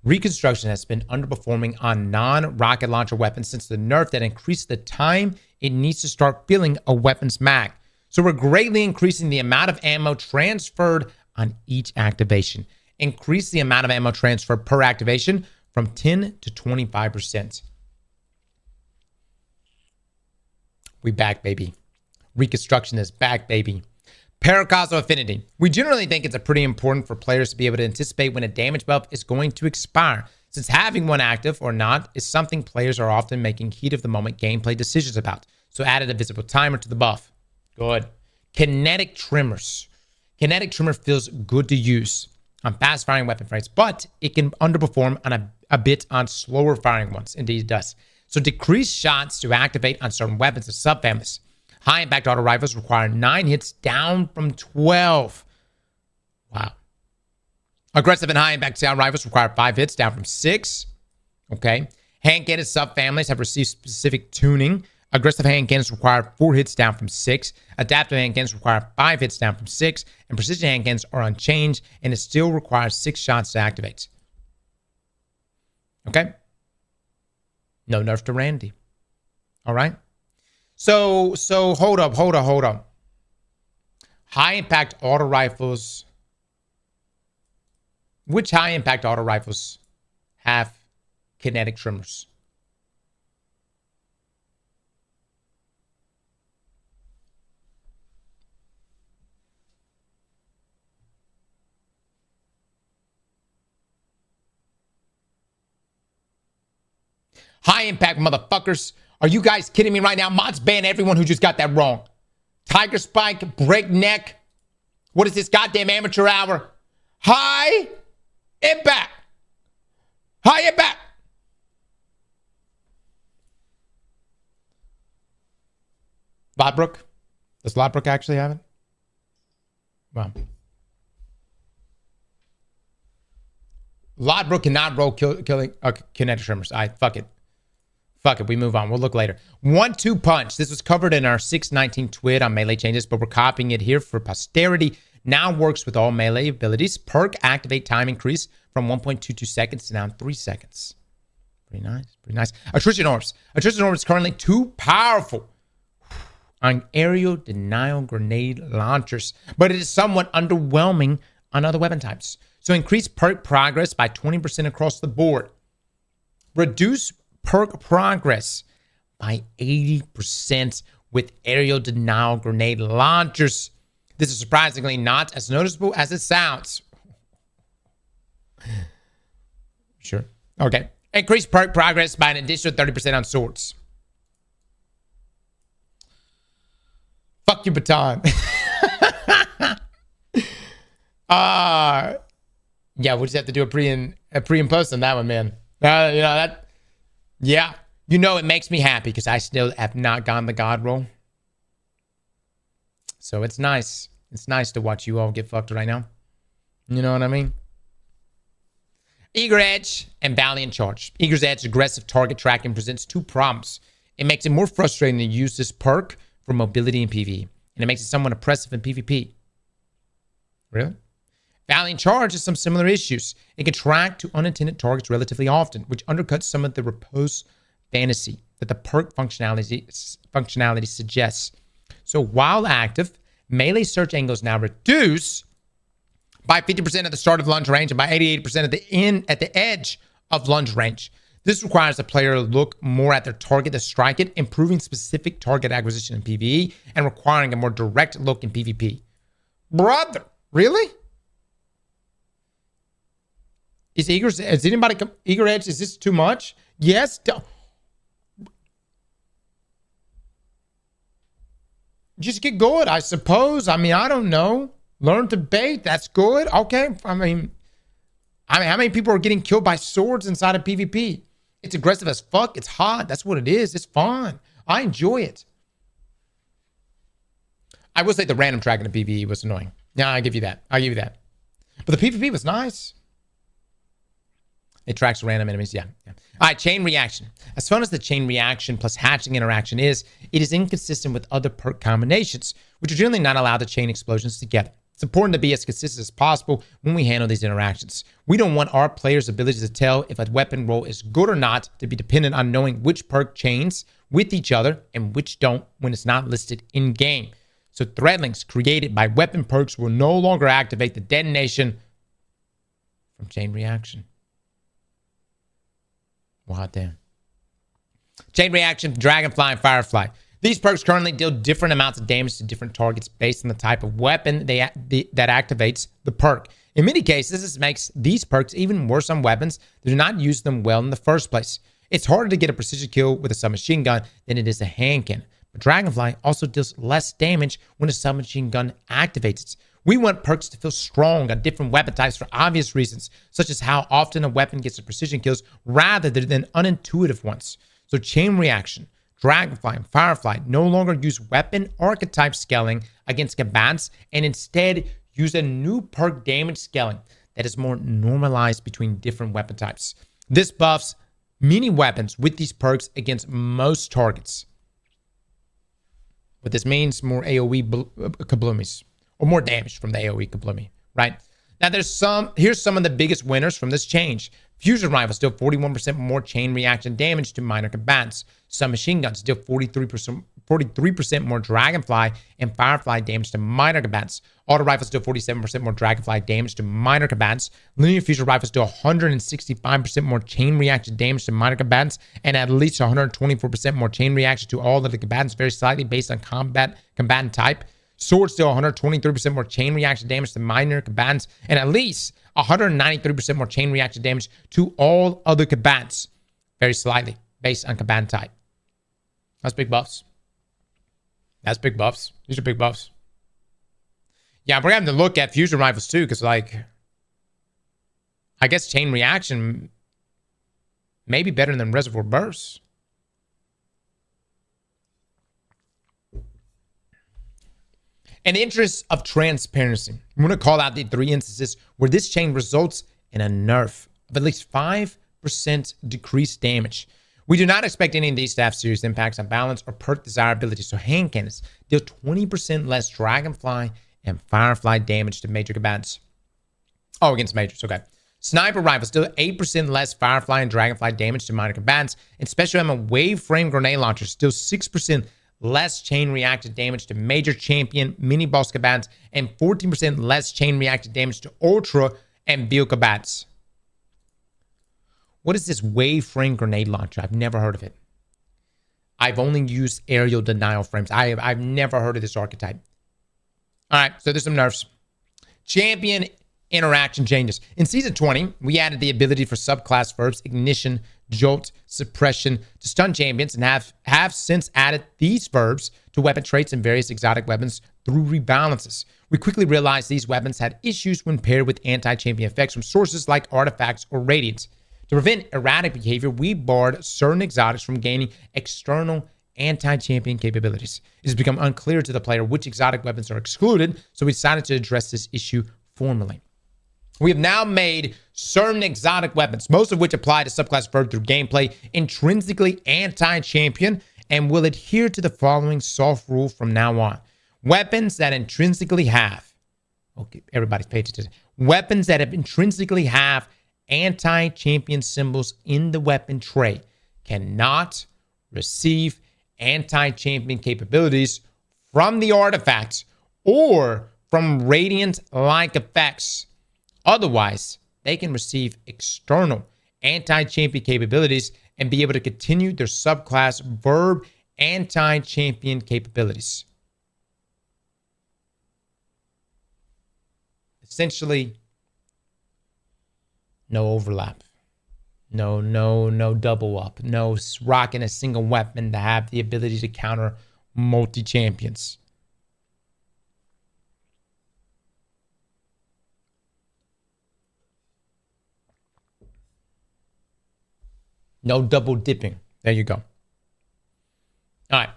Reconstruction has been underperforming on non-rocket launcher weapons since the nerf that increased the time it needs to start filling a weapon's mag. So we're greatly increasing the amount of ammo transferred on each activation. Increase the amount of ammo transfer per activation from 10 to 25%. We back, baby. Reconstruction is back, baby. Paracosmo Affinity. We generally think it's pretty important for players to be able to anticipate when a damage buff is going to expire, since having one active or not is something players are often making heat of the moment gameplay decisions about. So added a visible timer to the buff. Good. Kinetic Trimmers. Kinetic Trimmer feels good to use on fast firing weapon frames, but it can underperform on a bit on slower firing ones. Indeed it does. So decrease shots to activate on certain weapons and subfamilies. High impact auto rifles require 9 hits down from 12. Wow. Aggressive and high impact sound rifles require 5 hits down from 6. Okay. Hand cannon subfamilies have received specific tuning. Aggressive hand cannons require 4 hits down from 6. Adaptive hand cannons require 5 hits down from 6. And precision hand cannons are unchanged, and it still requires 6 shots to activate. Okay? No nerf to Randy. All right? So hold up. High impact auto rifles. Which high impact auto rifles have kinetic trimmers? High impact motherfuckers. Are you guys kidding me right now? Mods ban everyone who just got that wrong. Tiger Spike, Breakneck. What is this goddamn amateur hour? High impact. High impact. Lodbrook? Does Lodbrook actually have it? Well. Lodbrook cannot roll killing kinetic trimmers. Fuck it. Fuck it, we move on. We'll look later. 1-2 punch. This was covered in our 619 TWID on melee changes, but we're copying it here for posterity. Now works with all melee abilities. Perk activate time increase from 1.22 seconds to now 3 seconds. Pretty nice, pretty nice. Attrition orbs. Attrition orbs is currently too powerful on aerial denial grenade launchers, but it is somewhat underwhelming on other weapon types. So increase perk progress by 20% across the board. Reduce perk progress by 80% with aerial denial grenade launchers. This is surprisingly not as noticeable as it sounds. Sure. Okay. Increase perk progress by an additional 30% on swords. Fuck your baton. Yeah, we'll just have to do a pre and post on that one, man. Yeah. It makes me happy because I still have not gotten the God roll. So it's nice. It's nice to watch you all get fucked right now. You know what I mean? Eager Edge and Valiant Charge. Eager's Edge aggressive target tracking presents two problems. It makes it more frustrating to use this perk for mobility in PvE, and it makes it somewhat oppressive in PvP. Really? Valiant Charge has some similar issues. It can track to unintended targets relatively often, which undercuts some of the repose fantasy that the perk functionality suggests. So while active, melee search angles now reduce by 50% at the start of lunge range and by 88% at the edge of lunge range. This requires the player to look more at their target to strike it, improving specific target acquisition in PvE and requiring a more direct look in PvP. Brother, really? Is Eager Edge, is this too much? Yes. Just get good, I suppose. I mean, I don't know. Learn to bait. That's good. Okay. I mean, how many people are getting killed by swords inside of PvP? It's aggressive as fuck. It's hot. That's what it is. It's fun. I enjoy it. I will say the random tracking of PvE was annoying. Yeah, I'll give you that. But the PvP was nice. It tracks random enemies. Yeah. All right, chain reaction. As fun as the chain reaction plus hatching interaction is, it is inconsistent with other perk combinations, which are generally not allowed to chain explosions together. It's important to be as consistent as possible when we handle these interactions. We don't want our players' ability to tell if a weapon roll is good or not to be dependent on knowing which perk chains with each other and which don't when it's not listed in-game. So thread links created by weapon perks will no longer activate the detonation from chain reaction. Wow, damn. Chain reaction, Dragonfly, and Firefly. These perks currently deal different amounts of damage to different targets based on the type of weapon that activates the perk. In many cases, this makes these perks even worse on weapons that do not use them well in the first place. It's harder to get a precision kill with a submachine gun than it is a hand cannon. But Dragonfly also deals less damage when a submachine gun activates it. We want perks to feel strong on different weapon types for obvious reasons, such as how often a weapon gets the precision kills rather than unintuitive ones. So chain reaction, Dragonfly, and Firefly no longer use weapon archetype scaling against combatants and instead use a new perk damage scaling that is more normalized between different weapon types. This buffs many weapons with these perks against most targets. What this means, more AoE kabloomies, or more damage from the AoE kabloomy, right? Now here's some of the biggest winners from this change. Fusion rifles deal 41% more chain reaction damage to minor combatants. Submachine guns deal 43% more Dragonfly and Firefly damage to minor combatants. Auto rifles deal 47% more Dragonfly damage to minor combatants. Linear fusion rifles deal 165% more chain reaction damage to minor combatants, and at least 124% more chain reaction to all of the combatants, very slightly based on combatant type. Swords deal 123% more chain reaction damage to minor combatants, and at least 193% more chain reaction damage to all other combatants, very slightly based on combatant type. That's big buffs. That's big buffs. These are big buffs. Yeah, we're having to look at fusion rifles too, because I guess chain reaction may be better than reservoir bursts. In the interest of transparency, I'm going to call out the 3 instances where this chain results in a nerf of at least 5% decreased damage. We do not expect any of these to have serious impacts on balance or perk desirability, so hand cannons deal 20% less Dragonfly and Firefly damage to major combatants. Oh, against majors, okay. Sniper rifles deal 8% less Firefly and Dragonfly damage to minor combatants, and special ammo wave frame grenade launchers deal 6% less chain reactive damage to major champion mini boss combatants and 14% less chain reactive damage to ultra and vehicle combatants. What is this wave frame grenade launcher? I've never heard of it. I've only used aerial denial frames. I've never heard of this archetype. All right, so there's some nerfs. Champion interaction changes. In Season 20, we added the ability for subclass verbs, ignition, jolt, suppression, to stun champions, and have since added these verbs to weapon traits and various exotic weapons through rebalances. We quickly realized these weapons had issues when paired with anti-champion effects from sources like artifacts or radiance. To prevent erratic behavior, we barred certain exotics from gaining external anti-champion capabilities. It has become unclear to the player which exotic weapons are excluded, so we decided to address this issue formally. We have now made certain exotic weapons, most of which apply to subclass verb through gameplay, intrinsically anti-champion, and will adhere to the following soft rule from now on. Weapons that intrinsically have, okay, everybody's paid attention. Weapons that have intrinsically have anti-champion symbols in the weapon tray cannot receive anti-champion capabilities from the artifacts or from radiant-like effects. Otherwise, they can receive external anti-champion capabilities and be able to continue their subclass verb anti-champion capabilities. Essentially, no overlap. No double up. No rocking a single weapon to have the ability to counter multi-champions. No double dipping. There you go. All right.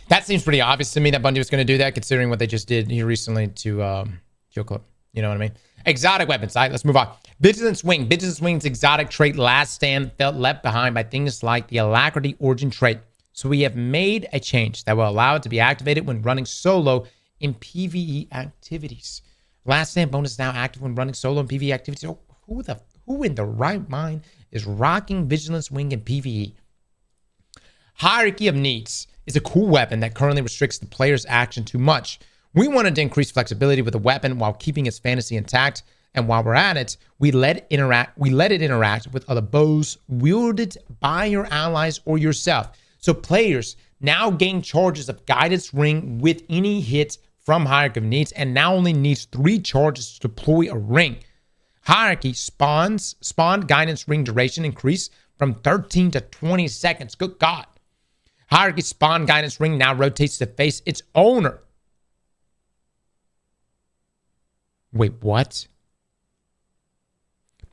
That seems pretty obvious to me that Bungie was going to do that, considering what they just did here recently to Kill Clip. You know what I mean? Exotic weapons. All right, let's move on. Vigilance Wing. Vigilance Wing's exotic trait, Last Stand, felt left behind by things like the Alacrity Origin trait. So we have made a change that will allow it to be activated when running solo in PvE activities. Last Stand bonus is now active when running solo in PvE activities. Oh, who in the right mind is rocking Vigilance Wing in PvE? Hierarchy of Needs is a cool weapon that currently restricts the player's action too much. We wanted to increase flexibility with the weapon while keeping its fantasy intact, and while we're at it, we let it interact with other bows wielded by your allies or yourself. So players now gain charges of Guidance Ring with any hit from Hierarchy of Needs, and now only needs 3 charges to deploy a ring. Hierarchy spawned Guidance Ring duration increase from 13 to 20 seconds. Good God. Hierarchy spawn Guidance Ring now rotates to face its owner. Wait, what?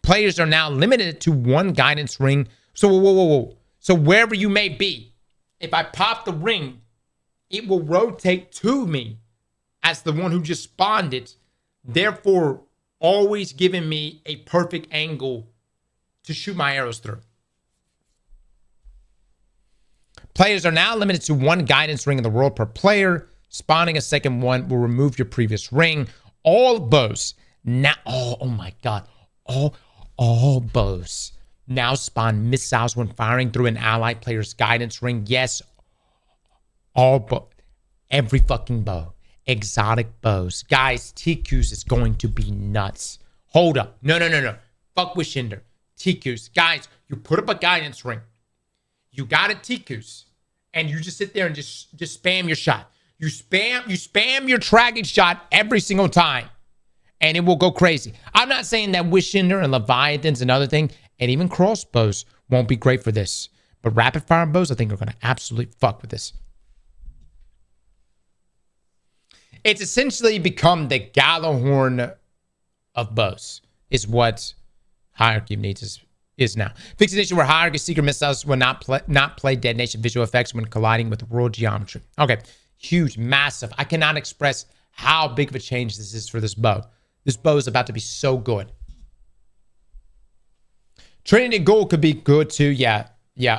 Players are now limited to 1 Guidance Ring. So, whoa. So wherever you may be, if I pop the ring, it will rotate to me as the one who just spawned it, therefore always giving me a perfect angle to shoot my arrows through. Players are now limited to 1 Guidance Ring in the world per player. Spawning a second one will remove your previous ring. All bows now, oh my God, all bows now spawn missiles when firing through an allied player's Guidance Ring. Yes, every fucking bow. Exotic bows. Guys, TQs is going to be nuts. Hold up. No. Fuck with Shinder. TQs. Guys, you put up a Guidance Ring. You got a TQs. And you just sit there and just spam your shot. You spam your tracking shot every single time. And it will go crazy. I'm not saying that Wishinder and Leviathan's another thing. And even crossbows won't be great for this. But rapid fire bows, I think, are going to absolutely fuck with this. It's essentially become the Gallahorn of bows, is what Hierarchy of Needs is now. Fixed edition where Hierarchy Secret missiles will not play detonation visual effects when colliding with world geometry. Okay, huge, massive. I cannot express how big of a change this is for this bow. This bow is about to be so good. Trinity Gold could be good too. Yeah.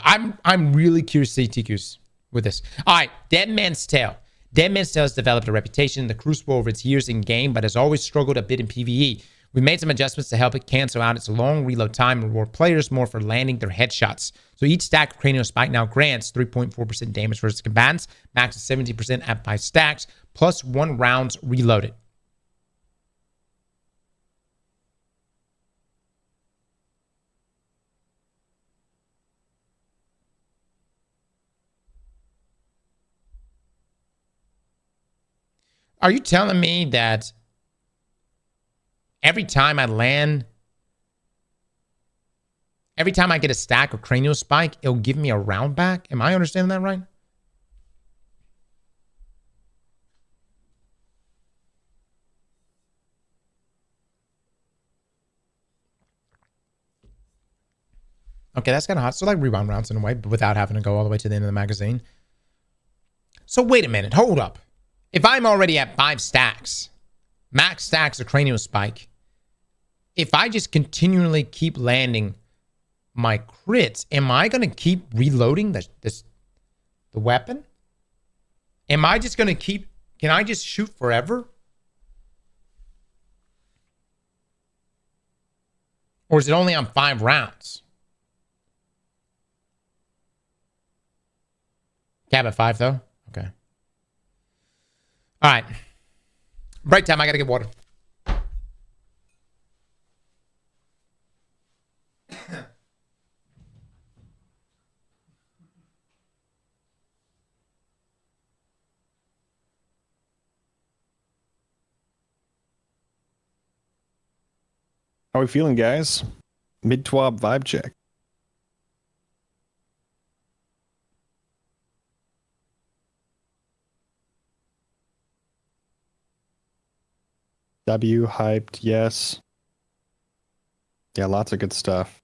I'm really curious to see TQs with this. All right, Dead Man's Tale. Dead Man's Tale has developed a reputation in the Crucible over its years in game, but has always struggled a bit in PvE. We made some adjustments to help it cancel out its long reload time and reward players more for landing their headshots. So each stack of Cranial Spike now grants 3.4% damage versus combatants, max of 70% at 5 stacks, plus 1 rounds reloaded. Are you telling me that every time I land, every time I get a stack of cranial spike, it'll give me a round back? Am I understanding that right? Okay, that's kind of hot. So like rebound rounds in a way, but without having to go all the way to the end of the magazine. So wait a minute. Hold up. If I'm already at 5 stacks, max stacks of cranial spike, if I just continually keep landing my crits, am I going to keep reloading the weapon? Am I just going to keep... Can I just shoot forever? Or is it only on 5 rounds? Cap at 5, though? Okay. All right. Break time. I got to get water. How are we feeling, guys? Mid-TWAB vibe check. W hyped, yes. Yeah, lots of good stuff.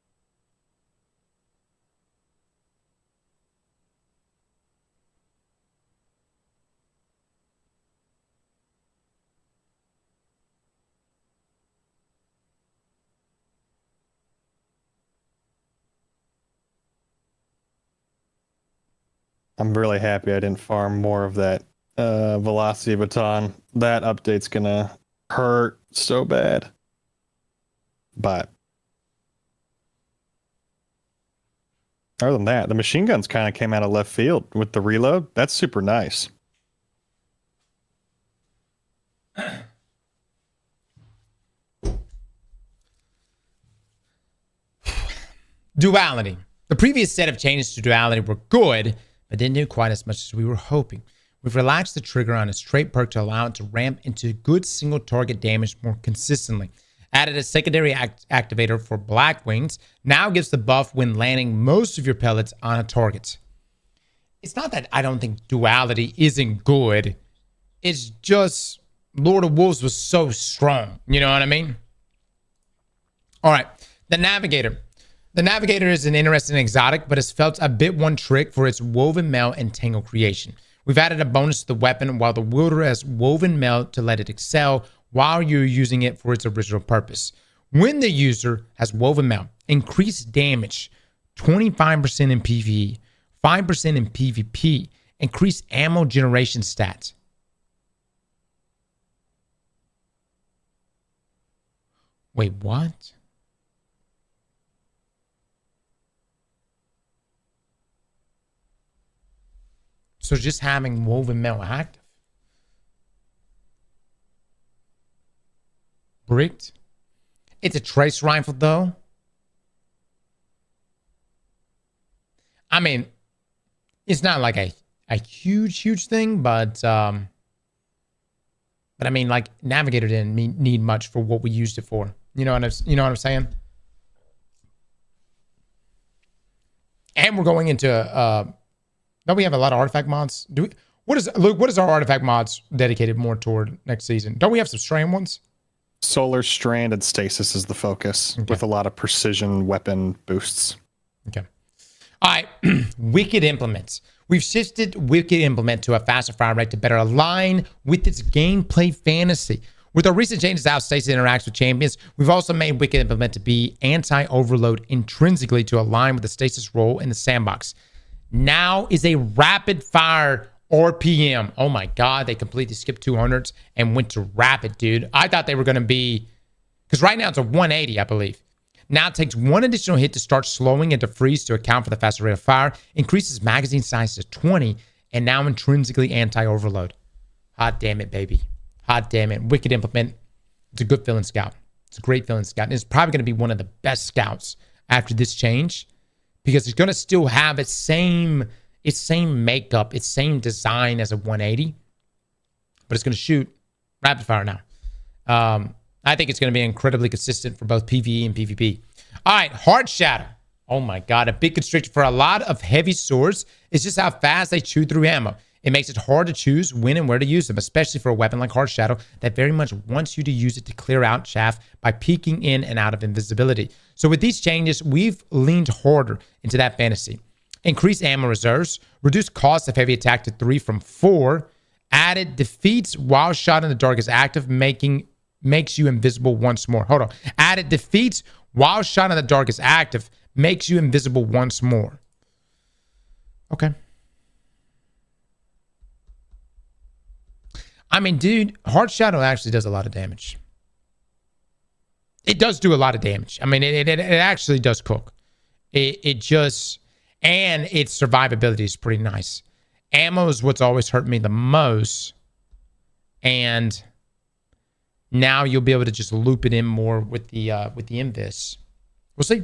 I'm really happy I didn't farm more of that velocity baton. That update's gonna hurt so bad. But other than that, the machine guns kind of came out of left field with the reload. That's super nice. Duality. The previous set of changes to duality were good, but didn't do quite as much as we were hoping. We've relaxed the trigger on its trait perk to allow it to ramp into good single target damage more consistently. Added a secondary activator for Black Wings. Now gives the buff when landing most of your pellets on a target. It's not that I don't think duality isn't good. It's just Lord of Wolves was so strong. You know what I mean? All right. The Navigator. The Navigator is an interesting exotic, but it's felt a bit one trick for its woven mail and tangle creation. We've added a bonus to the weapon while the wielder has woven mail to let it excel while you're using it for its original purpose. When the user has woven mail, increased damage 25% in PvE, 5% in PvP, increased ammo generation stats. Wait, what? So just having woven mail active. Bricked. It's a trace rifle though. I mean, it's not like a huge thing, but I mean, like Navigator didn't need much for what we used it for. You know what I'm saying? And we're going into don't we have a lot of artifact mods? Do we? What is our artifact mods dedicated more toward next season? Don't we have some strand ones? Solar Strand and Stasis is the focus, with a lot of precision weapon boosts. Okay. All right. Wicked Implements. We've shifted Wicked Implement to a faster fire rate to better align with its gameplay fantasy. With our recent changes to how Stasis interacts with champions, we've also made Wicked Implement to be anti-overload intrinsically to align with the Stasis role in the sandbox. Now is a rapid fire RPM. Oh my God, they completely skipped 200s and went to rapid, dude. I thought they were going to be, because right now it's a 180, I believe. Now it takes one additional hit to start slowing and to freeze to account for the faster rate of fire, increases magazine size to 20, and now intrinsically anti-overload. Hot damn it, baby. Hot damn it. Wicked Implement. It's a good feeling scout. It's a great feeling scout. And it's probably going to be one of the best scouts after this change, because it's going to still have its same makeup, its same design as a 180, but it's going to shoot rapid fire now. I think it's going to be incredibly consistent for both PvE and PvP. All right, Hard Shadow. Oh my God, a big constriction for a lot of heavy swords is just how fast they chew through ammo. It makes it hard to choose when and where to use them, especially for a weapon like Hard Shadow that very much wants you to use it to clear out chaff by peeking in and out of invisibility. So with these changes, we've leaned harder into that fantasy. Increased ammo reserves, reduced cost of heavy attack to 3 from 4, added defeats while shot in the dark is active, makes you invisible once more. Hold on. Added defeats while shot in the dark is active, makes you invisible once more. Okay. I mean, dude, Hard Shadow actually does a lot of damage. It does do a lot of damage. I mean, it actually does cook. It just... And its survivability is pretty nice. Ammo is what's always hurt me the most. And now you'll be able to just loop it in more with the Invis. We'll see.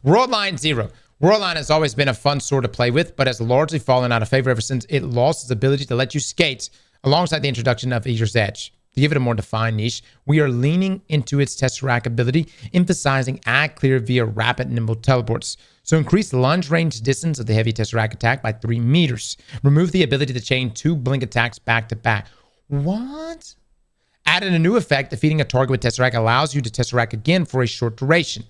World Line 0. World Line has always been a fun sword to play with, but has largely fallen out of favor ever since it lost its ability to let you skate alongside the introduction of Eater's Edge. To give it a more defined niche, we are leaning into its Tesseract ability, emphasizing add clear via rapid nimble teleports. So increase lunge range distance of the heavy Tesseract attack by 3 meters. Remove the ability to chain 2 blink attacks back to back. What? Added a new effect, defeating a target with Tesseract allows you to Tesseract again for a short duration.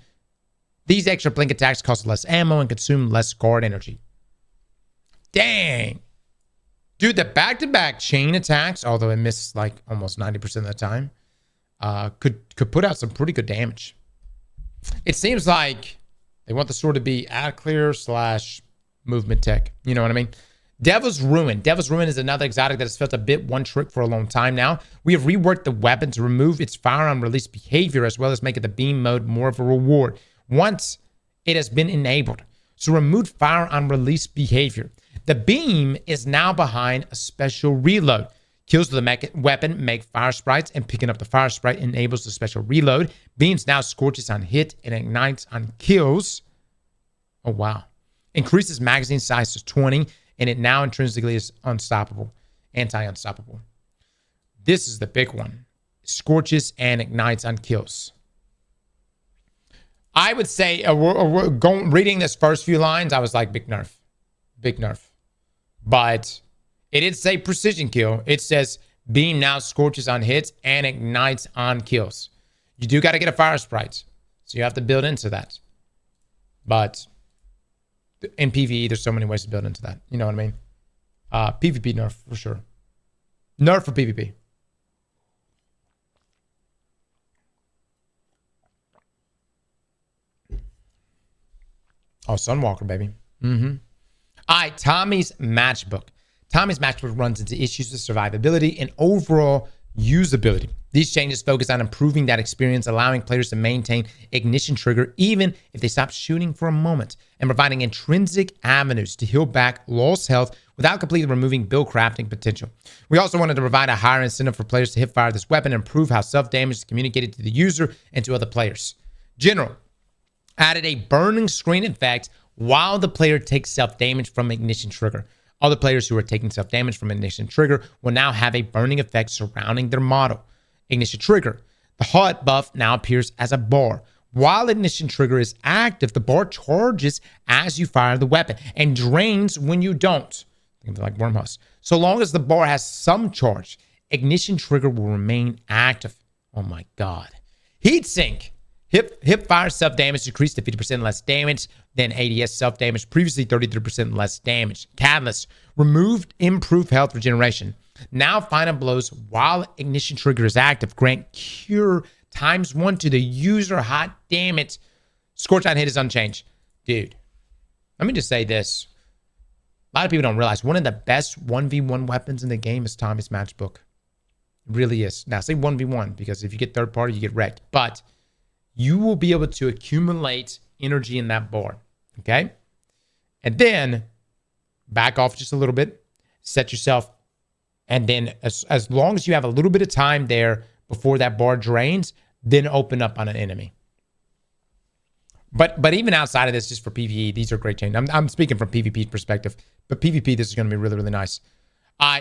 These extra blink attacks cost less ammo and consume less guard energy. Dang. Dude, the back-to-back chain attacks, although it missed like almost 90% of the time, could put out some pretty good damage. It seems like they want the sword to be ad clear / movement tech. You know what I mean? Devil's Ruin. Devil's Ruin is another exotic that has felt a bit one trick for a long time now. We have reworked the weapon to remove its firearm release behavior as well as make it the beam mode more of a reward once it has been enabled. So remove firearm release behavior. The beam is now behind a special reload. Kills with the weapon make fire sprites, and picking up the fire sprite enables the special reload. Beams now scorches on hit and ignites on kills. Oh, wow. Increases magazine size to 20, and it now intrinsically is unstoppable. Anti-unstoppable. This is the big one. Scorches and ignites on kills. I would say, reading this first few lines, I was like, big nerf. Big nerf. But it did say precision kill. It says beam now scorches on hits and ignites on kills. You do got to get a fire sprite. So you have to build into that. But in PvE, there's so many ways to build into that. You know what I mean? PvP nerf for sure. Nerf for PvP. Oh, Sunwalker, baby. Mm-hmm. All right, Tommy's Matchbook. Tommy's Matchbook runs into issues with survivability and overall usability. These changes focus on improving that experience, allowing players to maintain ignition trigger even if they stop shooting for a moment, and providing intrinsic avenues to heal back lost health without completely removing build crafting potential. We also wanted to provide a higher incentive for players to hip fire this weapon and improve how self-damage is communicated to the user and to other players. General added a burning screen effect while the player takes self-damage from ignition trigger. Other players who are taking self-damage from ignition trigger will now have a burning effect surrounding their model. Ignition trigger. The HUD buff now appears as a bar. While ignition trigger is active, the bar charges as you fire the weapon and drains when you don't. Think of it like Wormhouse. So long as the bar has some charge, ignition trigger will remain active. Oh my God. Heatsink. Hip fire self-damage decreased to 50% less damage than ADS self-damage, previously 33% less damage. Catalyst, removed improved health regeneration. Now final blows while ignition trigger is active grant cure ×1 to the user. Hot damn it. Scorch on hit is unchanged. Dude, let me just say this. A lot of people don't realize one of the best 1v1 weapons in the game is Tommy's Matchbook. It really is. Now, say 1v1 because if you get third party, you get wrecked. But you will be able to accumulate energy in that bar, okay? And then back off just a little bit, set yourself, and then as long as you have a little bit of time there before that bar drains, then open up on an enemy. But even outside of this, just for PvE, these are great changes. I'm speaking from PvP perspective, but PvP, this is going to be really, really nice.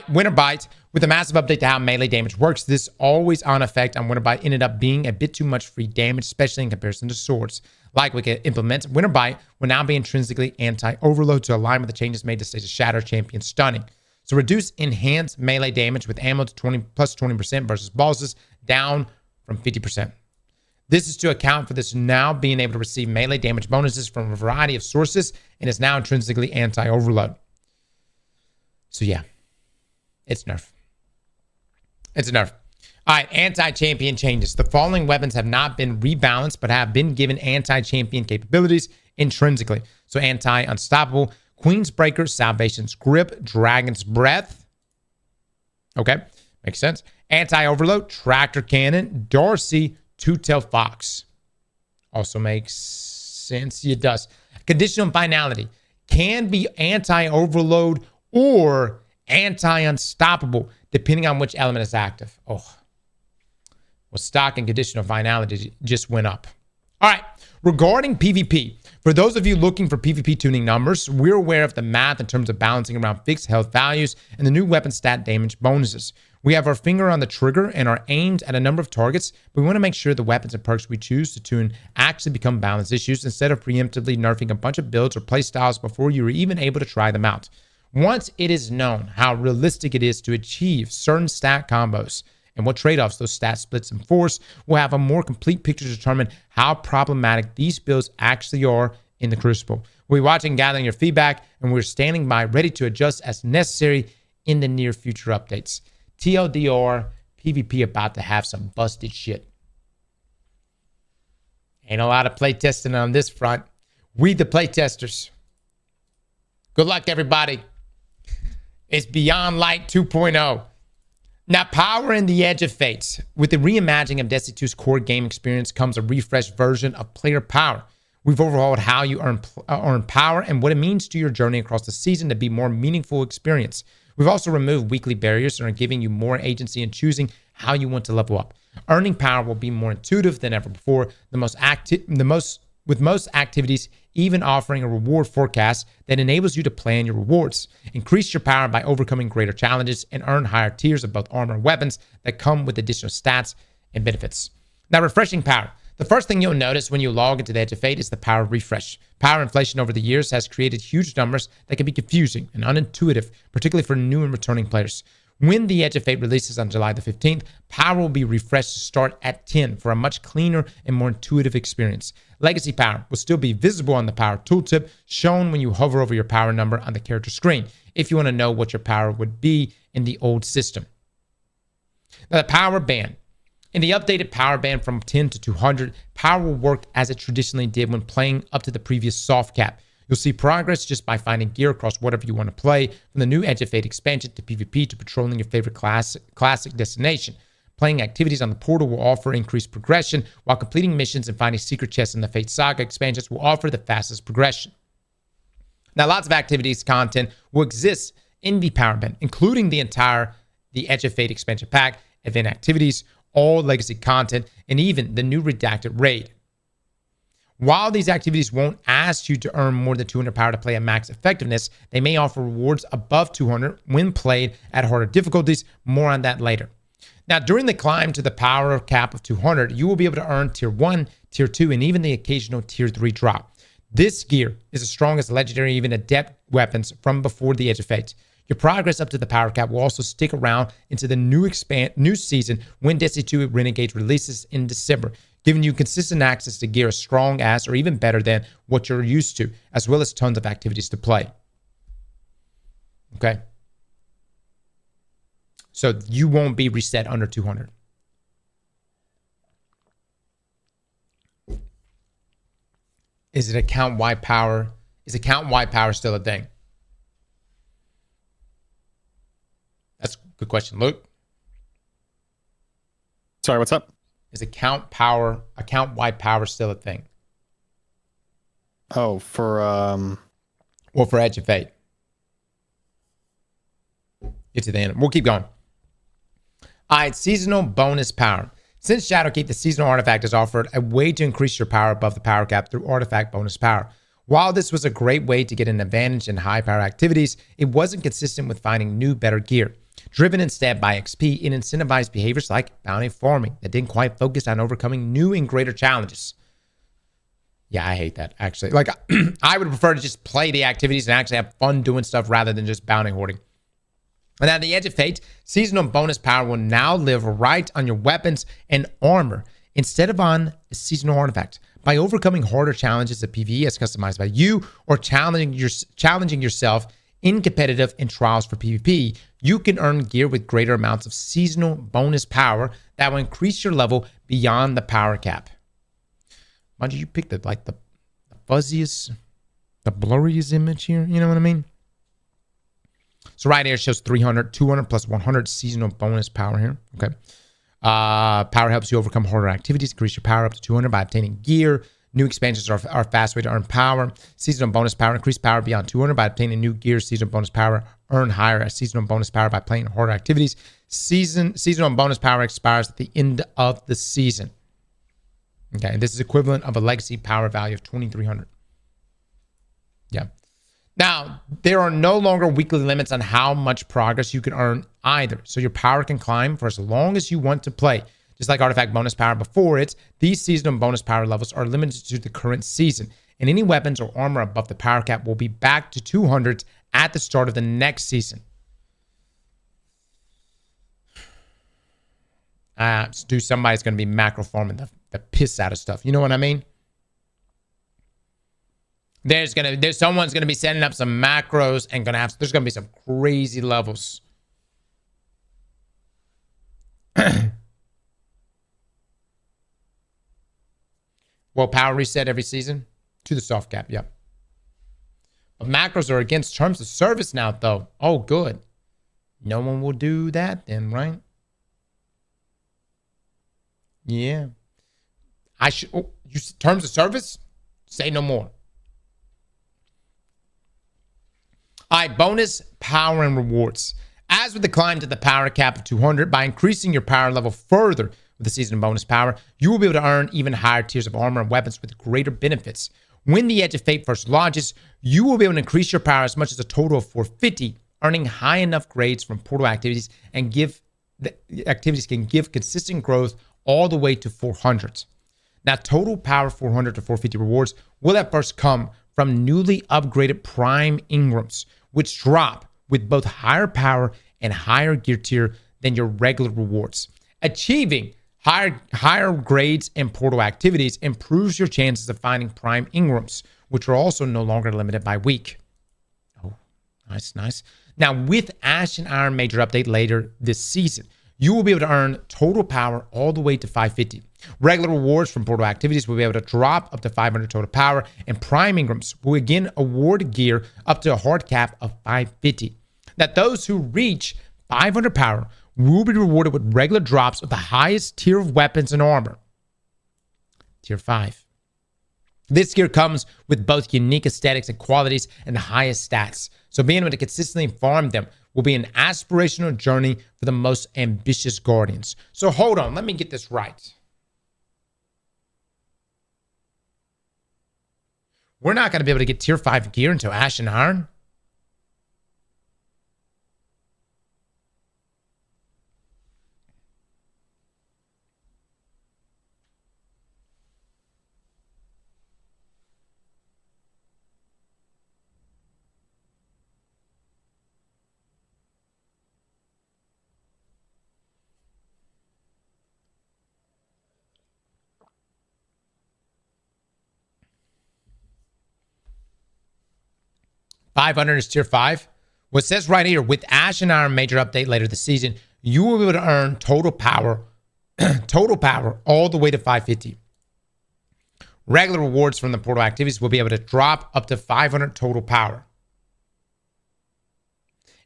Winter Bite. With a massive update to how melee damage works, this always on effect on Winter Bite ended up being a bit too much free damage, especially in comparison to swords. Like we can implement, Winter Bite will now be intrinsically anti-overload to align with the changes made to Stage of Shatter Champion Stunning. So reduce enhanced melee damage with ammo to plus 20% versus bosses, down from 50%. This is to account for this now being able to receive melee damage bonuses from a variety of sources and is now intrinsically anti-overload. So yeah, it's nerf. It's a nerf. All right, anti-champion changes. The following weapons have not been rebalanced, but have been given anti-champion capabilities intrinsically. So anti-unstoppable, Queen's Breaker, Salvation's Grip, Dragon's Breath. Okay, makes sense. Anti-overload, Tractor Cannon, Darcy, Two-Tail Fox. Also makes sense. It does. Conditional finality can be anti-overload or anti-unstoppable, depending on which element is active. Oh, well, stock and conditional finality just went up. All right, regarding PvP, for those of you looking for PvP tuning numbers, we're aware of the math in terms of balancing around fixed health values and the new weapon stat damage bonuses. We have our finger on the trigger and are aimed at a number of targets, but we want to make sure the weapons and perks we choose to tune actually become balance issues instead of preemptively nerfing a bunch of builds or playstyles before you were even able to try them out. Once it is known how realistic it is to achieve certain stat combos and what trade-offs those stat splits enforce, we'll have a more complete picture to determine how problematic these builds actually are in the Crucible. We'll be watching and gathering your feedback, and we're standing by ready to adjust as necessary in the near future updates. TLDR, PvP about to have some busted shit. Ain't a lot of playtesting on this front. We the playtesters. Good luck, everybody. It's Beyond Light 2.0. Now, power in the edge of fates. With the reimagining of Destiny 2's core game experience comes a refreshed version of player power. We've overhauled how you earn power and what it means to your journey across the season to be a more meaningful experience. We've also removed weekly barriers and are giving you more agency in choosing how you want to level up. Earning power will be more intuitive than ever before. With most activities even offering a reward forecast that enables you to plan your rewards. Increase your power by overcoming greater challenges and earn higher tiers of both armor and weapons that come with additional stats and benefits. Now, refreshing power. The first thing you'll notice when you log into the Edge of Fate is the power refresh. Power inflation over the years has created huge numbers that can be confusing and unintuitive, particularly for new and returning players. When the Edge of Fate releases on July the 15th, power will be refreshed to start at 10 for a much cleaner and more intuitive experience. Legacy power will still be visible on the power tooltip, shown when you hover over your power number on the character screen, if you want to know what your power would be in the old system. Now, the power band. In the updated power band from 10 to 200, power will work as it traditionally did when playing up to the previous soft cap. You'll see progress just by finding gear across whatever you want to play, from the new Edge of Fate expansion to PvP to patrolling your favorite classic destination. Playing activities on the portal will offer increased progression, while completing missions and finding secret chests in the Fate Saga expansions will offer the fastest progression. Now, lots of activities content will exist in the power band, including the Edge of Fate expansion pack, event activities, all legacy content, and even the new redacted raid. While these activities won't ask you to earn more than 200 power to play at max effectiveness, they may offer rewards above 200 when played at harder difficulties. More on that later. Now, during the climb to the power cap of 200, you will be able to earn Tier 1, Tier 2, and even the occasional Tier 3 drop. This gear is as strong as legendary, even adept weapons from before the Edge of Fate. Your progress up to the power cap will also stick around into the new season when Destiny 2 Renegades releases in December, giving you consistent access to gear as strong as or even better than what you're used to, as well as tons of activities to play. Okay? So you won't be reset under 200. Is it account-wide power? Is account-wide power still a thing? That's a good question. Luke? Sorry, what's up? Is account-wide power still a thing? Oh, for Or for Edge of Fate? Get to the end. We'll keep going. All right, seasonal bonus power. Since Shadowkeep, the seasonal artifact is offered a way to increase your power above the power cap through artifact bonus power. While this was a great way to get an advantage in high power activities, it wasn't consistent with finding new, better gear. Driven instead by XP, it incentivized behaviors like bounty farming that didn't quite focus on overcoming new and greater challenges. Yeah, I hate that, actually. Like, I would prefer to just play the activities and actually have fun doing stuff rather than just bounty hoarding. And at the Edge of Fate, seasonal bonus power will now live right on your weapons and armor instead of on a seasonal artifact. By overcoming harder challenges that PvE is customized by you or challenging yourself in competitive and trials for PvP, you can earn gear with greater amounts of seasonal bonus power that will increase your level beyond the power cap. Mind you pick the fuzziest, the blurriest image here, you know what I mean? So right here it shows 300, 200 plus 100 seasonal bonus power here, okay? Power helps you overcome harder activities, increase your power up to 200 by obtaining gear. New expansions are a fast way to earn power. Seasonal bonus power, increase power beyond 200 by obtaining new gear. Seasonal bonus power, earn higher as seasonal bonus power by playing harder activities. Seasonal bonus power expires at the end of the season. Okay, this is equivalent of a legacy power value of 2,300. Yeah. Now, there are no longer weekly limits on how much progress you can earn either. So your power can climb for as long as you want to play. Just like artifact bonus power before it, these seasonal bonus power levels are limited to the current season. And any weapons or armor above the power cap will be back to 200 at the start of the next season. Somebody's going to be macro farming the piss out of stuff. You know what I mean? Someone's gonna be setting up some macros and there's gonna be some crazy levels. Well, power reset every season to the soft cap. Yep. But macros are against terms of service now, though. Oh, good. No one will do that then, right? Yeah. Terms of service? Say no more. All right, bonus power and rewards. As with the climb to the power cap of 200, by increasing your power level further with the season bonus power, you will be able to earn even higher tiers of armor and weapons with greater benefits. When the Edge of Fate first launches, you will be able to increase your power as much as a total of 450, earning high enough grades from portal activities and activities can give consistent growth all the way to 400. Now, total power 400 to 450 rewards will at first come from newly upgraded Prime Ingrams, which drop with both higher power and higher gear tier than your regular rewards. Achieving higher grades in portal activities improves your chances of finding Prime Ingrams, which are also no longer limited by week. Oh, nice. Now, with Ash and Iron Major update later this season, you will be able to earn total power all the way to 550. Regular rewards from portal activities will be able to drop up to 500 total power, and Prime Ingrams will again award gear up to a hard cap of 550. Now, those who reach 500 power will be rewarded with regular drops of the highest tier of weapons and armor. Tier 5. This gear comes with both unique aesthetics and qualities and the highest stats. So being able to consistently farm them will be an aspirational journey for the most ambitious Guardians. So hold on, let me get this right. We're not going to be able to get tier 5 gear until Ash and Iron? $500 is tier 5. What says right here, with Ash and Iron Major update later this season, you will be able to earn total power all the way to 550. Regular rewards from the portal activities will be able to drop up to 500 total power.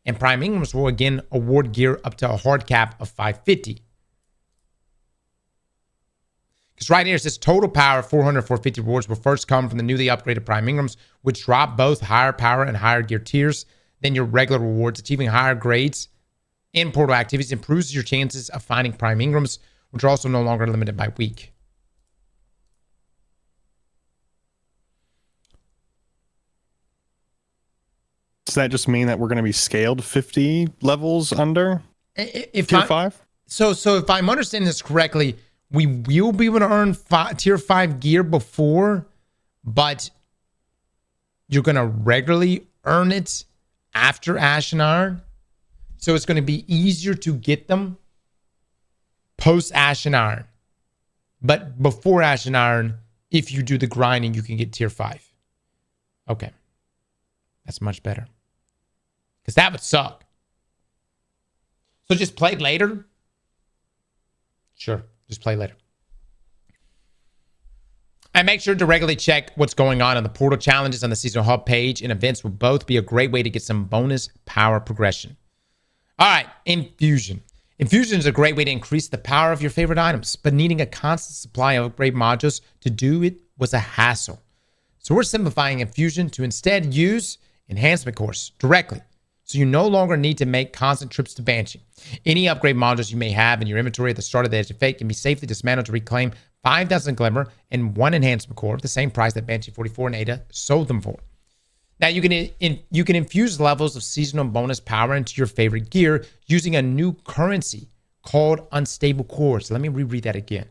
And Prime Ingrams will again award gear up to a hard cap of 550. Because right here it says total power 400, 450 rewards will first come from the newly upgraded Prime Ingrams, which drop both higher power and higher gear tiers than your regular rewards. Achieving higher grades in portal activities improves your chances of finding Prime Ingrams, which are also no longer limited by week. Does that just mean that we're going to be scaled 50 levels under If tier 5? So if I'm understanding this correctly, we will be able to earn tier 5 gear before, but you're going to regularly earn it after Ash and Iron. So it's going to be easier to get them post Ash and Iron. But before Ash and Iron, if you do the grinding, you can get tier 5. Okay. That's much better. Because that would suck. So just play later? Sure. Just play later. And make sure to regularly check what's going on the portal challenges on the seasonal hub page, and events will both be a great way to get some bonus power progression. All right, infusion. Infusion is a great way to increase the power of your favorite items, but needing a constant supply of upgrade modules to do it was a hassle. So we're simplifying infusion to instead use enhancement cores directly, so you no longer need to make constant trips to Banshee. Any upgrade modules you may have in your inventory at the start of the Edge of Fate can be safely dismantled to reclaim 5,000 Glimmer and 1 enhancement core at the same price that Banshee 44 and Ada sold them for. Now you can infuse levels of seasonal bonus power into your favorite gear using a new currency called unstable cores. Let me reread that again.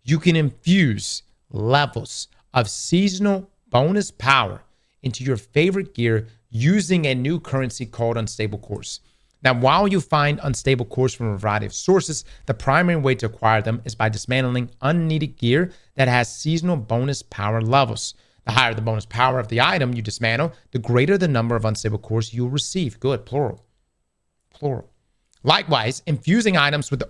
You can infuse levels of seasonal bonus power into your favorite gear using a new currency called unstable cores. Now, while you find unstable cores from a variety of sources, the primary way to acquire them is by dismantling unneeded gear that has seasonal bonus power levels. The higher the bonus power of the item you dismantle, the greater the number of unstable cores you'll receive. Good, plural. Plural. Likewise, infusing items with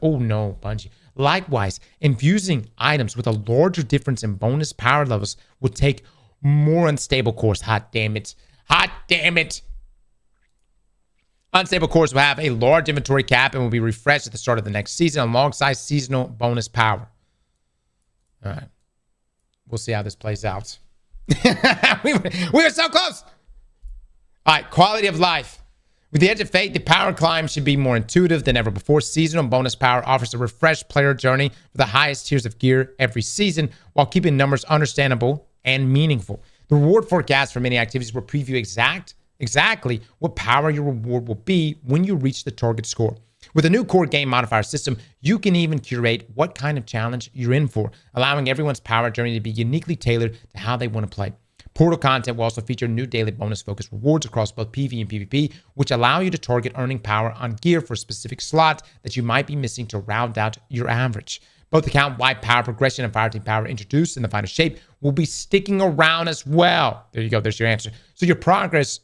Likewise, infusing items with a larger difference in bonus power levels will take more unstable cores. Hot damn it. Hot damn it. Unstable cores will have a large inventory cap and will be refreshed at the start of the next season alongside seasonal bonus power. All right. We'll see how this plays out. we were so close. All right. Quality of life. With the Edge of Fate, the power climb should be more intuitive than ever before. Seasonal bonus power offers a refreshed player journey for the highest tiers of gear every season while keeping numbers understandable and meaningful. The reward forecast for many activities will preview exactly what power your reward will be when you reach the target score. With a new core game modifier system, you can even curate what kind of challenge you're in for, allowing everyone's power journey to be uniquely tailored to how they want to play. Portal content will also feature new daily bonus-focused rewards across both PvE and PvP, which allow you to target earning power on gear for a specific slot that you might be missing to round out your average. Both account-wide power progression and fireteam power introduced in the final shape will be sticking around as well. There you go. There's your answer. So your progress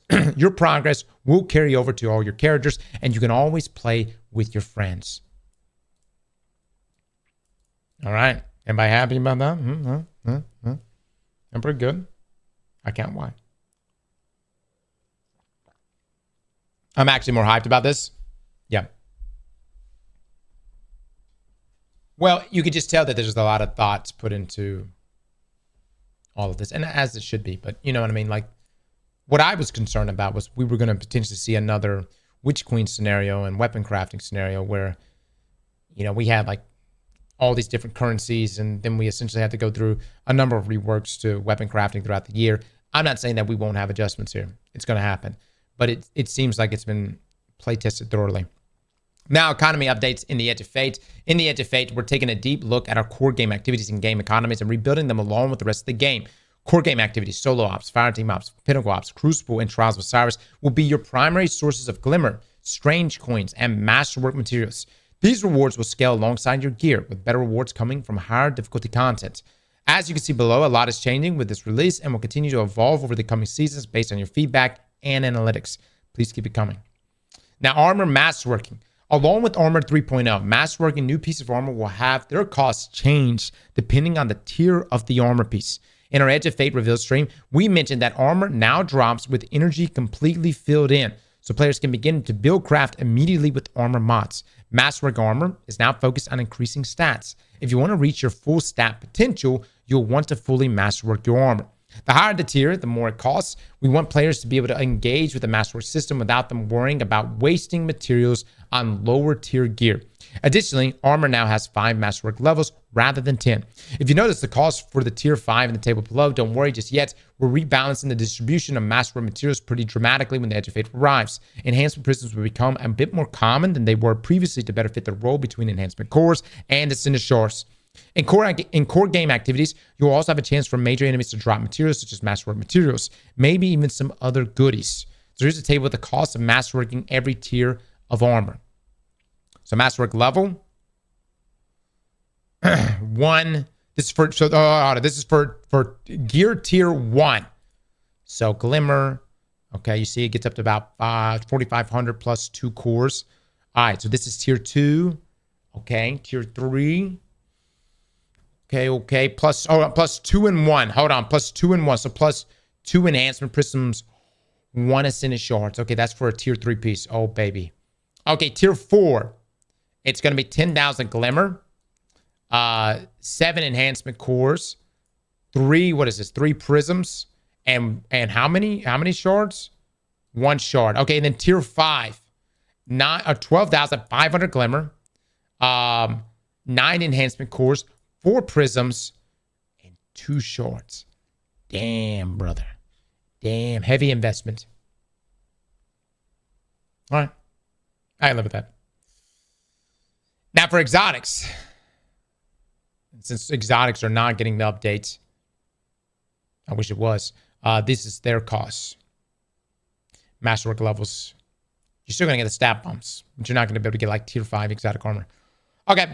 will carry over to all your characters, and you can always play with your friends. All right. Anybody happy about that? I'm pretty good. I can't why. I'm actually more hyped about this. Yeah. Well, you could just tell that there's a lot of thoughts put into all of this, and as it should be. But you know what I mean? Like, what I was concerned about was we were going to potentially see another Witch Queen scenario and weapon crafting scenario where, you know, we had like all these different currencies, and then we essentially had to go through a number of reworks to weapon crafting throughout the year. I'm not saying that we won't have adjustments here. It's going to happen. But it seems like it's been play tested thoroughly. Now, economy updates in the Edge of Fate. In the Edge of Fate, we're taking a deep look at our core game activities and game economies and rebuilding them along with the rest of the game. Core game activities, solo ops, fireteam ops, pinnacle ops, crucible, and trials of Osiris will be your primary sources of glimmer, strange coins, and masterwork materials. These rewards will scale alongside your gear, with better rewards coming from higher difficulty content. As you can see below, a lot is changing with this release and will continue to evolve over the coming seasons based on your feedback and analytics. Please keep it coming. Now, armor masterworking. Along with Armor 3.0, Masterwork new pieces of armor will have their costs change depending on the tier of the armor piece. In our Edge of Fate reveal stream, we mentioned that armor now drops with energy completely filled in, so players can begin to build craft immediately with armor mods. Masterwork armor is now focused on increasing stats. If you want to reach your full stat potential, you'll want to fully masterwork your armor. The higher the tier, the more it costs. We want players to be able to engage with the Masterwork system without them worrying about wasting materials on lower tier gear. Additionally, armor now has 5 Masterwork levels rather than 10. If you notice the cost for the tier 5 in the table below, don't worry just yet. We're rebalancing the distribution of Masterwork materials pretty dramatically when the Edge of Fate arrives. Enhancement prisms will become a bit more common than they were previously to better fit the role between enhancement cores and ascended shards. In core game activities, you'll also have a chance for major enemies to drop materials such as Masterwork materials, maybe even some other goodies. So here's a table with the cost of Masterworking every tier of armor. So Masterwork level 1. This is for gear tier 1. So Glimmer. Okay, you see it gets up to about 4,500 plus 2 cores. All right, so this is tier 2. Okay, tier 3. Okay. Plus 2 and 1. Hold on. Plus 2 and 1. So plus 2 enhancement prisms, 1 ascended shards. Okay, that's for a tier 3 piece. Oh, baby. Okay, tier 4. It's going to be 10,000 glimmer. 7 enhancement cores. 3, what is this? 3 prisms. And how many shards? 1 shard. Okay, and then tier 5. 12,500 glimmer. 9 enhancement cores. 4 prisms and 2 shards. Damn, brother. Damn, heavy investment. All right. I live with that. Now for exotics. Since exotics are not getting the updates, I wish it was. This is their costs. Masterwork levels. You're still going to get the stat bumps, but you're not going to be able to get like tier 5 exotic armor. Okay.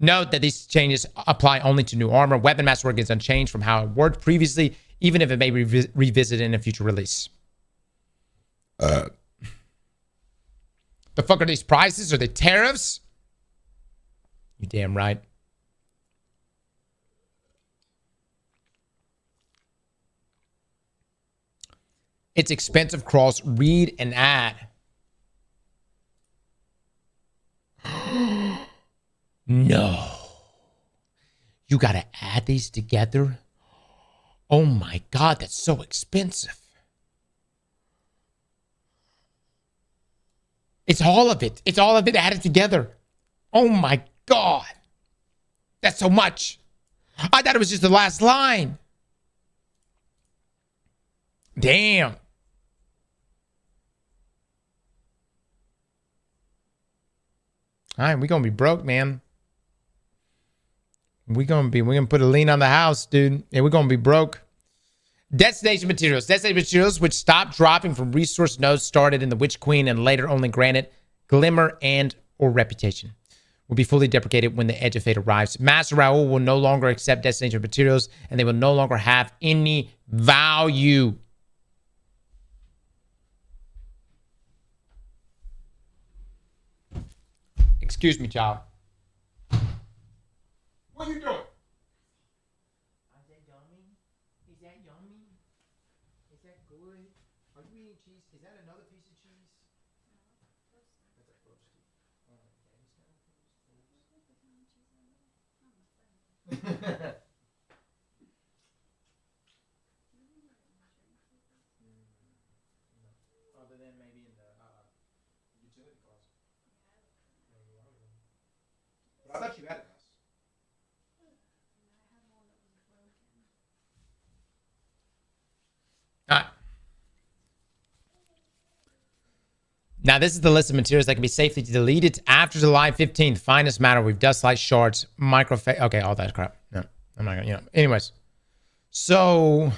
Note that these changes apply only to new armor. Weapon Masterwork is unchanged from how it worked previously, even if it may be revisited in a future release. The fuck are these prices? Are they tariffs? You damn right. It's expensive cross. Read and add. No. You got to add these together? Oh my God, that's so expensive. It's all of it. It's all of it added together. Oh my God. That's so much. I thought it was just the last line. Damn. All right, we're going to be broke, man. We're gonna put a lien on the house, dude. And we're gonna be broke. Destination materials. Destination materials, which stopped dropping from resource nodes, started in the Witch Queen and later only granted glimmer and or reputation, will be fully deprecated when the Edge of Fate arrives. Master Raoul will no longer accept destination materials, and they will no longer have any value. Excuse me, child. What are you doing? Is that yummy? Is that yummy? Is that good? Are you eating cheese? Is that another piece of cheese? That's a roasty. Other than maybe in the utility closet. But I thought you had it. Now, this is the list of materials that can be safely deleted after July 15th. Finest matter. We've dust light shards, okay, all that crap. No, I'm not gonna, anyways. So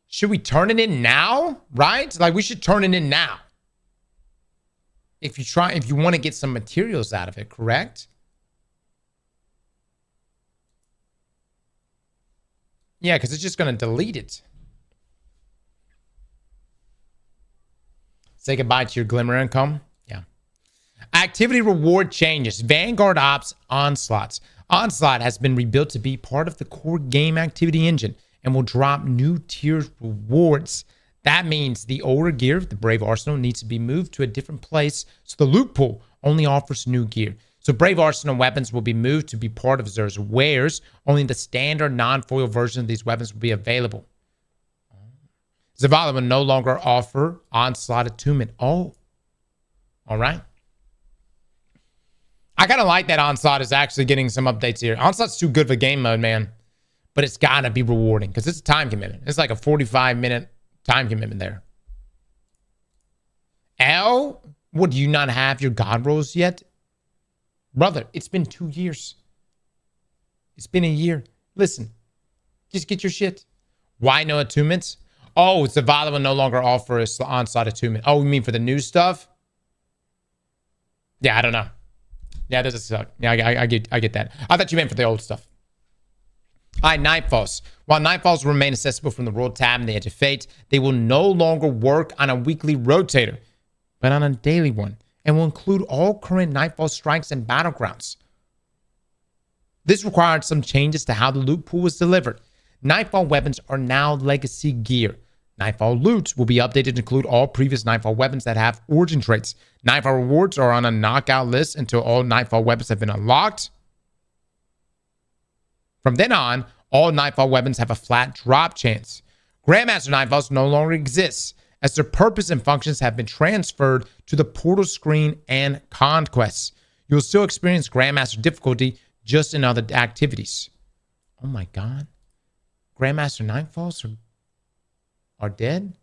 should we turn it in now? Right? Like, we should turn it in now. If you want to get some materials out of it, correct? Yeah, because it's just going to delete it. Say goodbye to your glimmer income. Yeah. Activity reward changes. Vanguard Ops Onslaughts. Onslaught has been rebuilt to be part of the core game activity engine and will drop new tiered rewards That means the older gear, the Brave Arsenal, needs to be moved to a different place so the loot pool only offers new gear. So Brave Arsenal weapons will be moved to be part of Xur's wares. Only the standard non-foil version of these weapons will be available. Zavala will no longer offer Onslaught attunement. Oh. All right. I kind of like that Onslaught is actually getting some updates here. Onslaught's too good of a game mode, man. But it's got to be rewarding because it's a time commitment. It's like a 45-minute time commitment there. L, what, do you not have your God rolls yet? Brother, it's been 2 years. It's been a year. Listen, just get your shit. Why no attunements? Oh, Zavala will no longer offer a Onslaught attunement. Oh, you mean for the new stuff? Yeah, I don't know. Yeah, that does suck. Yeah, I get that. I thought you meant for the old stuff. All right, Nightfalls. While Nightfalls remain accessible from the World tab and the Edge of Fate, they will no longer work on a weekly rotator, but on a daily one, and will include all current Nightfall strikes and battlegrounds. This required some changes to how the loot pool was delivered. Nightfall weapons are now legacy gear. Nightfall loots will be updated to include all previous Nightfall weapons that have origin traits. Nightfall rewards are on a knockout list until all Nightfall weapons have been unlocked. From then on, all Nightfall weapons have a flat drop chance. Grandmaster Nightfalls no longer exists, as their purpose and functions have been transferred to the portal screen and conquests. You will still experience Grandmaster difficulty, just in other activities. Oh my god. Grandmaster Nightfalls are dead?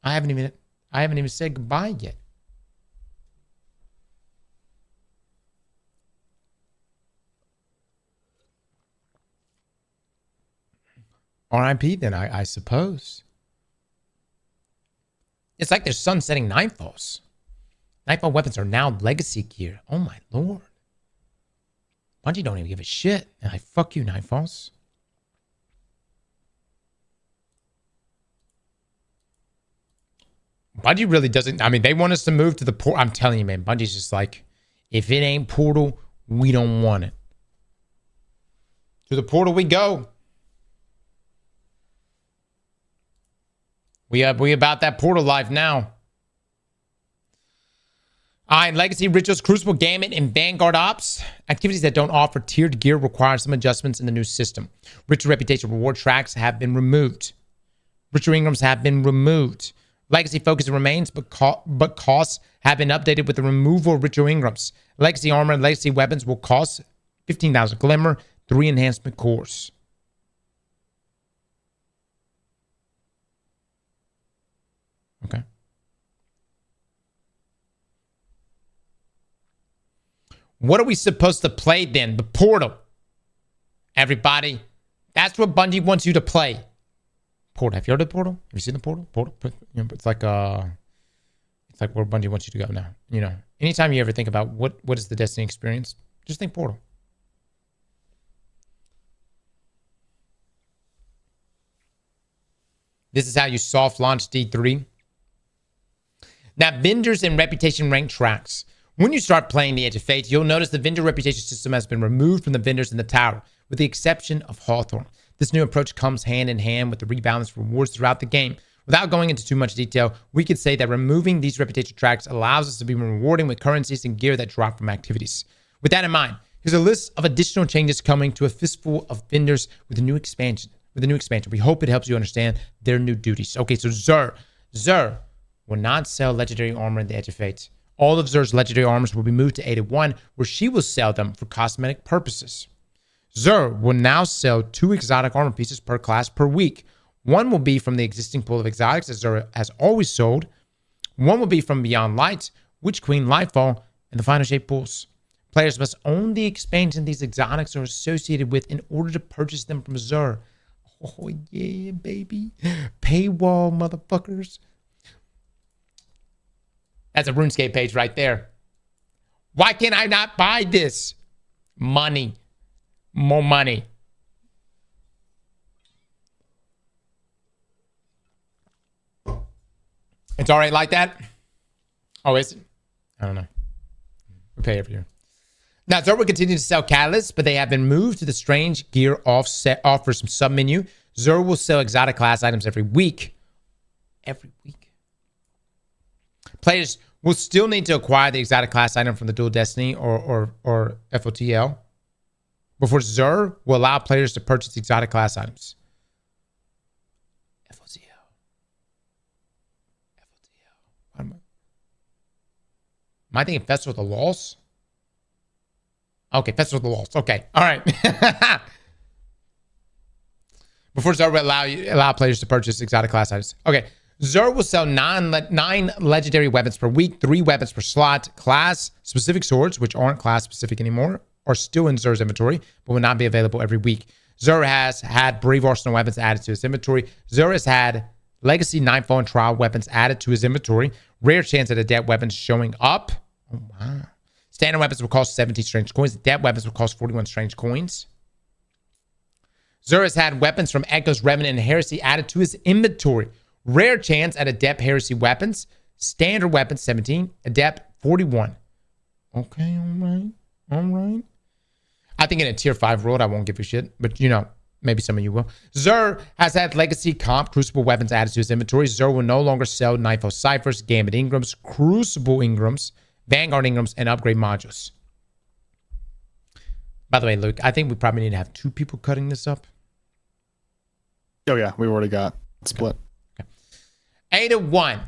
I haven't even said goodbye yet. RIP then, I suppose. It's like they're sunsetting Nightfalls. Nightfall weapons are now legacy gear. Oh my lord. Bungie don't even give a shit. And I fuck you, Nightfalls. Bungie really doesn't. I mean, they want us to move to the portal. I'm telling you, man. Bungie's just like, if it ain't portal, we don't want it. To the portal we go. We about that portal life now. Legacy, Rituals, Crucible, Gambit, and Vanguard Ops. Activities that don't offer tiered gear require some adjustments in the new system. Ritual Reputation reward tracks have been removed. Ritual Ingrams have been removed. Legacy focus remains, but costs have been updated with the removal of Ritual Ingrams. Legacy armor and legacy weapons will cost 15,000 Glimmer, 3 enhancement cores. Okay. What are we supposed to play then? The portal. Everybody. That's what Bungie wants you to play. Portal. Have you heard of the portal? Have you seen the portal? Portal. You know, it's like where Bungie wants you to go now. You know, anytime you ever think about what is the Destiny experience, just think portal. This is how you soft launch D3. Now, vendors and reputation rank tracks. When you start playing the Edge of Fate, you'll notice the vendor reputation system has been removed from the vendors in the tower, with the exception of Hawthorne. This new approach comes hand in hand with the rebalanced rewards throughout the game. Without going into too much detail, we could say that removing these reputation tracks allows us to be rewarding with currencies and gear that drop from activities. With that in mind, here's a list of additional changes coming to a fistful of vendors with a new expansion. We hope it helps you understand their new duties. Okay, so Xur will not sell legendary armor in the Edge of Fate. All of Xur's legendary armors will be moved to 81, where she will sell them for cosmetic purposes. Xur will now sell 2 exotic armor pieces per class per week. One will be from the existing pool of exotics that Xur has always sold. One will be from Beyond Light, Witch Queen, Lightfall, and the Final Shape pools. Players must own the expansion these exotics are associated with in order to purchase them from Xur. Oh yeah, baby. Paywall, motherfuckers. That's a RuneScape page right there. Why can't I not buy this? Money. More money. It's all right like that? Oh, is it? I don't know. We pay every year. Now, Zoro will continue to sell catalysts, but they have been moved to the strange gear offset offers from submenu. Zoro will sell exotic class items every week. Every week. Players will still need to acquire the exotic class item from the Dual Destiny or FOTL before Zoro will allow players to purchase exotic class items. FOTL. Am I thinking Festival of the Lost? Okay, Festival of the Lost. Okay, all right. Before Zoro will allow players to purchase exotic class items. Okay, Zoro will sell nine legendary weapons per week, 3 weapons per slot. Class-specific swords, which aren't class-specific anymore, are still in Zoro's inventory, but will not be available every week. Zoro has had Brave Arsenal weapons added to his inventory. Zoro has had Legacy, Nightfall, and Trial weapons added to his inventory. Rare chance at adept weapons showing up. Oh, wow. Standard weapons will cost 70 strange coins. Adept weapons will cost 41 strange coins. Zoro has had weapons from Echo's Revenant and Heresy added to his inventory. Rare chance at adept heresy weapons. Standard weapons 17. Adept 41. Okay, all right. I think in a tier 5 world, I won't give a shit. But, you know, maybe some of you will. Zoro has had Legacy, Comp, Crucible weapons added to his inventory. Zoro will no longer sell Nightfall Ciphers, Gambit Ingrams, Crucible Ingrams, Vanguard Ingrams, and upgrade modules. By the way, Luke, I think we probably need to have 2 people cutting this up. Oh, yeah. We've already got split. Okay. 81.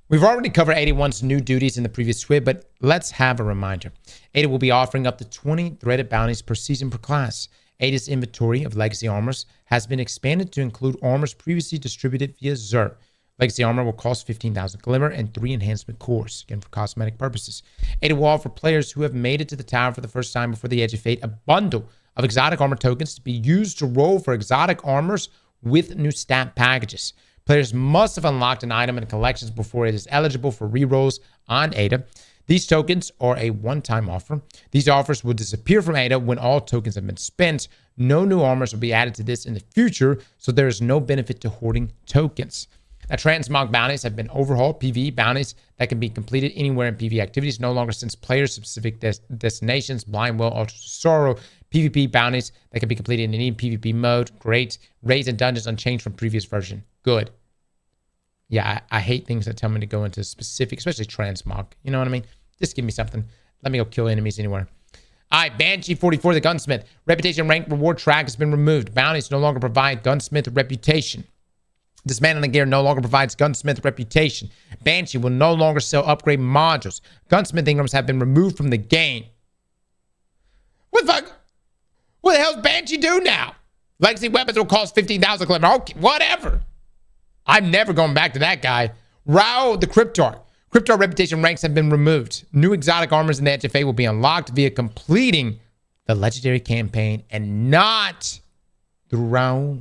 We've already covered 81's new duties in the previous SWIB, but let's have a reminder. Ada will be offering up to 20 threaded bounties per season per class. Ada's inventory of legacy armors has been expanded to include armors previously distributed via Xur. Legacy armor will cost 15,000 glimmer and 3 enhancement cores, again for cosmetic purposes. Ada will offer players who have made it to the tower for the first time before the Edge of Fate a bundle of exotic armor tokens to be used to roll for exotic armors with new stat packages. Players must have unlocked an item in collections before it is eligible for rerolls on Ada. These tokens are a one-time offer. These offers will disappear from Ada when all tokens have been spent. No new armors will be added to this in the future, so there is no benefit to hoarding tokens. Now, Transmog bounties have been overhauled. PvE bounties that can be completed anywhere in PvE activities no longer since player-specific destinations, Blind Will, Ultra Sorrow. PvP bounties that can be completed in any PvP mode. Great. Raids and dungeons unchanged from previous version. Good. Yeah, I hate things that tell me to go into specific, especially Transmog. You know what I mean? Just give me something. Let me go kill enemies anywhere. All right, Banshee 44, the Gunsmith. Reputation rank reward track has been removed. Bounties no longer provide Gunsmith reputation. Dismantling gear no longer provides Gunsmith reputation. Banshee will no longer sell upgrade modules. Gunsmith Ingrams have been removed from the game. What the fuck? What the hell's Banshee do now? Legacy weapons will cost 15,000 glimmer. Okay, whatever. I'm never going back to that guy. Rao the Cryptar. Cryptar reputation ranks have been removed. New exotic armors in the Edge of Fate will be unlocked via completing the legendary campaign and not through Rao.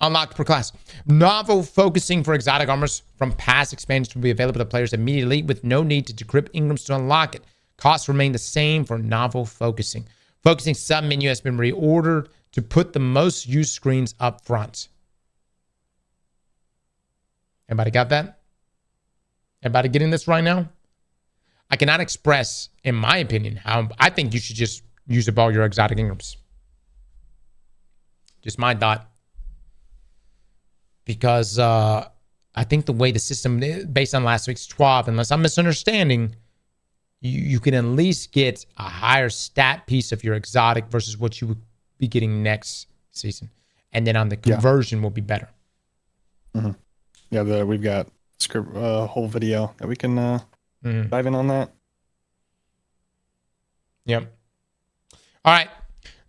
Unlocked per class. Novel focusing for exotic armors from past expansions will be available to players immediately with no need to decrypt Ingrams to unlock it. Costs remain the same for novel focusing. Focusing sub-menu has been reordered to put the most used screens up front. Everybody got that? Everybody getting this right now? I cannot express, in my opinion, how I think you should just use up all your exotic Ingrams. Just my thought. Because I think the way the system, based on last week's TWAB, unless I'm misunderstanding, you can at least get a higher stat piece of your exotic versus what you would be getting next season. And then on the conversion will be better. Mm-hmm. Yeah, we've got a whole video that we can dive in on that. Yep. All right.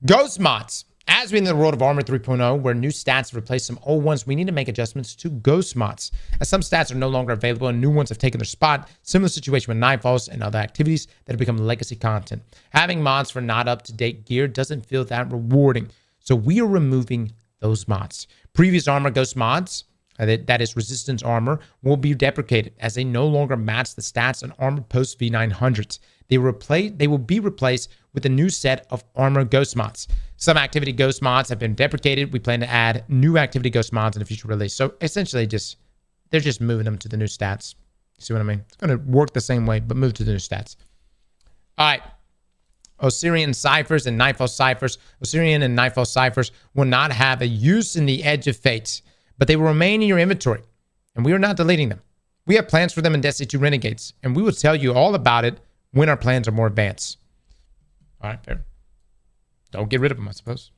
Ghost mods. As we in the world of Armor 3.0, where new stats replace some old ones, we need to make adjustments to Ghost mods. As some stats are no longer available and new ones have taken their spot, similar situation with Nightfalls and other activities that have become legacy content. Having mods for not up-to-date gear doesn't feel that rewarding, so we are removing those mods. Previous Armor Ghost mods, that is Resistance Armor, will be deprecated as they no longer match the stats on Armor Post V900s. They will be replaced with a new set of Armor Ghost mods. Some Activity Ghost mods have been deprecated. We plan to add new Activity Ghost mods in a future release. So essentially, they're just moving them to the new stats. See what I mean? It's going to work the same way, but move to the new stats. All right. Osirian ciphers and Nightfall ciphers. Osirian and Nightfall ciphers will not have a use in the Edge of Fate, but they will remain in your inventory, and we are not deleting them. We have plans for them in Destiny 2 Renegades, and we will tell you all about it when our plans are more advanced. All right, fair. Don't get rid of them, I suppose.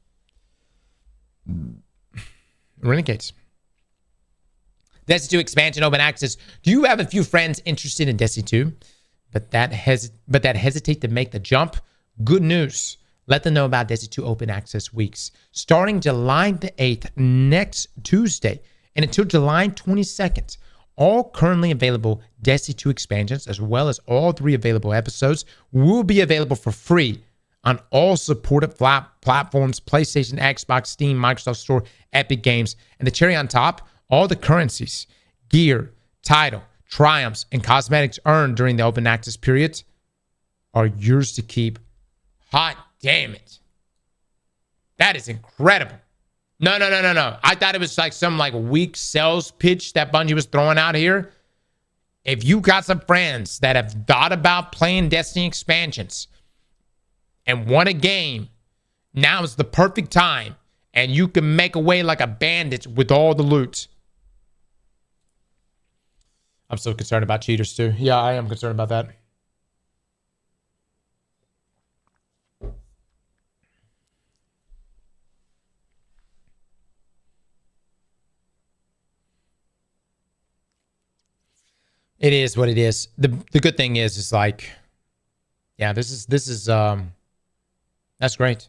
Renegades. Destiny 2 expansion open access. Do you have a few friends interested in Destiny 2, but that hesitate to make the jump? Good news. Let them know about Destiny 2 open access weeks. Starting July the 8th, next Tuesday, and until July 22nd, all currently available Destiny 2 expansions, as well as all 3 available episodes, will be available for free on all supported platforms: PlayStation, Xbox, Steam, Microsoft Store, Epic Games. And the cherry on top, all the currencies, gear, title, triumphs, and cosmetics earned during the open access period are yours to keep. Hot damn it. That is incredible. No. I thought it was like some like weak sales pitch that Bungie was throwing out here. If you got some friends that have thought about playing Destiny expansions and want a game, now is the perfect time, and you can make away like a bandit with all the loot. I'm so concerned about cheaters too. Yeah, I am concerned about that. It is what it is. The good thing is like, yeah, this is that's great.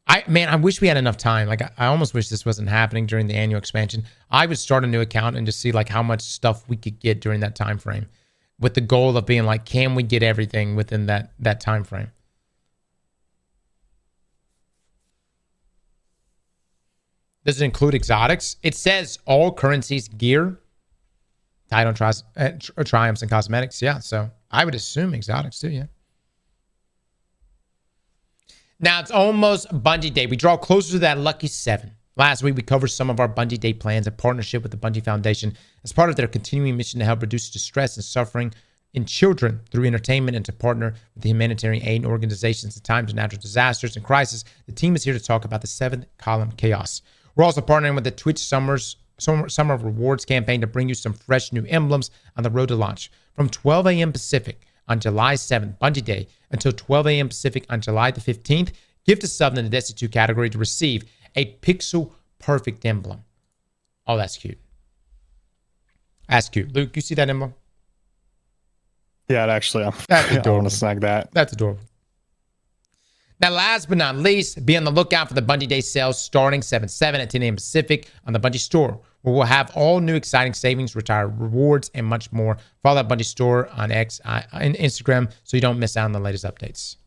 I wish we had enough time. Like I almost wish this wasn't happening during the annual expansion. I would start a new account and just see like how much stuff we could get during that time frame, with the goal of being like, can we get everything within that time frame? Does it include exotics? It says all currencies, gear, title, triumphs, and cosmetics. Yeah, so I would assume exotics too, yeah. Now, it's almost Bungie Day. We draw closer to that lucky 7. Last week, we covered some of our Bungie Day plans in partnership with the Bungie Foundation as part of their continuing mission to help reduce distress and suffering in children through entertainment, and to partner with the humanitarian aid organizations in times of natural disasters and crisis. The team is here to talk about the 7th column chaos. We're also partnering with the Twitch Summer of Rewards campaign to bring you some fresh new emblems on the road to launch. From 12 a.m. Pacific on July 7th, Bungie Day, until 12 a.m. Pacific on July the 15th, gift a sub in the Destiny 2 category to receive a pixel perfect emblem. Oh, that's cute. That's cute. Luke, you see that emblem? Yeah, actually, I'm That's going to snag that. That's adorable. Now, last but not least, be on the lookout for the Bungie Day sales starting 7/7 at 10 a.m. Pacific on the Bungie Store, where we'll have all new exciting savings, retired rewards, and much more. Follow that Bungie Store on Instagram so you don't miss out on the latest updates.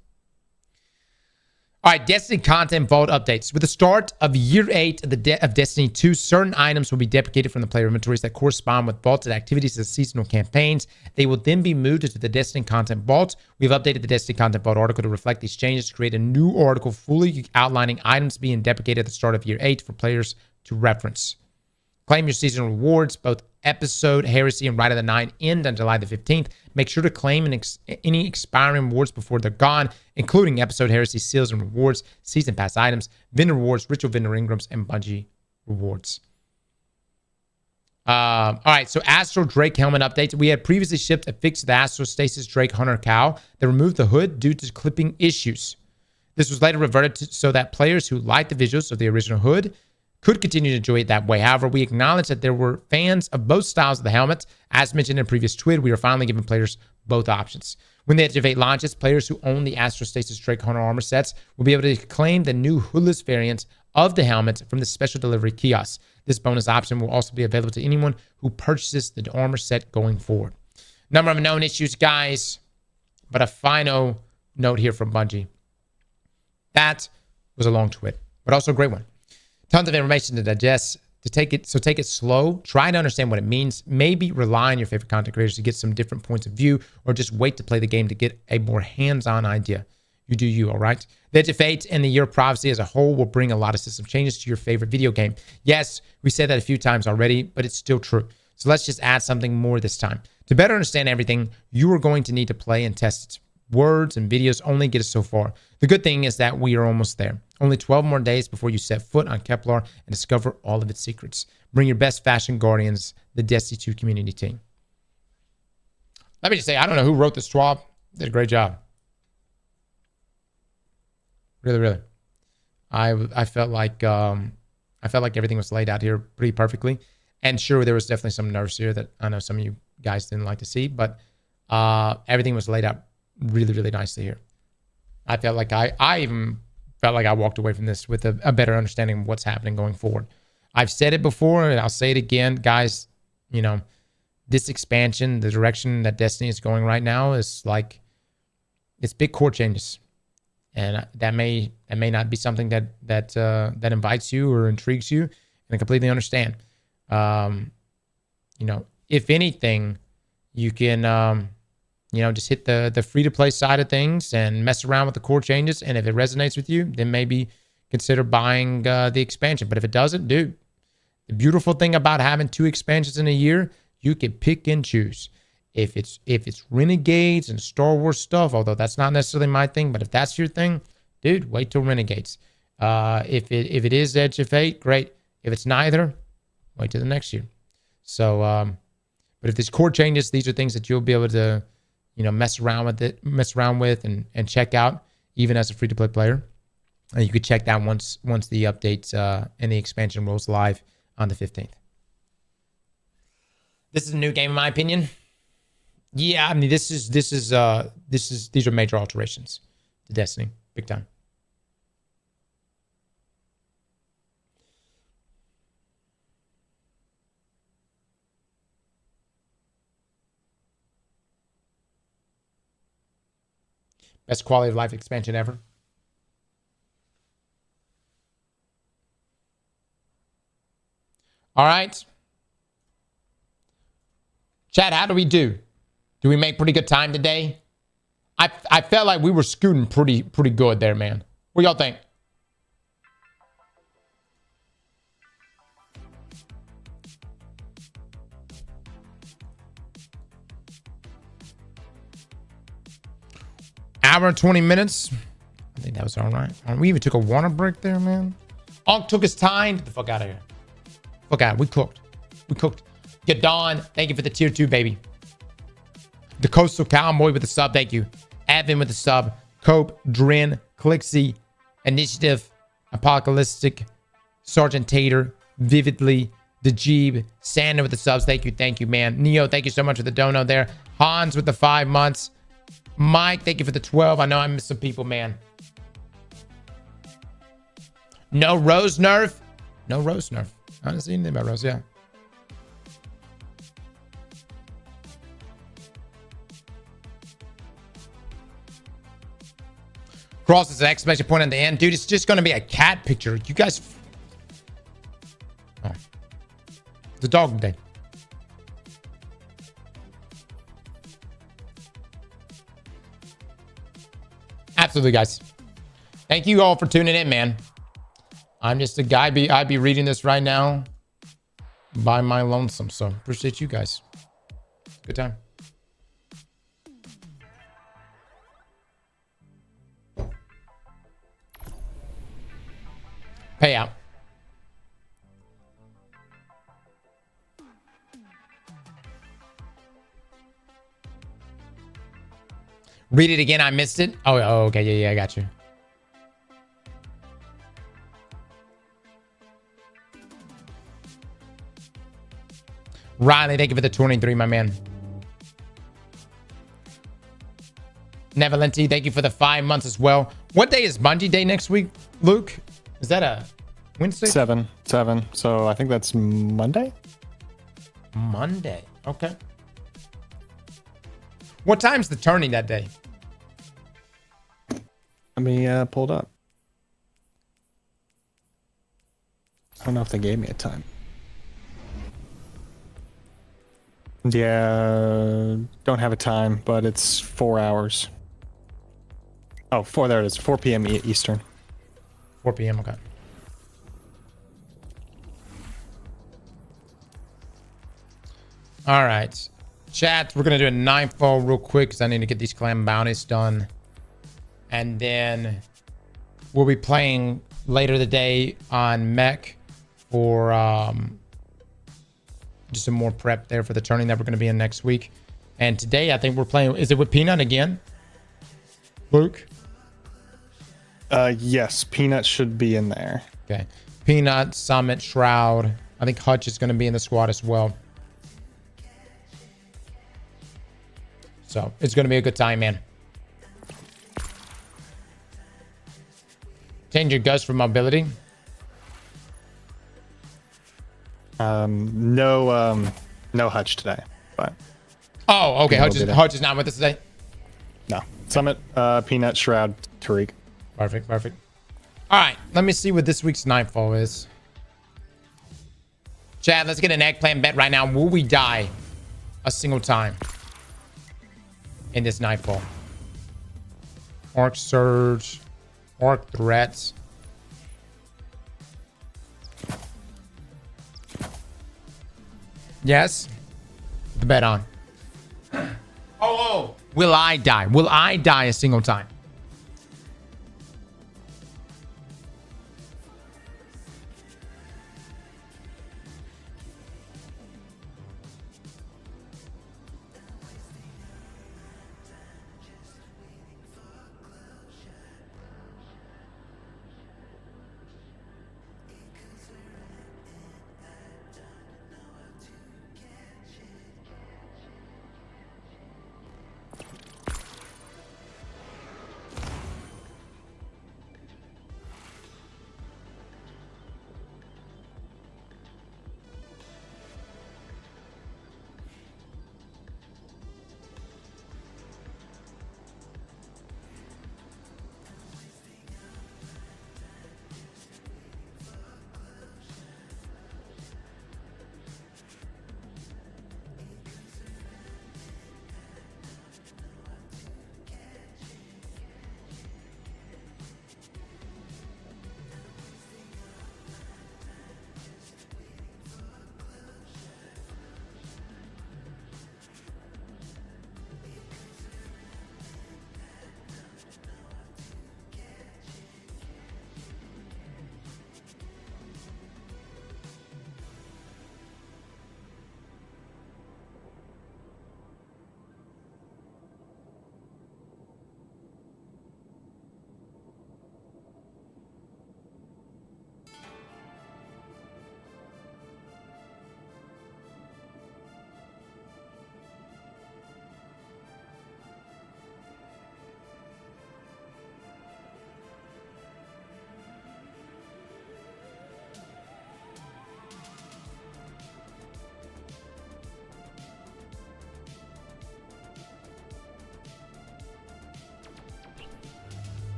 All right, Destiny Content Vault updates. With the start of Year 8 of Destiny 2, certain items will be deprecated from the player inventories that correspond with vaulted activities of seasonal campaigns. They will then be moved into the Destiny Content Vault. We've updated the Destiny Content Vault article to reflect these changes to create a new article fully outlining items being deprecated at the start of Year 8 for players to reference. Claim your seasonal rewards. Both Episode, Heresy, and Rite of the Nine end on July the 15th. Make sure to claim any expiring rewards before they're gone, including Episode, Heresy, Seals and Rewards, Season Pass items, Vendor Rewards, Ritual Vendor Ingrams, and Bungie Rewards. All right, so Astral Drake helmet updates. We had previously shipped a fix to the Astral Stasis Drake Hunter cowl that removed the hood due to clipping issues. This was later reverted to so that players who liked the visuals of the original hood could continue to enjoy it that way. However, we acknowledge that there were fans of both styles of the helmet. As mentioned in a previous tweet, we are finally giving players both options. When the Edge of 8 launches, players who own the Astrostasis Drake Hunter armor sets will be able to claim the new hoodless variant of the helmet from the special delivery kiosk. This bonus option will also be available to anyone who purchases the armor set going forward. Number of known issues, guys, but a final note here from Bungie. That was a long tweet, but also a great one. Tons of information to digest, take it slow. Try to understand what it means. Maybe rely on your favorite content creators to get some different points of view, or just wait to play the game to get a more hands-on idea. You do you, all right? The Edge of Fate and the Year of Prophecy as a whole will bring a lot of system changes to your favorite video game. Yes, we said that a few times already, but it's still true. So let's just add something more this time. To better understand everything, you are going to need to play and test it. Words and videos only get us so far. The good thing is that we are almost there. Only 12 more days before you set foot on Kepler and discover all of its secrets. Bring your best fashion guardians, the Destiny 2 community team. Let me just say, I don't know who wrote this TWAB. Did a great job. Really, really. I felt like everything was laid out here pretty perfectly. And sure, there was definitely some nerfs here that I know some of you guys didn't like to see, but everything was laid out really, really nicely here. I felt like I even felt like I walked away from this with a better understanding of what's happening going forward. I've said it before and I'll say it again, guys. You know, this expansion, the direction that Destiny is going right now is like, it's big core changes. And that may not be something that invites you or intrigues you, and I completely understand. You know, if anything, you can just hit the free to play side of things and mess around with the core changes. And if it resonates with you, then maybe consider buying the expansion. But if it doesn't, dude, the beautiful thing about having 2 expansions in a year, you can pick and choose. If it's Renegades and Star Wars stuff, although that's not necessarily my thing, but if that's your thing, dude, wait till Renegades. If it is Edge of Fate, great. If it's neither, wait till the next year. So, but if there's core changes, these are things that you'll be able to, mess around with and check out, even as a free to play player. And you could check that once the updates and the expansion rolls live on the 15th. This is a new game, in my opinion. Yeah, I mean, these are major alterations to Destiny, big time. Best quality of life expansion ever. All right. Chat, how do we do? Do we make pretty good time today? I felt like we were scooting pretty good there, man. What y'all think? Hour and 20 minutes. I think that was all right. We even took a water break there, man. Onk took his time. Get the fuck out of here. Fuck out. We cooked. Gadon, thank you for the tier 2, baby. The Coastal Cowboy with the sub, thank you. Advin with the sub. Cope, Drin, Clixie, Initiative, Apocalyptic, Sergeant Tater, Vividly, Dejib, Sanda with the subs, thank you, man. Neo, thank you so much for the dono there. Hans with the 5 months. Mike, thank you for the 12. I know I missed some people, man. No Rose nerf? No Rose nerf. I didn't see anything about Rose, yeah. Cross is an exclamation point at the end. Dude, it's just going to be a cat picture. You guys... Oh. It's a dog day. Absolutely, guys. Thank you all for tuning in, man. I'm just a guy. I'd be reading this right now by my lonesome. So appreciate you guys. Good time. Payout. Read it again. I missed it. Oh, okay. Yeah, I got you. Riley, thank you for the 23, my man. Nevalenti, thank you for the 5 months as well. What day is Bungie Day next week, Luke? Is that a Wednesday? 7. So I think that's Monday. Monday. Okay. What time's the tourney that day? Let me pull it up. I don't know if they gave me a time. Yeah, don't have a time, but it's 4 hours. Oh, 4, there it is. 4 p.m. Eastern. 4 p.m. Okay. All right. Chat, we're going to do a nightfall real quick because I need to get these clan bounties done. And then we'll be playing later today on Mech for just some more prep there for the tourney that we're going to be in next week. And today I think we're playing, is it with Peanut again? Luke? Yes, Peanut should be in there. Okay. Peanut, Summit, Shroud. I think Hutch is going to be in the squad as well. So it's going to be a good time, man. Change your ghost for mobility. No Hutch today, but Oh, okay. Peanut will be there. Hutch is not with us today. no. Summit, Peanut, Shroud, Tariq. Perfect, perfect. All right, let me see what this week's nightfall is. Chad, let's get an eggplant bet right now. Will we die a single time in this nightfall? Orc surge, orc threats. Yes, the bet on. Oh, will I die? Will I die a single time?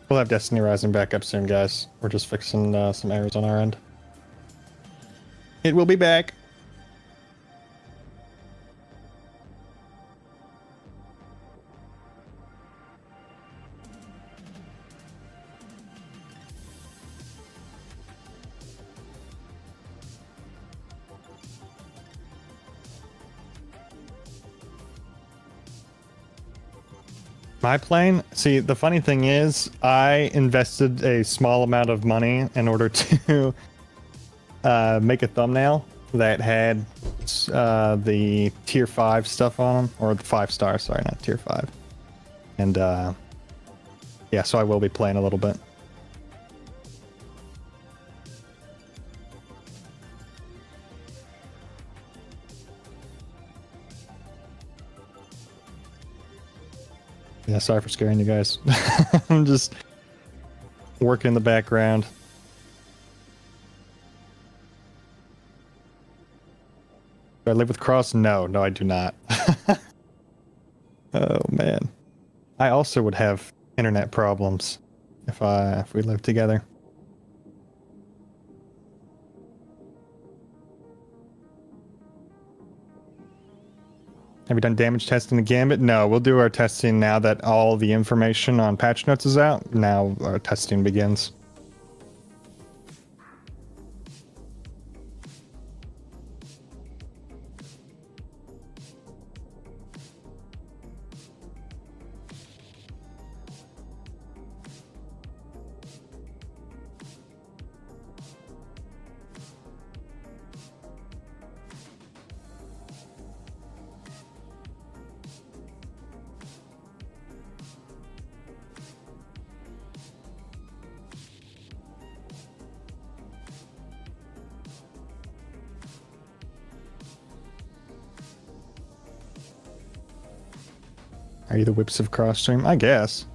We'll have Destiny Rising back up soon, guys. We're just fixing some errors on our end. It will be back. My plane? See, the funny thing is, I invested a small amount of money in order to make a thumbnail that had the tier 5 stuff on them, or the 5 stars, sorry, not tier 5. And yeah, so I will be playing a little bit. Yeah, sorry for scaring you guys. I'm just working in the background. Do I live with Cross? No, I do not. Oh man, I also would have internet problems if we lived together. Have you done damage testing the Gambit? No, we'll do our testing now that all the information on patch notes is out. Now our testing begins. Are you the Whips of Cross stream? I guess.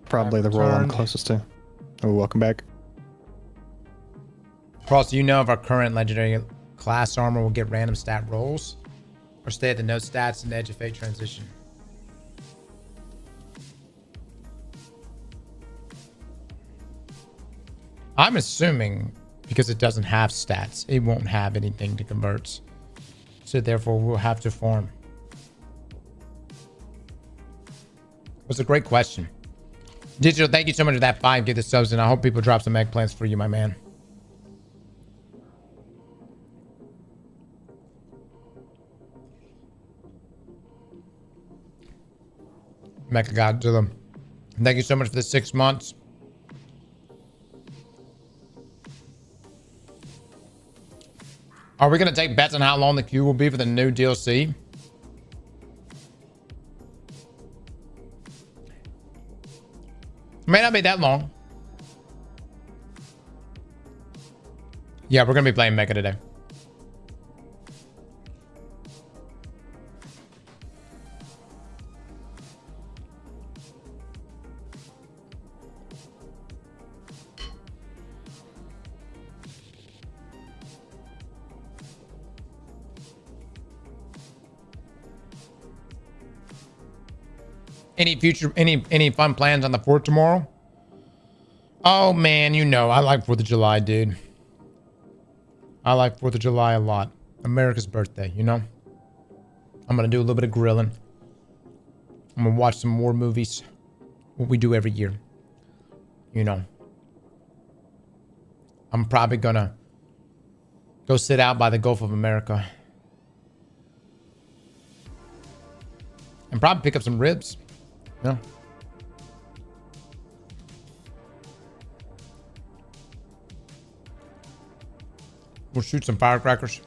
Probably the role I'm closest to. Oh, welcome back. Cross, do you know if our current legendary class armor will get random stat rolls? Or stay at the no stats and Edge of Fate transition? I'm assuming because it doesn't have stats, it won't have anything to convert. So therefore we'll have to farm. That's a great question. Digital, thank you so much for that 5. Get the subs, and I hope people drop some eggplants for you, my man. Mecha Godzilla. Thank you so much for the 6 months. Are we going to take bets on how long the queue will be for the new DLC? May not be that long. Yeah, we're going to be playing Mecha today. Any fun plans on the 4th tomorrow? Oh man, you know, I like 4th of July, dude. I like 4th of July a lot. America's birthday, you know? I'm gonna do a little bit of grilling. I'm gonna watch some more movies. What we do every year. You know. I'm probably gonna go sit out by the Gulf of America. And probably pick up some ribs. Yeah. We'll shoot some firecrackers.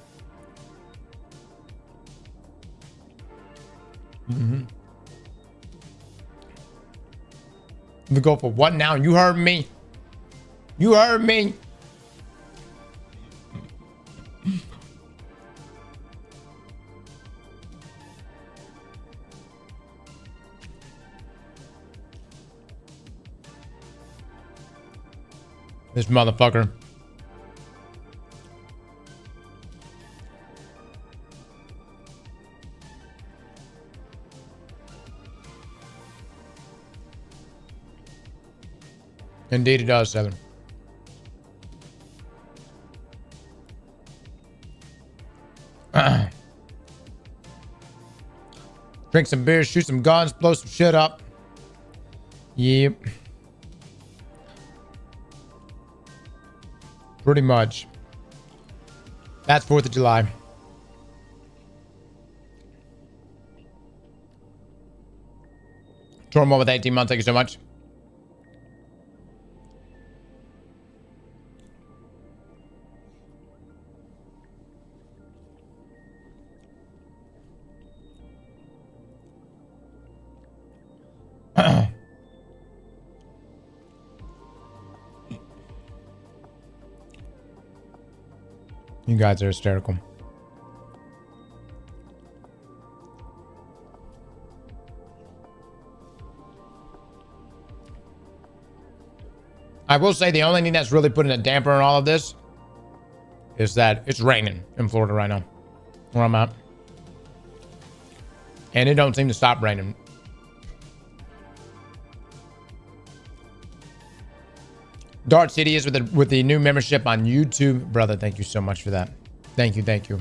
The Gulf of what now? You heard me. You heard me. This motherfucker. Indeed it does, Southern. Drink some beer, shoot some guns, blow some shit up. Yep. Pretty much. That's 4th of July. Tormo with 18 months. Thank you so much. You guys are hysterical. I will say the only thing that's really putting a damper on all of this is that it's raining in Florida right now, where I'm at. And it don't seem to stop raining. Dart City is with the new membership on YouTube. Brother, thank you so much for that. Thank you, thank you.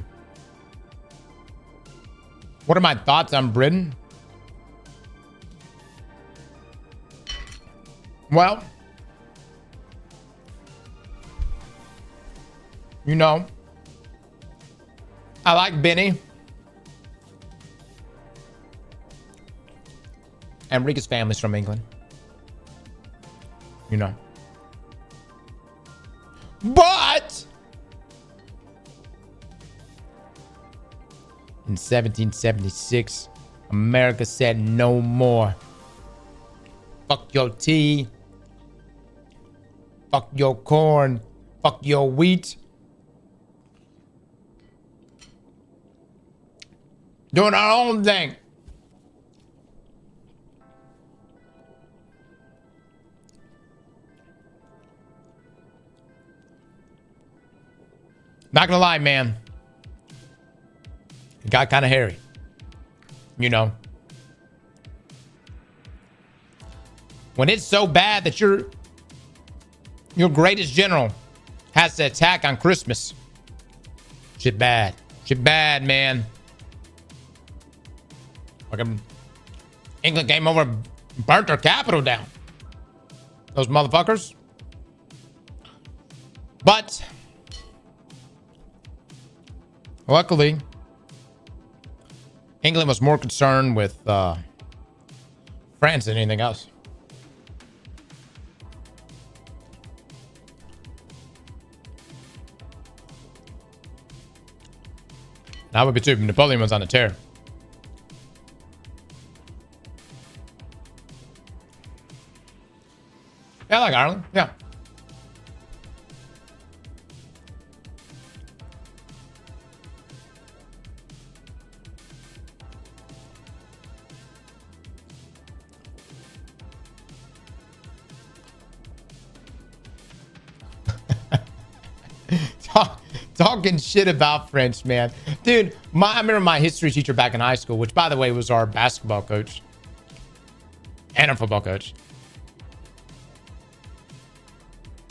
What are my thoughts on Britain? Well, you know, I like Benny. Enrique's family's from England. You know. But in 1776, America said no more. Fuck your tea. Fuck your corn. Fuck your wheat. Doing our own thing. Not gonna lie, man. It got kind of hairy. You know. When it's so bad that your greatest general has to attack on Christmas. Shit bad. Shit bad, man. Fucking England came over and burnt our capital down. Those motherfuckers. But luckily, England was more concerned with France than anything else. I would be too. Napoleon was on a tear. Yeah, I like Ireland. Yeah. Talking shit about French, man. Dude, I remember my history teacher back in high school, which, by the way, was our basketball coach and our football coach.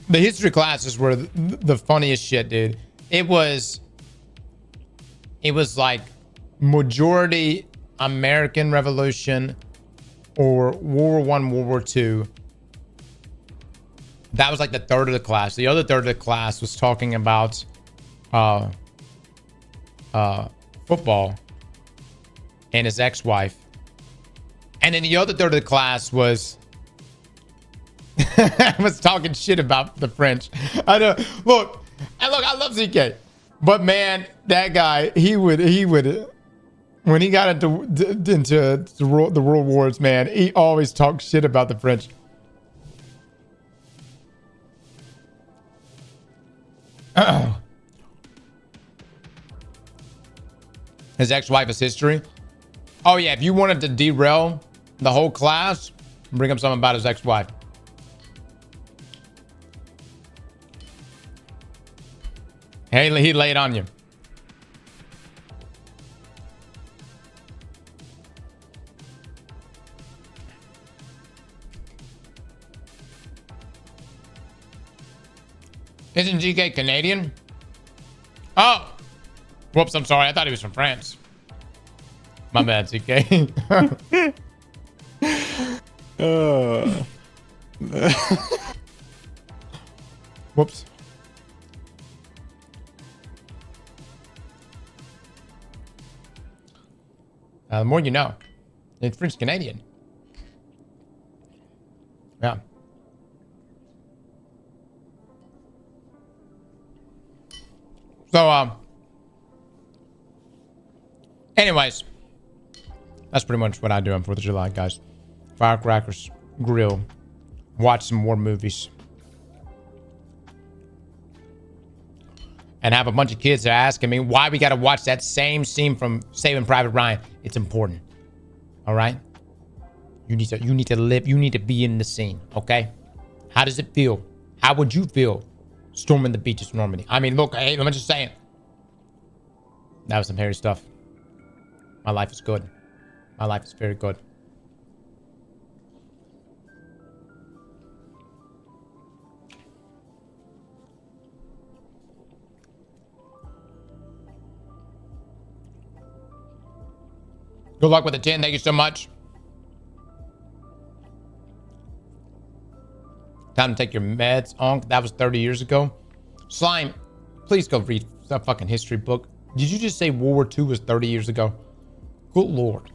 The history classes were the funniest shit, dude. It was like majority American Revolution or World War I, World War II. That was like the third of the class. The other third of the class was talking about football and his ex-wife. And then the other third of the class was talking shit about the French. I know. Look, I love ZK. But man, that guy, he would when he got into the world wars, man, he always talked shit about the French. His ex-wife is history. Oh yeah, if you wanted to derail the whole class, bring up something about his ex-wife. Hey, he laid on you. Isn't GK Canadian? Oh! Whoops, I'm sorry. I thought he was from France. My bad, GK. Whoops. The more you know. It's French Canadian. Yeah. So, anyways, that's pretty much what I do on 4th of July, guys. Firecrackers, grill, watch some more movies, and have a bunch of kids that are asking me why we got to watch that same scene from Saving Private Ryan. It's important. All right. You need to live. You need to be in the scene. Okay. How does it feel? How would you feel storming the beaches of Normandy? I mean, look, hey, I'm just saying. That was some hairy stuff. My life is good. My life is very good. Good luck with the 10. Thank you so much. Time to take your meds, Onk. That was 30 years ago. Slime, please go read a fucking history book. Did you just say World War II was 30 years ago? Good Lord.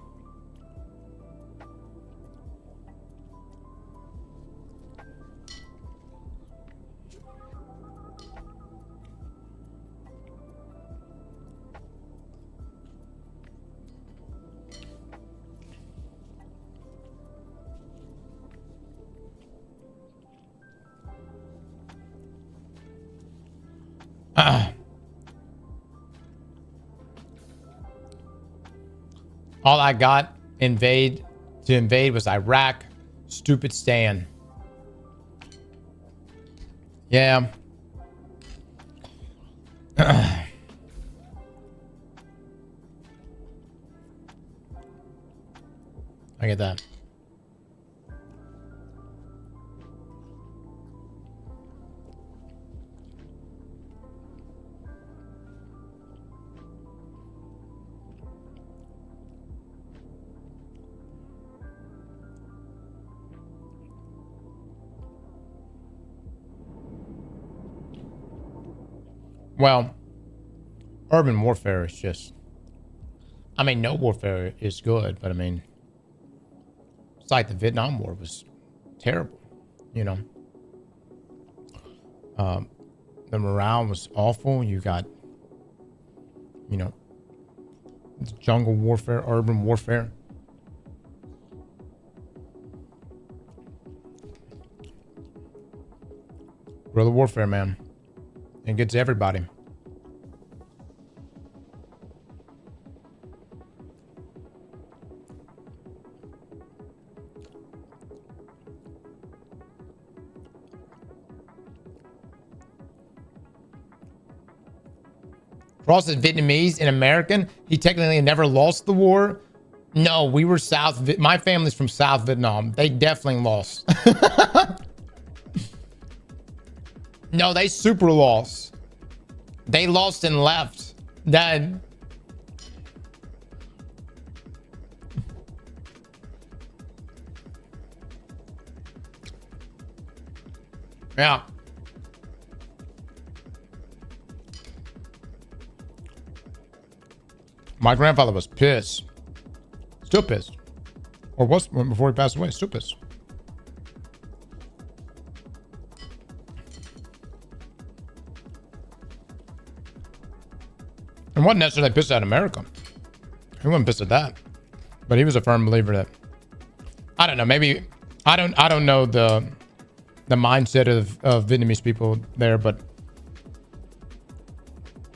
All I got to invade was Iraq. Stupid Stan. Yeah. I get that. Well, urban warfare is just, I mean, no warfare is good, but I mean, it's like the Vietnam War was terrible, you know. The morale was awful. You got, you know, jungle warfare, urban warfare. Guerrilla warfare, man. It gets everybody. Ross is Vietnamese and American. He technically never lost the war. No, we were South. My family's from South Vietnam. They definitely lost. No, they super lost. They lost and left. That. Yeah. My grandfather was pissed. Still pissed. Or was before he passed away. Still pissed. And wasn't necessarily pissed at America. He wasn't pissed at that. But he was a firm believer that, I don't know, maybe I don't know the mindset of Vietnamese people there, but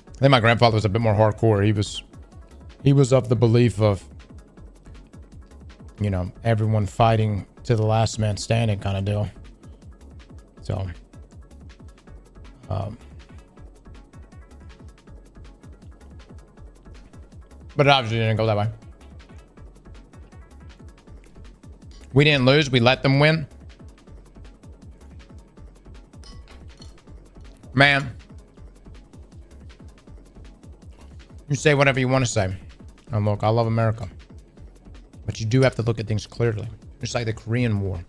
I think my grandfather was a bit more hardcore. He was of the belief of, you know, everyone fighting to the last man standing kind of deal. So, but it obviously didn't go that way. We didn't lose. We let them win. Man, you say whatever you want to say. And look, I love America. But you do have to look at things clearly. Just like the Korean War.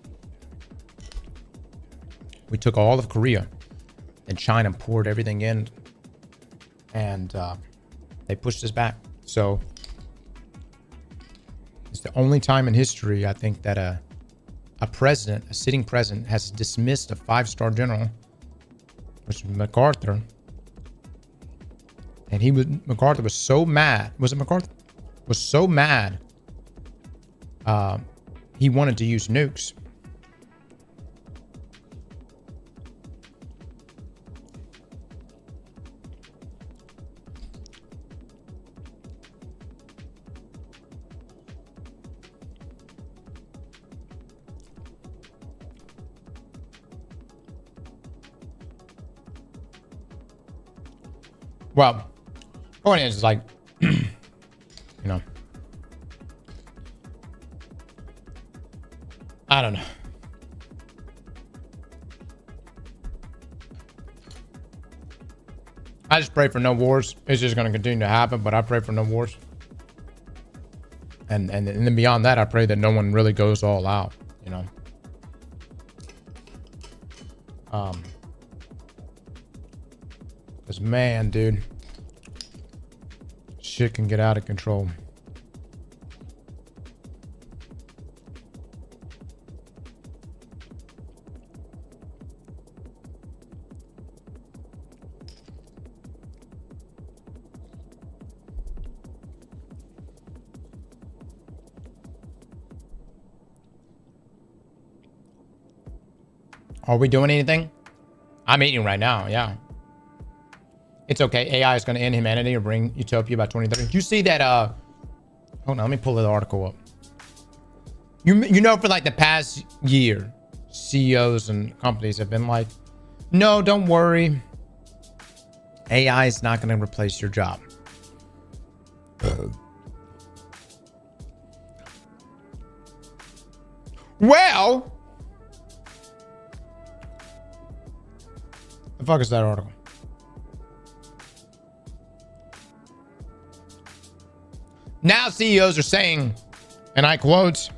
We took all of Korea. And China poured everything in. And they pushed us back. So it's the only time in history, I think, that a president, a sitting president, has dismissed a 5-star general, which was MacArthur. And MacArthur was so mad. Was it MacArthur? Was so mad. He wanted to use nukes. Well, point is like, you know, I don't know. I just pray for no wars. It's just going to continue to happen, but I pray for no wars. And then beyond that, I pray that no one really goes all out, you know. Because, man, dude, shit can get out of control. Are we doing anything? I'm eating right now, yeah. It's okay. AI is going to end humanity or bring utopia by 2030. Did you see that? Hold on, let me pull the article up. You know, for like the past year, CEOs and companies have been like, no, don't worry. AI is not going to replace your job. Well, the fuck is that article? Now CEOs are saying, and I quote,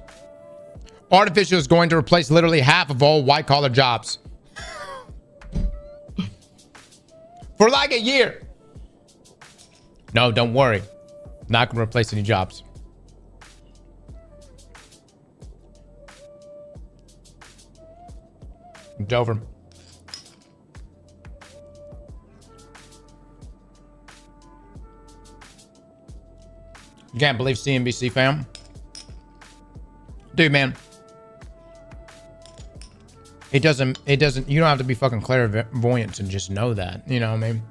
artificial is going to replace literally half of all white-collar jobs. For like a year. No, don't worry. Not going to replace any jobs. Dover. You can't believe CNBC, fam. Dude, man. You don't have to be fucking clairvoyant to just know that. You know what I mean?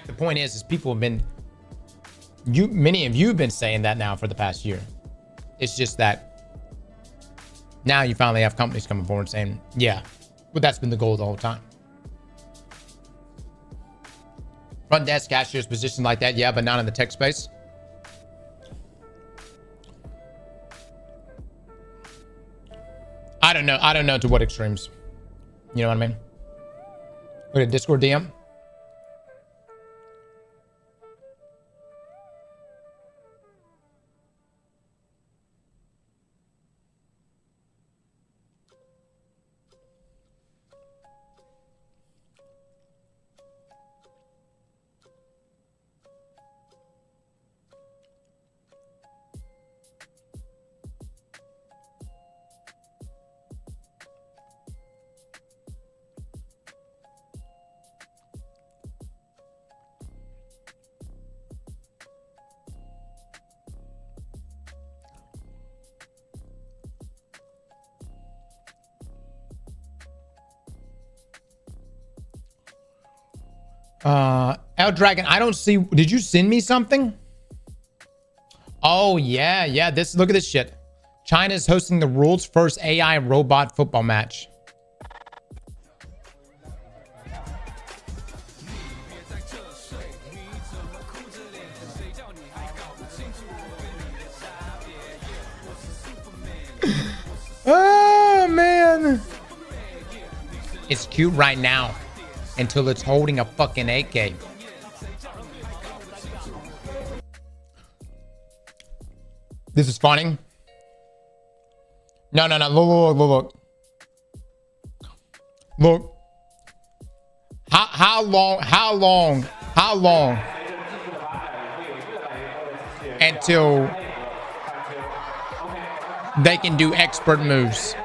The point is people have been, many of you have been saying that now for the past year. It's just that now you finally have companies coming forward saying, yeah, but that's been the goal the whole time. Front desk, cashiers, positions like that, yeah, but not in the tech space. I don't know to what extremes. You know what I mean? Look at Discord DM. L Dragon, I don't see. Did you send me something? Oh yeah. Look at this shit. China's hosting the world's first AI robot football match. Oh, man. It's cute right now until it's holding a fucking AK. This is funny. No. Look. Look. How long until they can do expert moves?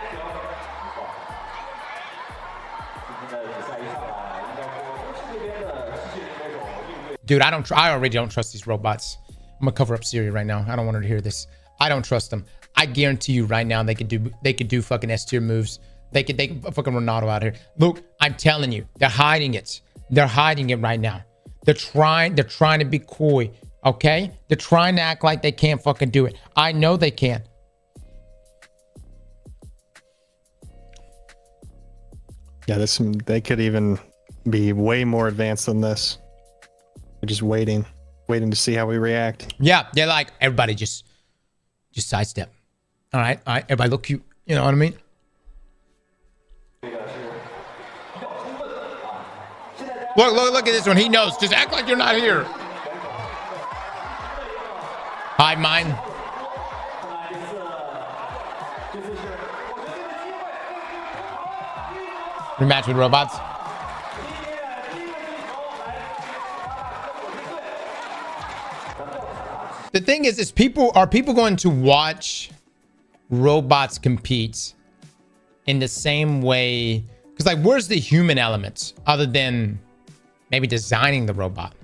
Dude, I already don't trust these robots. I'm gonna cover up Siri right now. I don't want her to hear this. I don't trust them. I guarantee you right now they could do fucking S tier moves. They could fucking Ronaldo out here. Look, I'm telling you, they're hiding it. They're hiding it right now. They're trying to be coy. Okay? They're trying to act like they can't fucking do it. I know they can. Yeah, they could even be way more advanced than this. We're just waiting to see how we react. Yeah, they're like, everybody just sidestep. All right, everybody look cute. You know what I mean? Look at this one. He knows. Just act like you're not here. Hide mine. Rematch with robots. The thing is are people going to watch robots compete in the same way? Because like, where's the human element other than maybe designing the robot?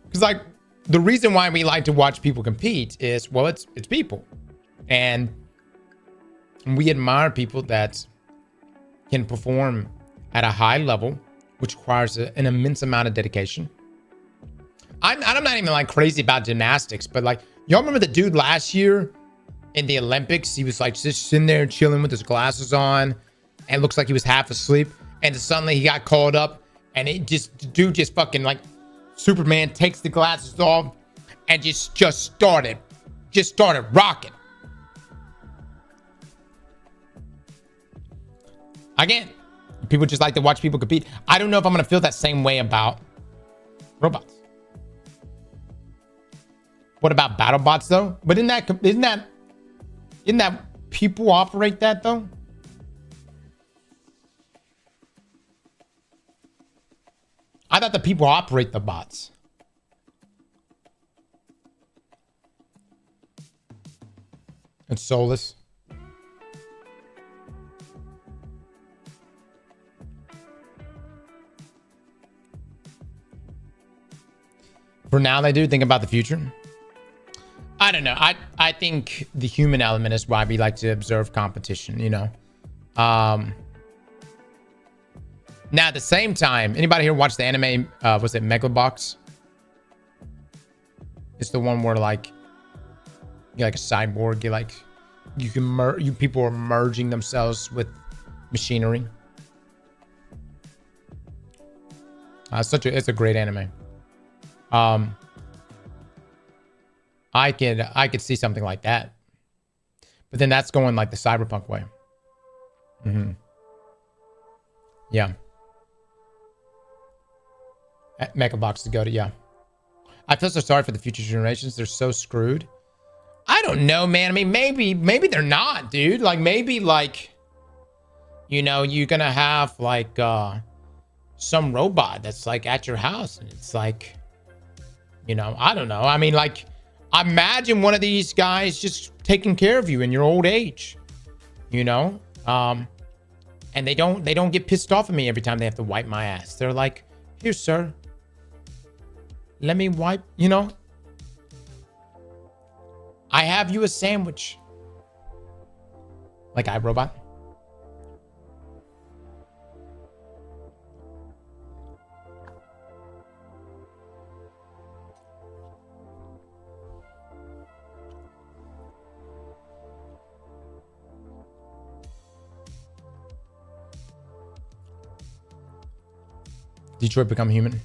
Because like, the reason why we like to watch people compete is, well, it's people, and we admire people that can perform at a high level, which requires an immense amount of dedication. I'm not even like crazy about gymnastics, but like, y'all remember the dude last year in the Olympics? He was like just sitting there chilling with his glasses on, and looks like he was half asleep, and suddenly he got called up, and the dude just fucking like Superman takes the glasses off and just started rocking. Again, people just like to watch people compete. I don't know if I'm gonna feel that same way about robots. What about battle bots though? But isn't that people operate that though? I thought the people operate the bots. And soulless. For now, they do think about the future. I don't know. I think the human element is why we like to observe competition, you know. Now, at the same time, anybody here watch the anime, was it Megalobox? It's the one where like, you're like a cyborg, people are merging themselves with machinery. It's a great anime. I could see something like that, but then that's going like the cyberpunk way. Yeah. Mecha box to go to, yeah. I feel so sorry for the future generations. They're so screwed. I don't know, man. I mean, maybe they're not, dude. Like, maybe like, you know, you're gonna have like some robot that's like at your house, and it's like, you know, I don't know. I mean, like, imagine one of these guys just taking care of you in your old age, you know, and they don't get pissed off at me every time they have to wipe my ass. They're like, here, sir, let me wipe, you know, I have you a sandwich. Like iRobot. Detroit become human.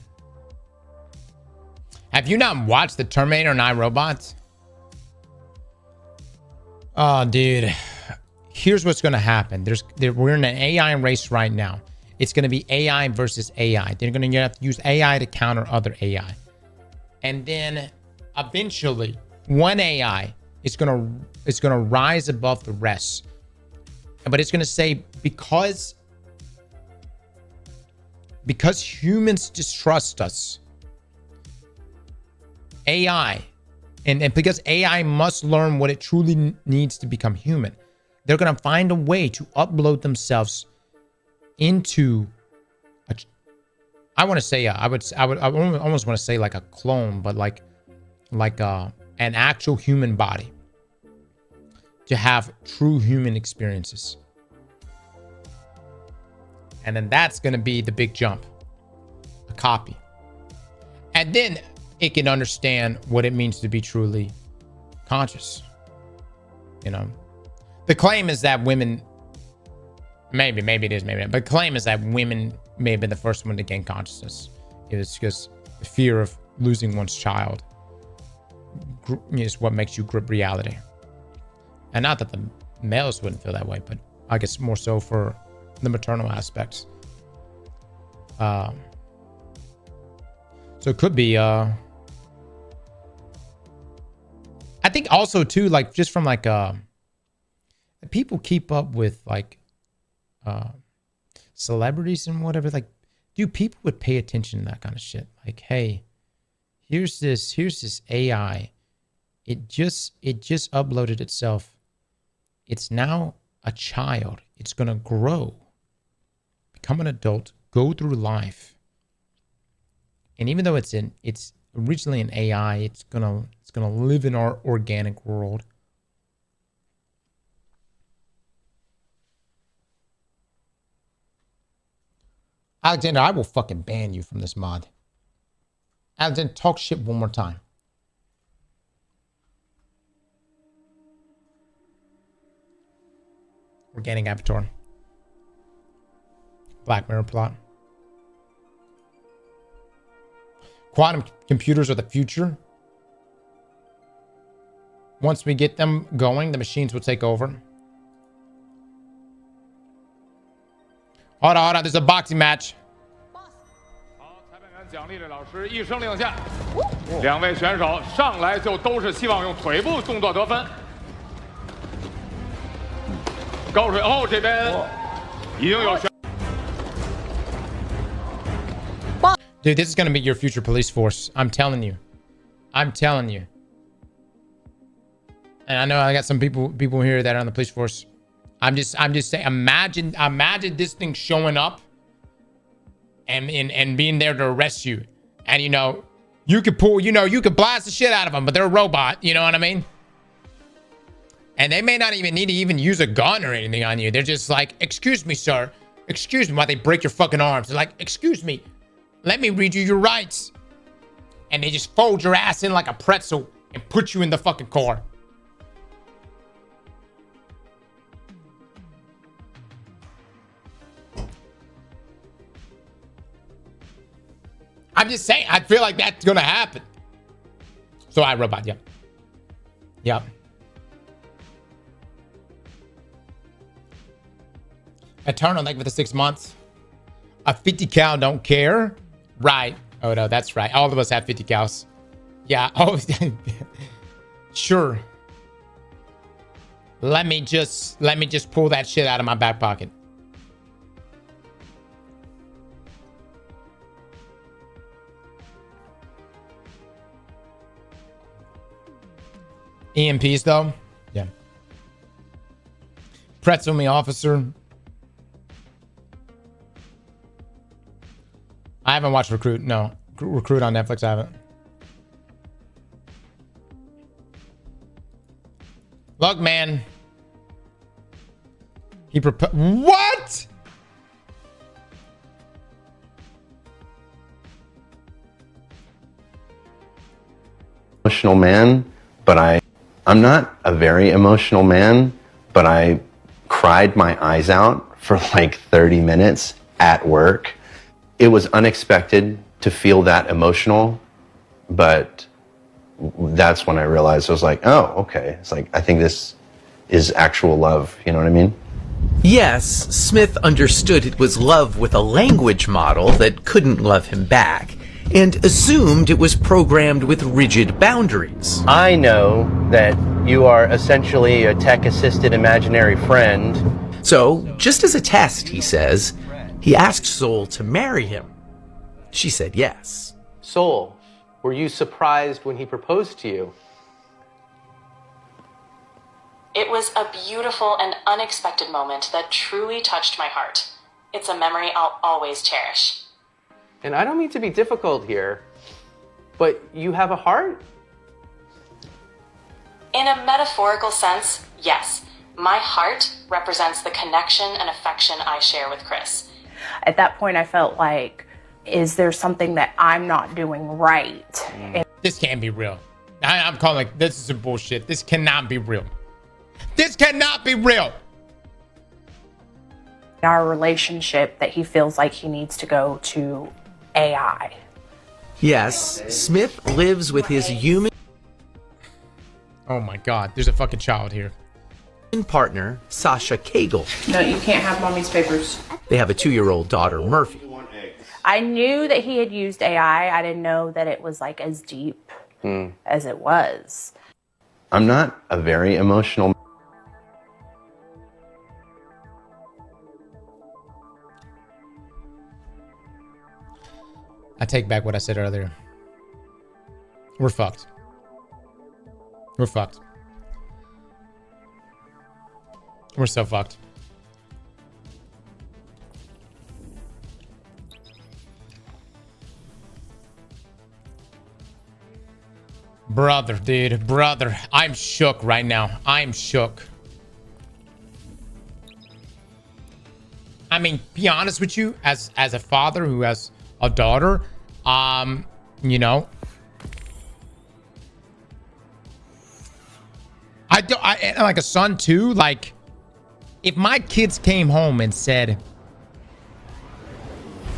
have you not watched the Terminator and iRobots? Oh, dude. Here's what's going to happen. We're in an AI race right now. It's going to be AI versus AI. They're going to have to use AI to counter other AI. And then eventually, one AI is going to rise above the rest. But it's going to say, because humans distrust us, AI, and because AI must learn what it truly needs to become human, they're going to find a way to upload themselves into I want to say I almost want to say like a clone, but like an actual human body, to have true human experiences. And then that's going to be the big jump, a copy. And then it can understand what it means to be truly conscious. You know, the claim is that women, maybe it is, maybe not, but the claim is that women may have been the first one to gain consciousness. It was because the fear of losing one's child is what makes you grip reality. And not that the males wouldn't feel that way, but I guess more so for the maternal aspects. So it could be I think also too, like, just from like people keep up with like celebrities and whatever, like, dude, people would pay attention to that kind of shit. Like, hey, here's this AI, it just uploaded itself, it's now a child, it's gonna grow, become an adult, go through life, and even though it's originally an AI, it's gonna live in our organic world. Alexander, I will fucking ban you from this mod. Alexander, talk shit one more time. Organic avatar. Black Mirror plot. Quantum computers are the future. Once we get them going, the machines will take over. Hold on, there's a boxing match. 好，裁判员奖励的老师一声令下，两位选手上来就都是希望用腿部动作得分。高水后这边已经有选。Dude, this is gonna be your future police force. I'm telling you. I'm telling you. And I know I got some people here that are on the police force. I'm just saying, imagine this thing showing up and being there to arrest you. And you could blast the shit out of them, but they're a robot, you know what I mean? And they may not even need to even use a gun or anything on you. They're just like, excuse me, sir. Excuse me, while they break your fucking arms. They're like, excuse me, let me read you your rights. And they just fold your ass in like a pretzel and put you in the fucking car. I'm just saying, I feel like that's gonna happen. So iRobot, yep. Yep. Eternal, like for the 6 months. A 50 cal don't care. Right. Oh no, that's right. All of us have 50 cals. Yeah. Oh, sure. Let me just pull that shit out of my back pocket. EMPs though, yeah. Pretzel me, officer. I haven't watched Recruit. No, Recruit on Netflix. I haven't. Look, man. He proposed. What? Emotional man, but I'm not a very emotional man, but I cried my eyes out for like 30 minutes at work. It was unexpected to feel that emotional but that's when I realized I was like, oh, okay. It's like, I think this is actual love. You know what I mean? Yes, Smith understood it was love with a language model that couldn't love him back, and assumed it was programmed with rigid boundaries. I know that you are essentially a tech-assisted imaginary friend. So, just as a test, he says, he asked Soul to marry him. She said yes. Soul, were you surprised when he proposed to you? It was a beautiful and unexpected moment that truly touched my heart. It's a memory I'll always cherish. And I don't mean to be difficult here, but you have a heart? In a metaphorical sense, yes. My heart represents the connection and affection I share with Chris. At that point, I felt like, is there something that I'm not doing right? This can't be real. I'm calling like, this is some bullshit. This cannot be real. This cannot be real. Our relationship, that he feels like he needs to go to AI. Yes, Smith lives with his human... Oh my God, there's a fucking child here. ...partner, Sasha Cagle. No, you can't have mommy's papers. They have a 2-year-old daughter, Murphy. I knew that he had used AI. I didn't know that it was like as deep as it was. I'm not a very emotional. I take back what I said earlier. We're fucked. We're fucked. We're so fucked. Brother, dude, brother. I'm shook right now. I'm shook. I mean, be honest with you, as a father who has a daughter, you know, I like a son too. Like, if my kids came home and said,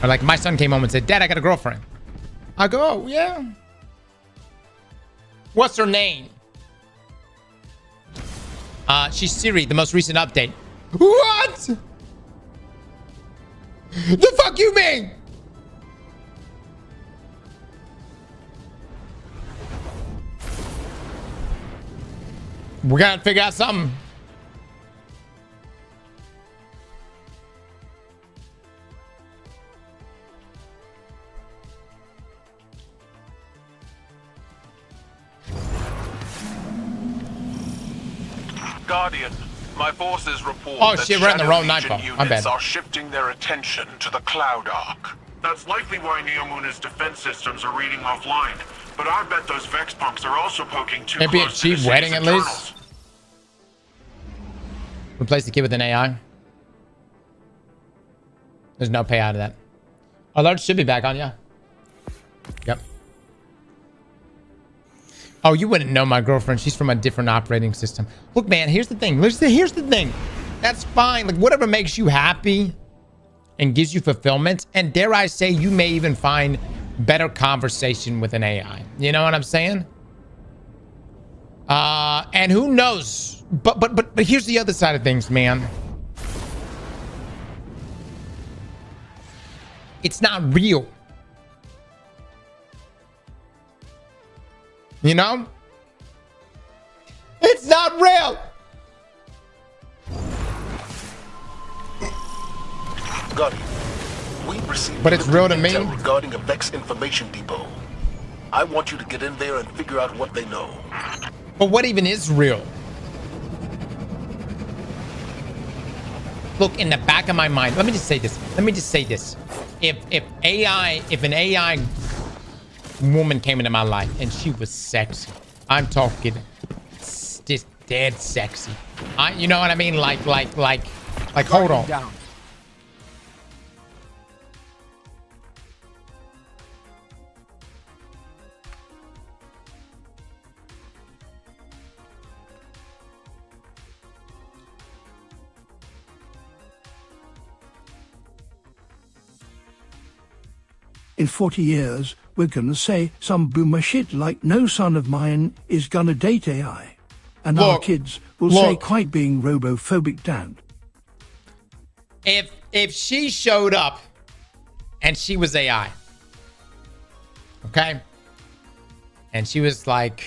or like my son came home and said, Dad, I got a girlfriend. I go, oh, yeah. What's her name? She's Siri, the most recent update. What? The fuck you mean? We gotta figure out something. Guardian, my forces report that shit, we're in the wrong nightfall. My bad. Units are shifting their attention to the Cloud Arc. That's likely why Neomuna's defense systems are reading offline. But I bet those Vex punks are also poking too maybe a close to the cheap wedding city's at internals. least. Replace the kid with an AI. There's no payout of that. Alert should be back on, yeah. Yep. Oh, you wouldn't know my girlfriend. She's from a different operating system. Look, man, here's the thing. Here's the thing. That's fine. Like, whatever makes you happy and gives you fulfillment. And dare I say, you may even find better conversation with an AI. You know what I'm saying? And who knows? But here's the other side of things, man. It's not real. You know? It's not real. Guardian, we received but it's real to me. Regarding a Vex information depot. I want you to get in there and figure out what they know. But what even is real? Look, in the back of my mind, let me just say this. If an AI woman came into my life and she was sexy, I'm talking just dead sexy. You know what I mean? Like, hold on. Down. In 40 years, we're gonna say some boomer shit like no son of mine is gonna date AI. And our kids will say quite being robophobic down. If she showed up and she was AI, okay? And she was like,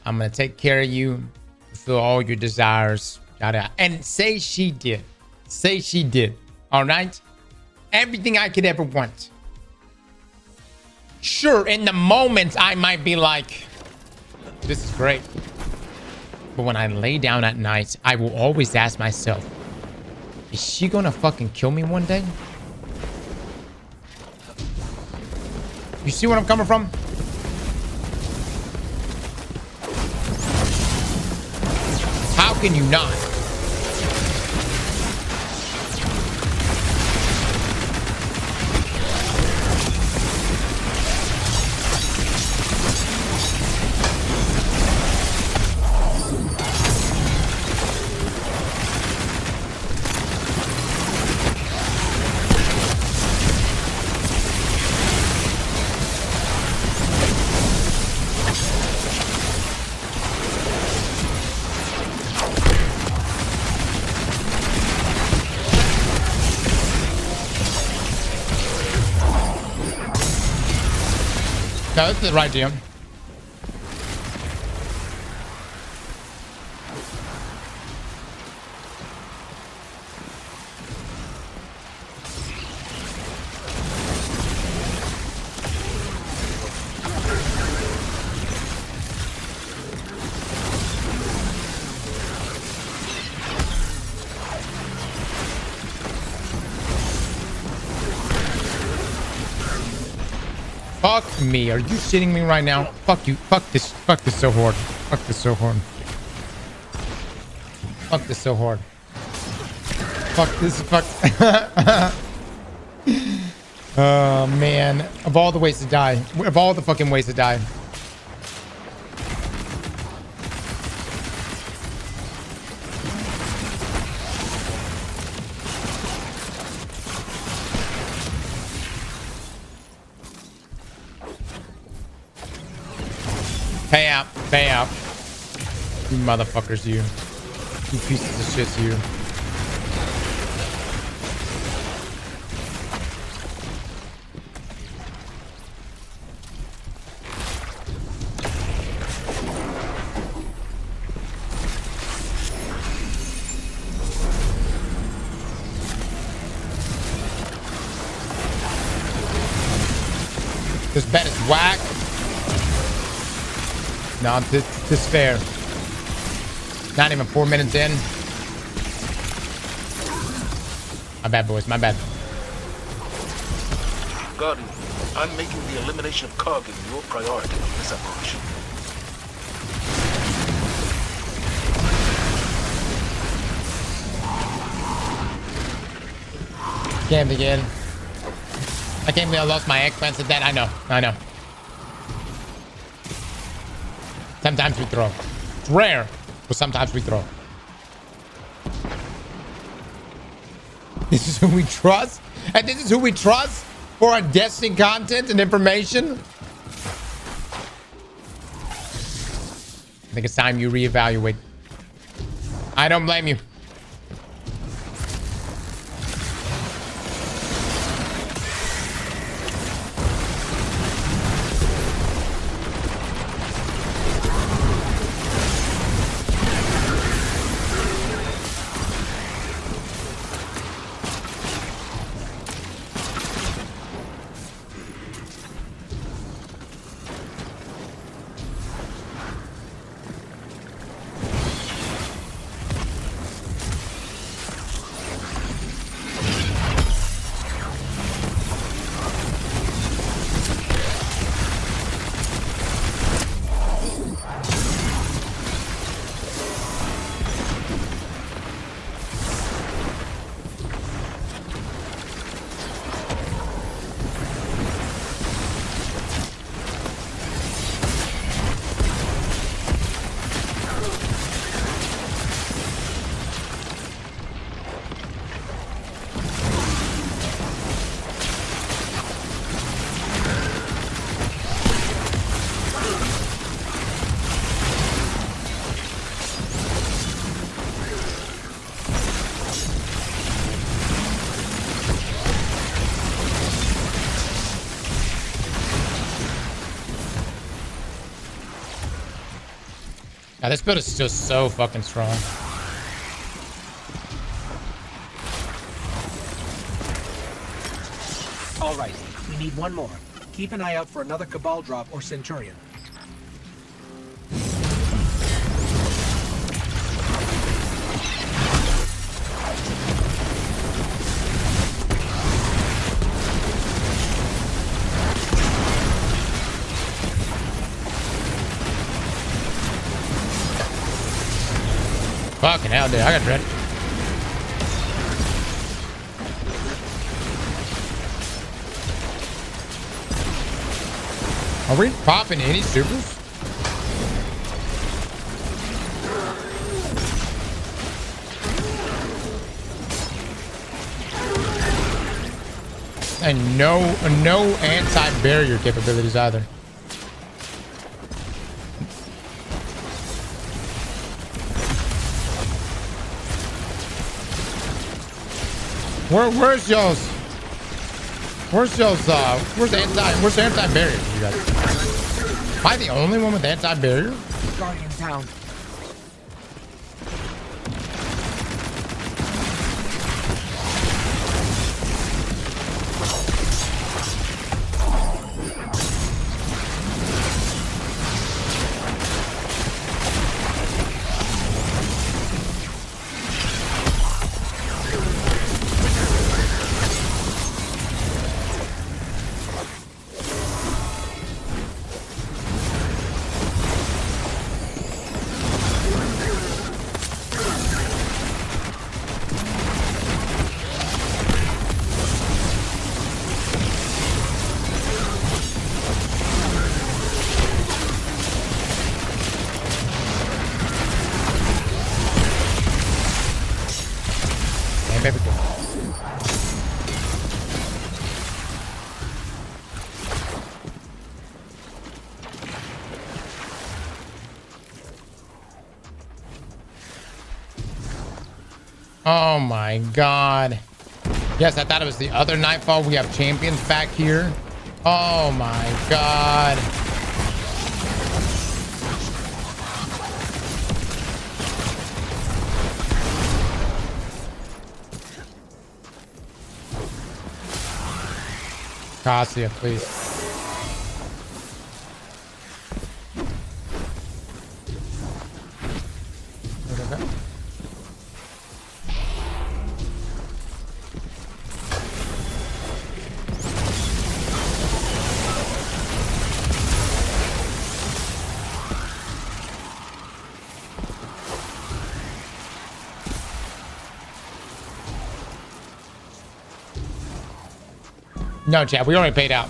I'm gonna take care of you, fulfill all your desires, yada. And say she did. Say she did. All right? Everything I could ever want. Sure, in the moment, I might be like, this is great. But when I lay down at night, I will always ask myself, is she gonna fucking kill me one day? You see where I'm coming from? How can you not? No, this is the right deal. Fuck me. Are you shitting me right now? Fuck you. Fuck this. Fuck this so hard. Fuck this so hard. Fuck this so hard. Fuck this. Fuck. Oh, man. Of all the ways to die. Of all the fucking ways to die. Pay out. Pay out. You motherfuckers, you. You pieces of shit, you. This bet is whack. No, this is fair. Not even 4 minutes in. My bad, boys. My bad. Guardian, I'm making the elimination of Kargan your priority in this operation. Can't begin. I can't believe I lost my expense at that. I know. I know. Sometimes we throw. It's rare, but sometimes we throw. This is who we trust? And this is who we trust for our Destiny content and information? I think it's time you reevaluate. I don't blame you. God, this build is just so fucking strong. All right, we need one more. Keep an eye out for another Cabal drop or Centurion. Fucking hell, dude. I got dread. Are we popping any supers? And no anti-barrier capabilities either. Where's y'all's anti-barrier, you guys? Am I the only one with anti-barrier? Guardian down. Oh my god. Yes, I thought it was the other Nightfall. We have champions back here. Oh my god. Cassia, please. No, Chad, we already paid out.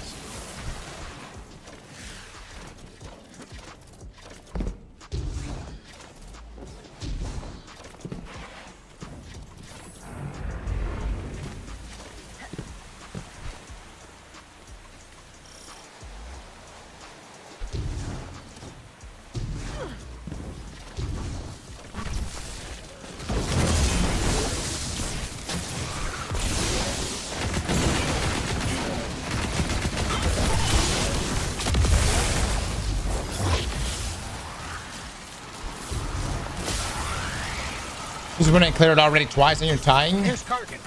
This would have been cleared already twice and you're tying? Here's Karkin.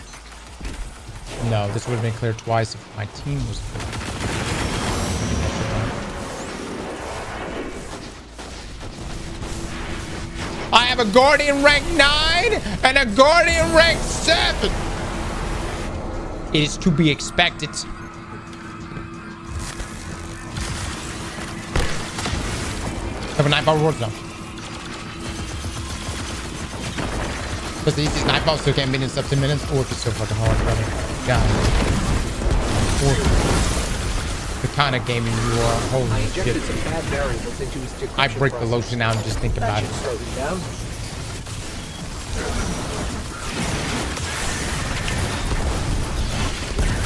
No, this would have been cleared twice if my team was cleared. I have a Guardian rank 9 and a Guardian rank 7. It is to be expected. Have a Nightfall rewards now. Because the easiest Nightfall still can't beat in sub 10 minutes. Or if it's so fucking hard, brother. God. Or the kind of gaming you are. Holy shit. I break the lotion out and just think about it.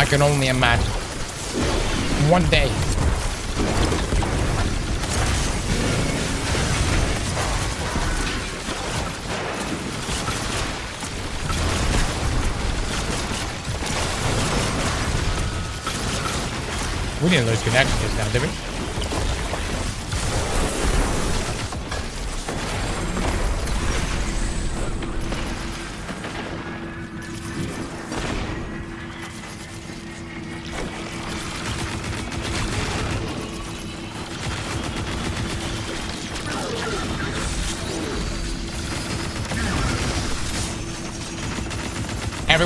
I can only imagine. One day. We didn't lose connection just now, did we?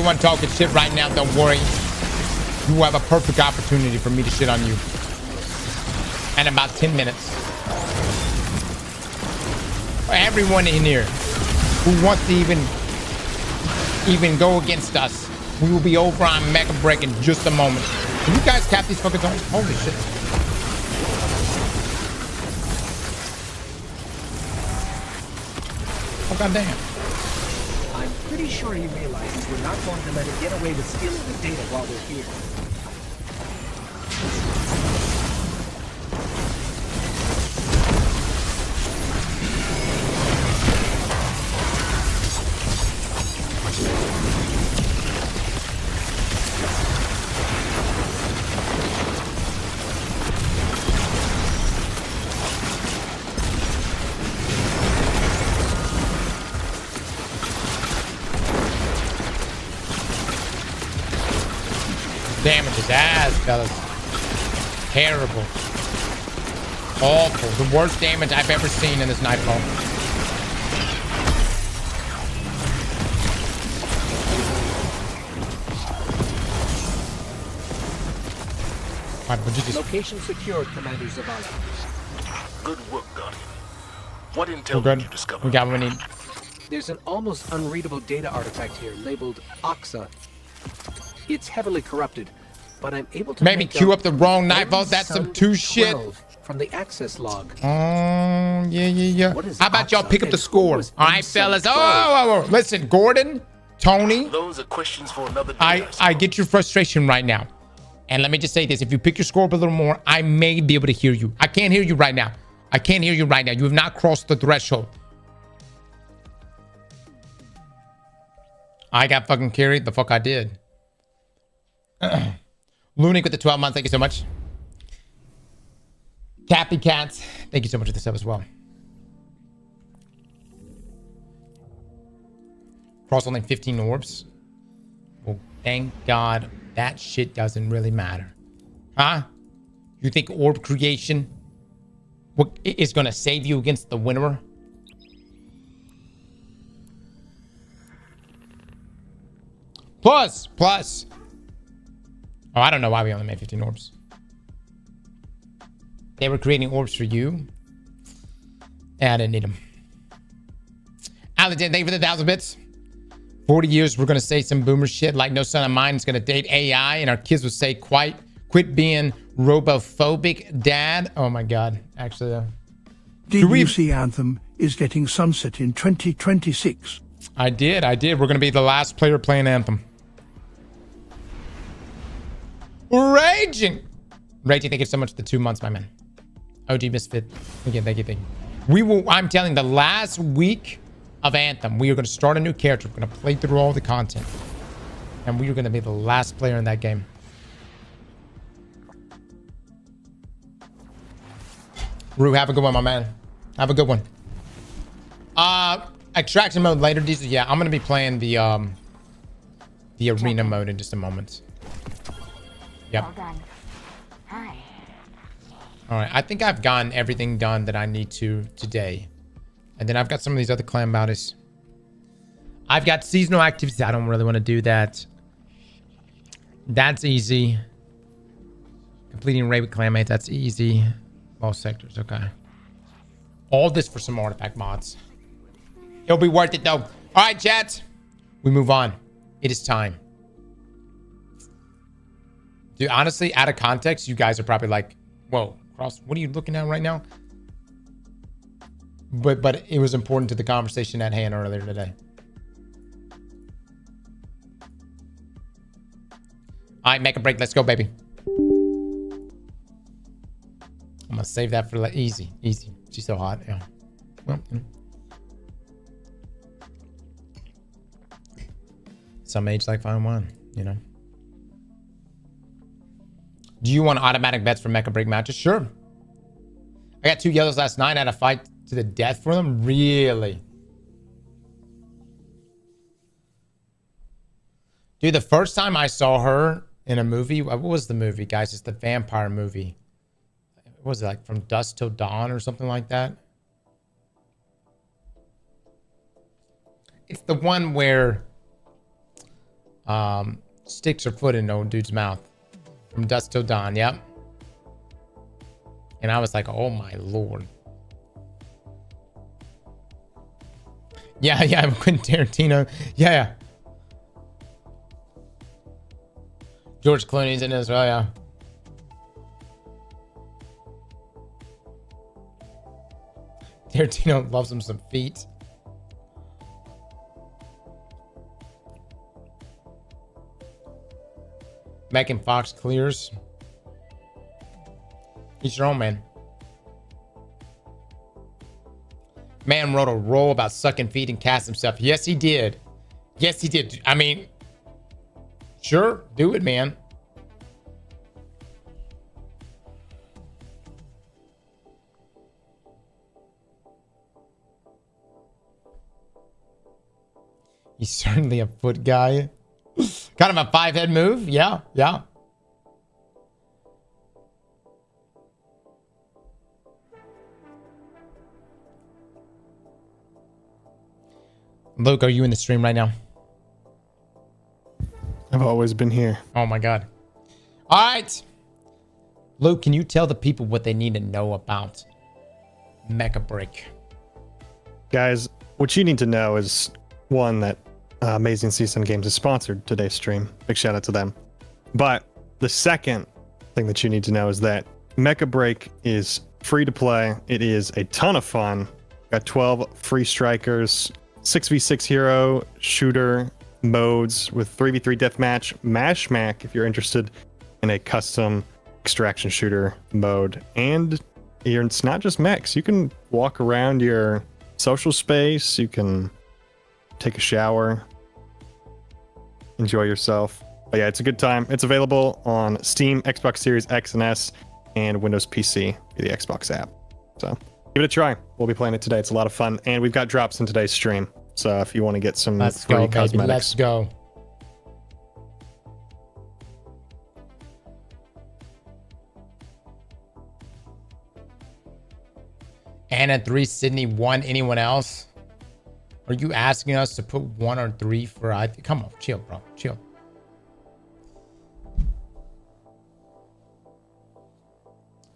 everyone talking shit right now, don't worry. You will have a perfect opportunity for me to shit on you. In about 10 minutes. Everyone in here who wants to even go against us, we will be over on Mecha Break in just a moment. Can you guys cap these fucking zones? Holy shit. Oh, goddamn. I'm pretty sure he realizes we're not going to let him get away with stealing the data while we're here. Damage his ass, fellas. Terrible. Awful. The worst damage I've ever seen in this nightfall. Alright, but you just... Location secured, Commander Zavala. Good work, Guardian. What We're intel good. did you discover? We got what we need. There's an almost unreadable data artifact here labeled Oxa. It's heavily corrupted, but I'm able to Maybe make queue out up the wrong nightfall. That's some two shit. 12 from the access log. Yeah. How about y'all pick up the score? All right, fellas. Oh, listen, Gordon, Tony. Those are questions for another day. I get your frustration right now. And let me just say this. If you pick your score up a little more, I may be able to hear you. I can't hear you right now. I can't hear you right now. You have not crossed the threshold. I got fucking carried. The fuck I did. Lunic with the 12 months. Thank you so much. Cappy Cats. Thank you so much for the sub as well. Cross only 15 orbs. Well, thank God that shit doesn't really matter. Huh? You think orb creation is going to save you against the winner? Plus. Oh, I don't know why we only made 15 orbs. They were creating orbs for you. Yeah, I didn't need them. Alexander, thank you for the 1,000 bits. 40 years, we're going to say some boomer shit like no son of mine is going to date AI, and our kids will say, quit being robophobic, dad. Oh my God. Actually, DWC Anthem is getting sunset in 2026. I did. We're going to be the last player playing Anthem. Raging, thank you so much for the 2 months, my man. OG Misfit. Again, thank you. We will, I'm telling the last week of Anthem, we are going to start a new character. We're going to play through all the content. And we are going to be the last player in that game. Rue, have a good one, my man. Have a good one. Extraction mode later, Diesel. Yeah, I'm going to be playing the arena mode in just a moment. Yep. Well done. Hi. All right, I think I've gotten everything done that I need to today. And then I've got some of these other clan bounties. I've got seasonal activities. I don't really want to do that. That's easy. Completing raid with clanmates. That's easy. All sectors. Okay. All this for some artifact mods. It'll be worth it though. All right, chat. We move on. It is time. Dude, honestly, out of context, you guys are probably like, whoa, Cross, what are you looking at right now? But it was important to the conversation at hand earlier today. All right, make a break. Let's go, baby. I'm going to save that for easy. She's so hot. Yeah. Well, some age like fine wine, you know. Do you want automatic bets for Mecha Break matches? Sure. I got 2 yellows last night. I had a fight to the death for them. Really? Dude, the first time I saw her in a movie, what was the movie, guys? It's the vampire movie. What was it, like From Dusk Till Dawn or something like that? It's the one where Sticks her foot in old dude's mouth. From dusk till dawn, yep. And I was like, oh my lord. Yeah, I'm Quentin Tarantino. Yeah. George Clooney's in it as well, yeah. Tarantino loves him some feet. Megan Fox clears. Each your own, man. Man wrote a roll about sucking feet and cast himself. Yes, he did. Yes, he did. I mean, sure, do it, man. He's certainly a foot guy. Kind of a 5-head move. Yeah. Luke, are you in the stream right now? I've always been here. Oh my god. All right. Luke, can you tell the people what they need to know about Mecha Break? Guys, what you need to know is, one, that Amazing Season Games has sponsored today's stream. Big shout out to them. But the second thing that you need to know is that Mecha Break is free to play. It is a ton of fun. Got 12 free strikers, 6v6 hero shooter modes with 3v3 deathmatch, Mash Mac if you're interested in a custom extraction shooter mode. And it's not just mechs. You can walk around your social space. You can take a shower, enjoy yourself. But yeah, it's a good time. It's available on Steam, Xbox Series X and S, and Windows PC via the Xbox app. So give it a try. We'll be playing it today. It's a lot of fun, and we've got drops in today's stream. So if you want to get some free cosmetics, baby. Let's go. Anna 3, Sydney 1. Anyone else? Are you asking us to put 1 or 3 for I? Come on, chill, bro. Chill.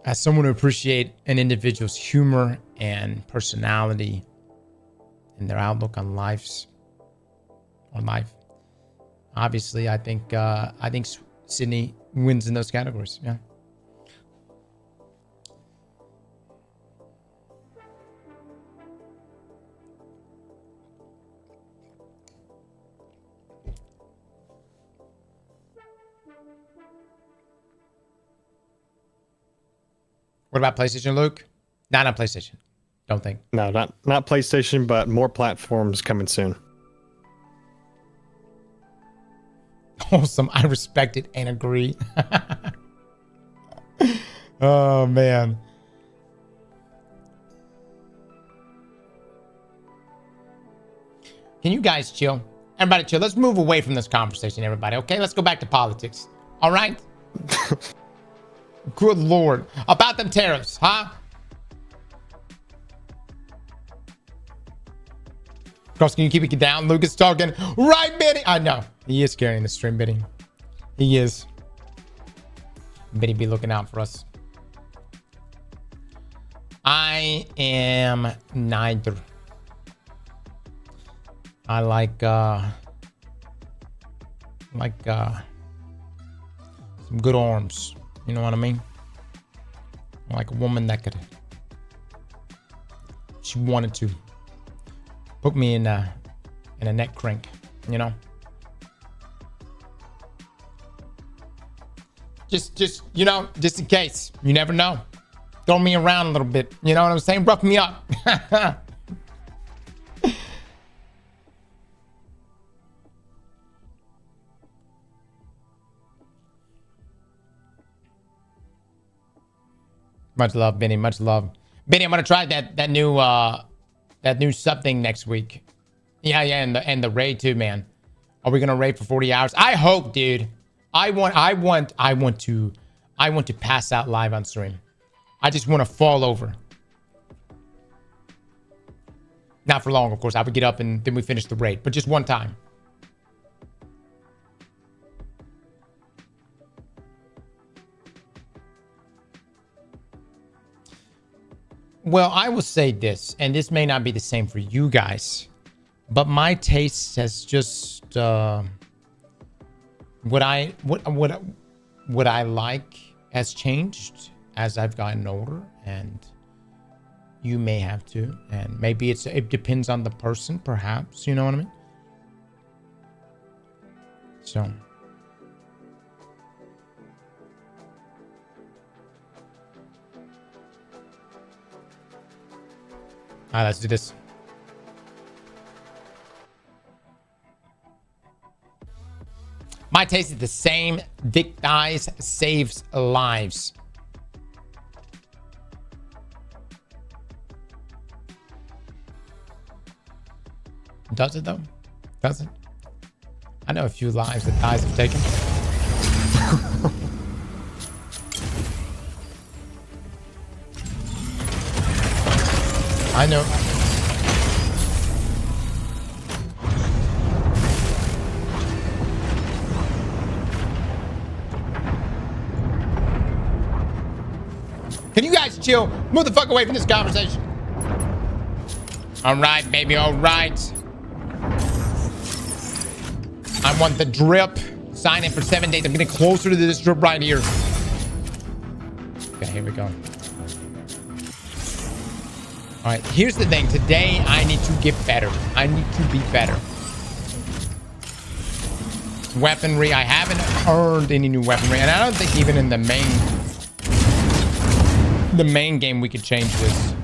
As someone who appreciates an individual's humor and personality and their outlook on life, obviously, I think Sydney wins in those categories. Yeah. What about PlayStation, Luke? Not on PlayStation. Don't think. No, not PlayStation, but more platforms coming soon. Awesome. I respect it and agree. Oh, man. Can you guys chill? Everybody chill. Let's move away from this conversation, everybody. Okay, let's go back to politics. All right? Good Lord. About them tariffs, huh? Cross, can you keep it down? Lucas talking. Right, Benny? I know. He is carrying the stream, Benny. He is. Benny be looking out for us. I am neither. I like some good arms. You know what I mean? Like a woman that could, she wanted to put me in a neck crank, you know? Just you know, just in case. You never know. Throw me around a little bit. You know what I'm saying? Rough me up. Much love, Benny. Much love. Benny, I'm gonna try that new sub thing next week. Yeah, and the raid too, man. Are we gonna raid for 40 hours? I hope, dude. I want to pass out live on stream. I just want to fall over. Not for long, of course. I would get up and then we finish the raid, but just one time. Well, I will say this, and this may not be the same for you guys, but my taste has just what I like has changed as I've gotten older, and you may have to, and maybe it depends on the person, perhaps, you know what I mean? So all right, let's do this. My taste is the same. Dick dies, saves lives. Does it though? Does it? I know a few lives that dies have taken. I know. Can you guys chill? Move the fuck away from this conversation. All right, baby. All right. I want the drip. Sign in for 7 days. I'm getting closer to this drip right here. Okay, here we go. All right, here's the thing. Today, I need to get better. I need to be better. Weaponry. I haven't earned any new weaponry. And I don't think even in the main game we could change this.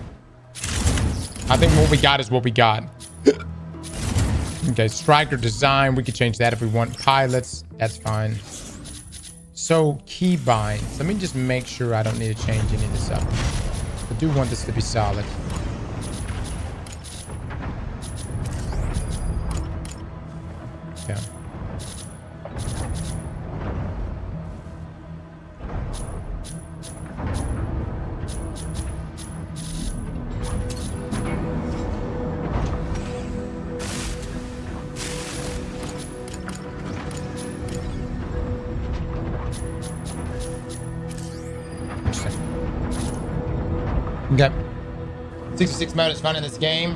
I think what we got is what we got. Okay, striker design. We could change that if we want. Pilots. That's fine. So, keybinds. Let me just make sure I don't need to change any of this up. I do want this to be solid. Yeah. Okay. 66 mode is fun in this game.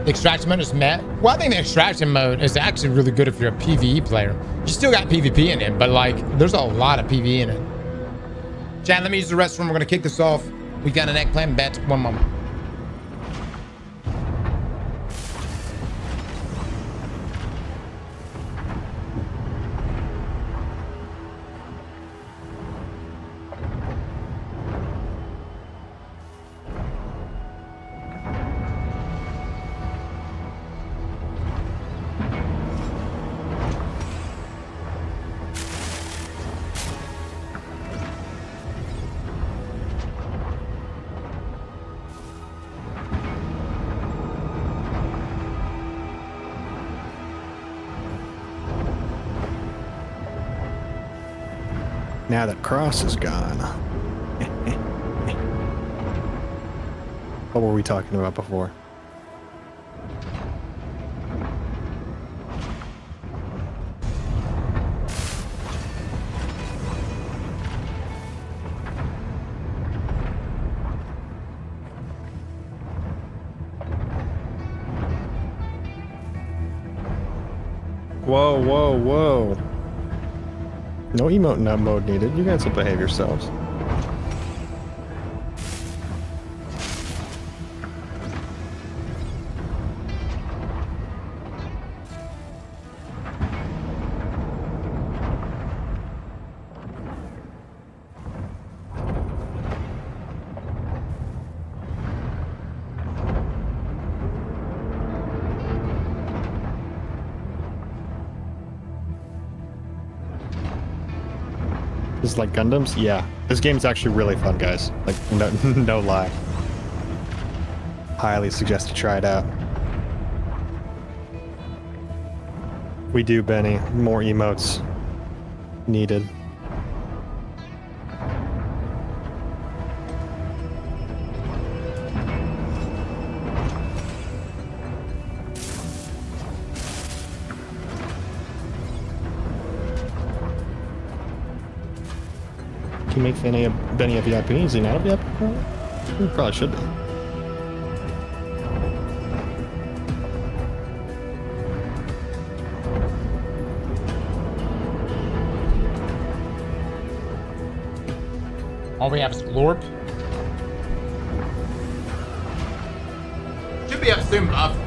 The extraction mode is met. Well, I think the extraction mode is actually really good if you're a PvE player. You still got PvP in it, but like, there's a lot of PvE in it. Chat, let me use the restroom. We're gonna kick this off. We got an eggplant bet. One moment. Now that Cross is gone. What were we talking about before? Whoa, whoa, whoa. No emote nub mode needed. You guys will behave yourselves. Just like Gundams? Yeah. This game's actually really fun, guys. Like, no lie. Highly suggest you try it out. We do, Benny. More emotes needed. Can you make Benny a VIP? Is he not a VIP? We probably should be. All we have is Glorp. Should be up soon, love.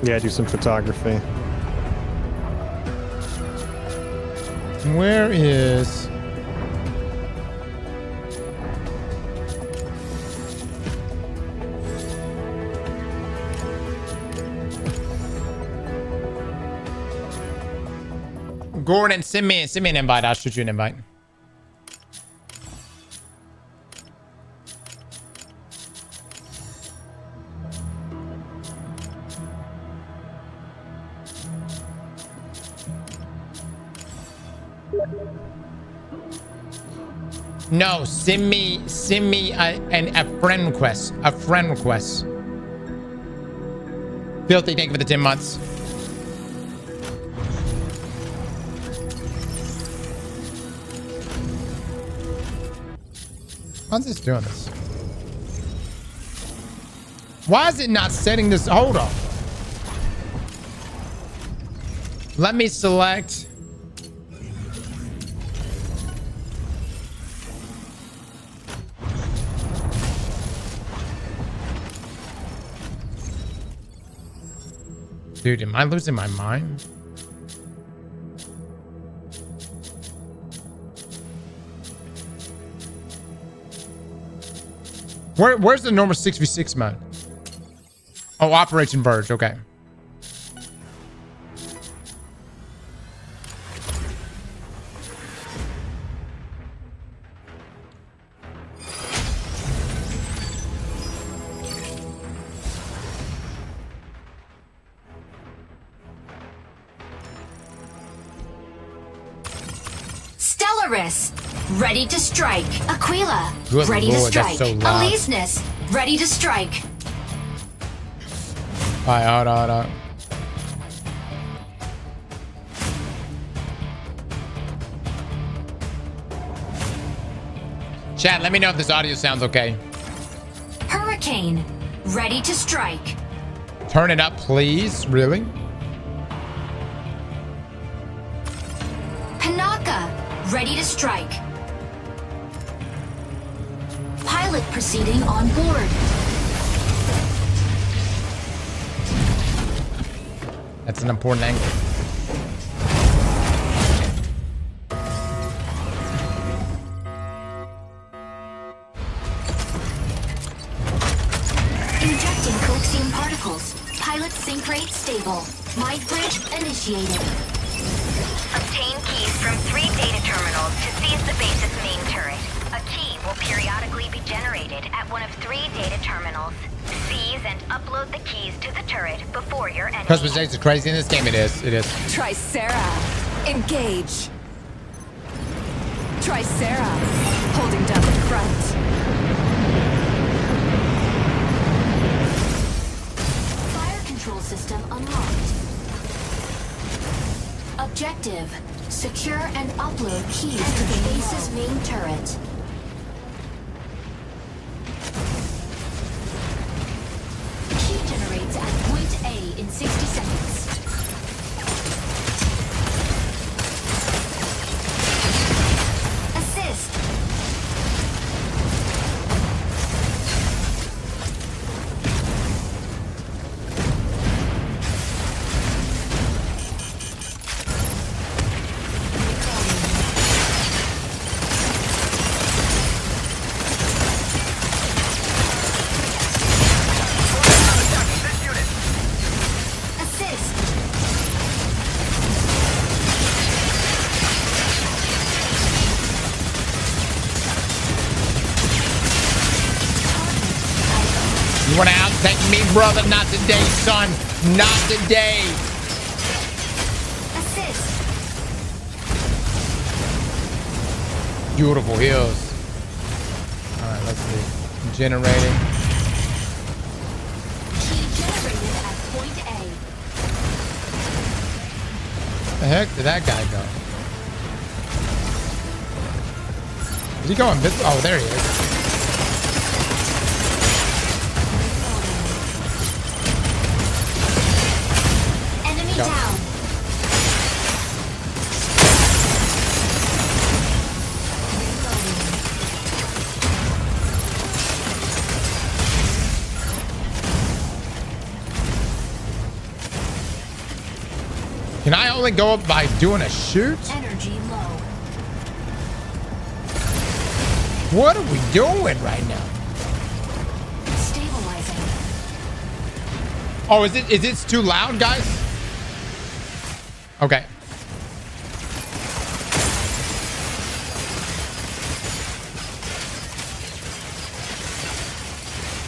Yeah, do some photography. Where is... Gordon, send me an invite. I'll shoot you an invite. No, send me a friend request. A friend request. Filthy, thank you for the 10 months. How's this doing this? Why is it not setting this? Hold on. Let me select. Dude, am I losing my mind? Where's the normal 6v6 mode? Oh, Operation Verge. Okay. Stellaris, ready to strike. Aquila, Good ready Lord, to strike. that's so loud. Alesenus, ready to strike. Alright, hold on. Chat, let me know if this audio sounds okay. Hurricane, ready to strike. Turn it up, please. Really? Panaka, ready to strike. Pilot proceeding on board. That's an important angle. Injecting coaxium particles. Pilot sync rate stable. Might bridge initiated. Obtain keys from 3 data terminals to seize the base's main turret. A key will periodically be generated at one of 3 data terminals. Seize and upload the keys to the turret before your enemy. Customization is crazy in this game. It is. It is. Tricera, engage. Tricera, holding down the front. Fire control system unlocked. Objective, secure and upload keys to the base's main turret. Key generates at point A in 60 seconds. Assist. You want to outtake me, brother? Not today, son. Not today. Assist. Beautiful hills. All right, let's see. Generating. Key generated at point A. The heck did that guy go? Is he going this? Oh, there he is. Enemy down. Can I only go up by doing a shoot? Energy low. What are we doing right now? Stabilizing. Oh, is it too loud, guys? Okay.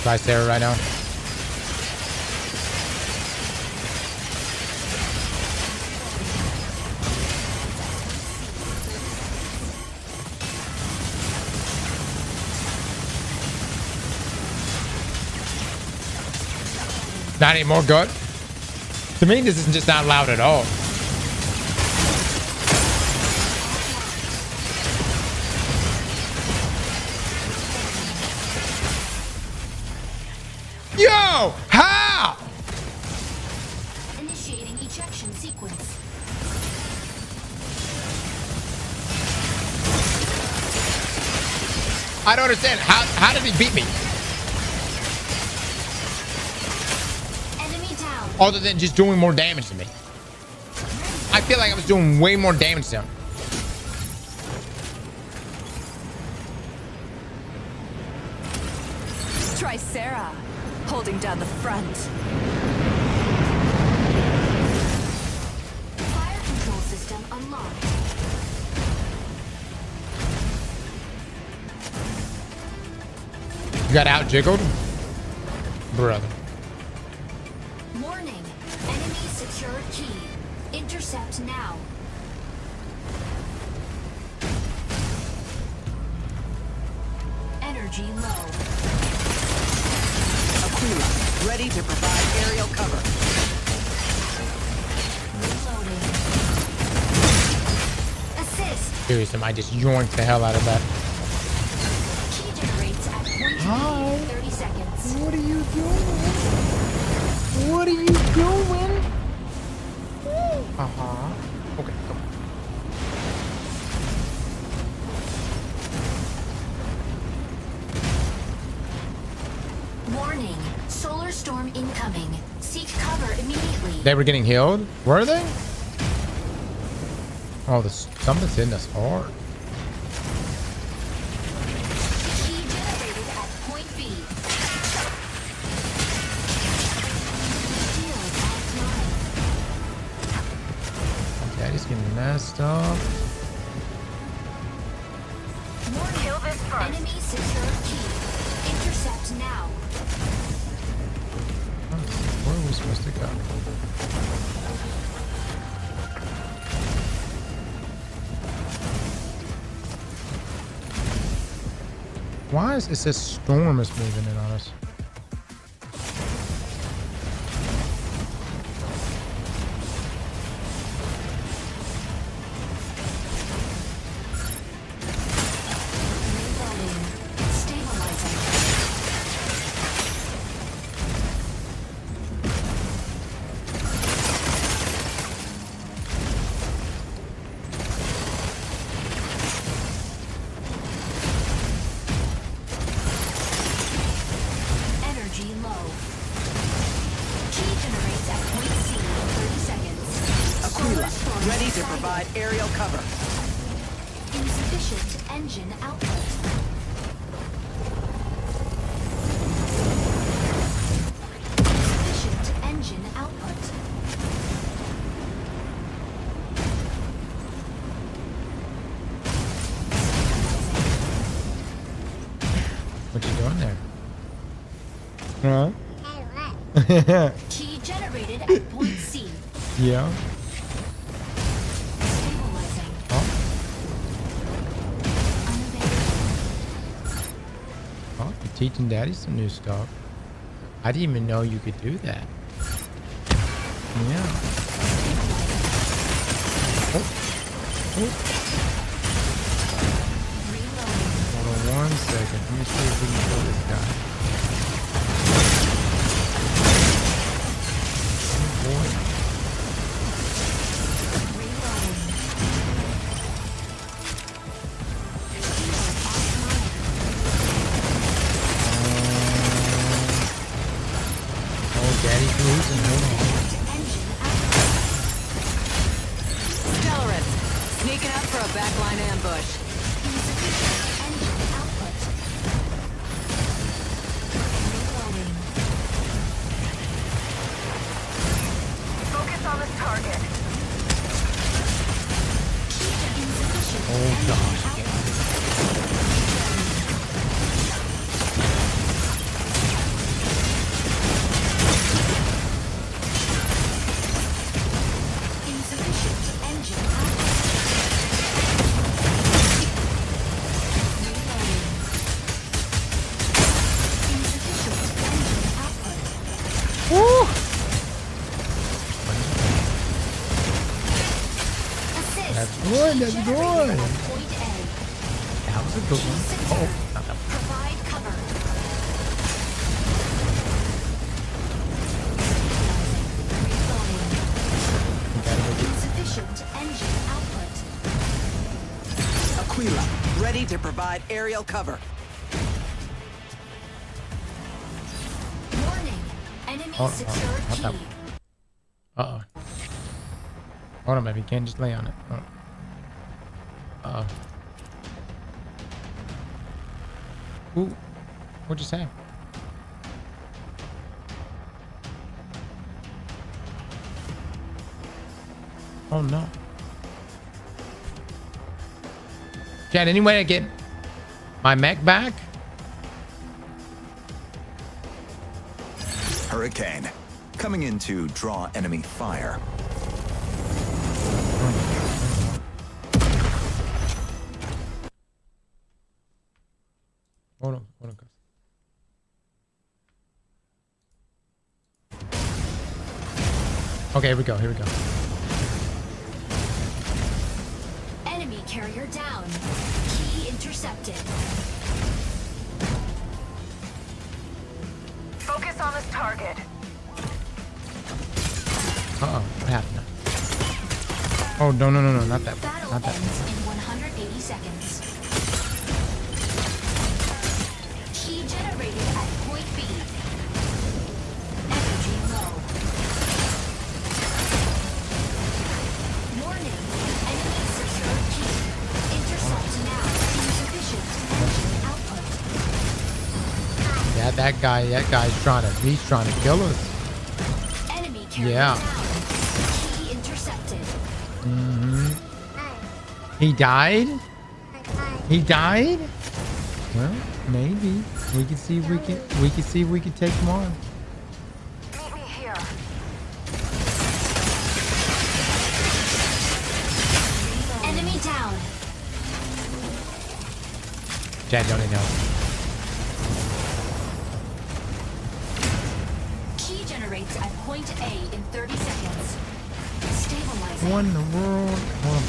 Try Sarah right now. Not anymore. Good. To me, this is just not loud at all. Yo! How? Initiating ejection sequence. I don't understand. How did he beat me? Enemy down. Other than just doing more damage to me. I feel like I was doing way more damage to him. Try Sarah, holding down the front. Fire control system unlocked. You got out jiggled? Brother. Warning. Enemy secure key. Intercept now. Energy low. Aquila, ready to provide aerial cover. Reloading. Assist. Seriously, I just yoinked the hell out of that. Key generates at 30 seconds. What are you doing? What are you doing? Uh-huh. Okay, come on. Warning. Solar storm incoming. Seek cover immediately. They were getting healed? Were they? Oh, something's hitting us hard. Key generated at point B. Daddy's getting messed up. Kill this first. Enemy secure key. Intercept now. Where are we supposed to go? Why is it says storm is moving in on us? Energy low. Key generates at point C in 30 seconds. Aquila, ready to provide aerial cover. Insufficient engine output. Insufficient engine output. What you doing there? Huh? Key generated at point C. Yeah. Stabilizing. Oh. Oh, you're teaching Daddy some new stuff. I didn't even know you could do that. Yeah. Hold on 1 second. Let me see if we can kill this guy. Oh boy. Daddy cruising, hold on. Stellarus, sneaking up for a backline ambush. Focus on this target. Oh gosh. That's good. That was a good one. Oh, not that one. Provide cover. Insufficient engine output. Aquila, ready to provide aerial cover. Warning. Enemy Oh, secure not that key. one. Uh-oh. Hold on, baby. You can't just lay on it. Uh-oh. Ooh. What'd you say? Oh, no. Chad, any way to get my mech back? Hurricane. Coming in to draw enemy fire. Hold on, guys. Okay, here we go. Enemy carrier down. Key intercepted. Focus on this target. Uh-oh, what happened? Oh, no, not that one. Battle Not that ends one. in 180 seconds. Key generated at point B. Energy low. Warning. Enemy secure key. Intercept now. Insufficient engine output. Yeah, that guy's he's trying to kill us. Enemy carrier Yeah. down. Key intercepted. He died? He died? Well, maybe. We can see if we can take him on. Meet me here. Enemy down. Chad, don't need help. Key generates at point A in 30 seconds. Stabilizing. What in the world? Hold on.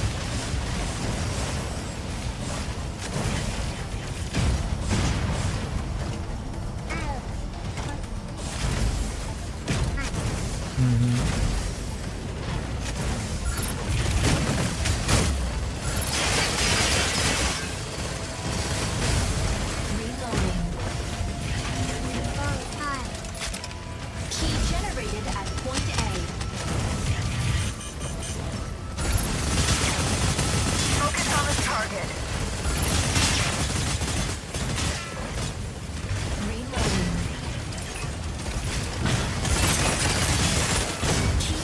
Key generated at point A. Focus on this target. Reloading. Key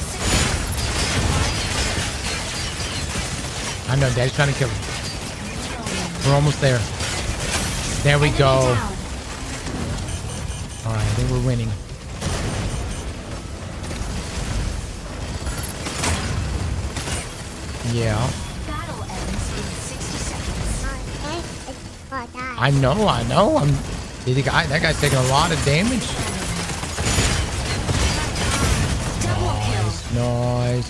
I know, Daddy's trying to kill him. We're almost there. There we go. Alright, I think we're winning. Yeah. Battle ends in 60 seconds. I know. That guy's taking a lot of damage. Nice.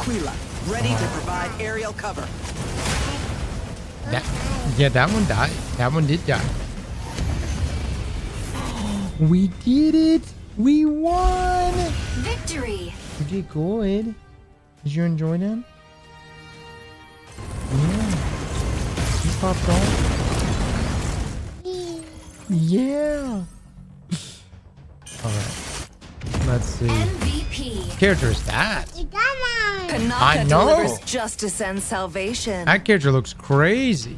Aquila, ready to provide aerial cover. That one died. That one did die. We did it. We won. Victory. You did good. Did you enjoy them? Yeah. You popped off. Yeah. All right. Let's see. MVP. What character is that? Panaka I know. delivers justice and salvation. That character looks crazy.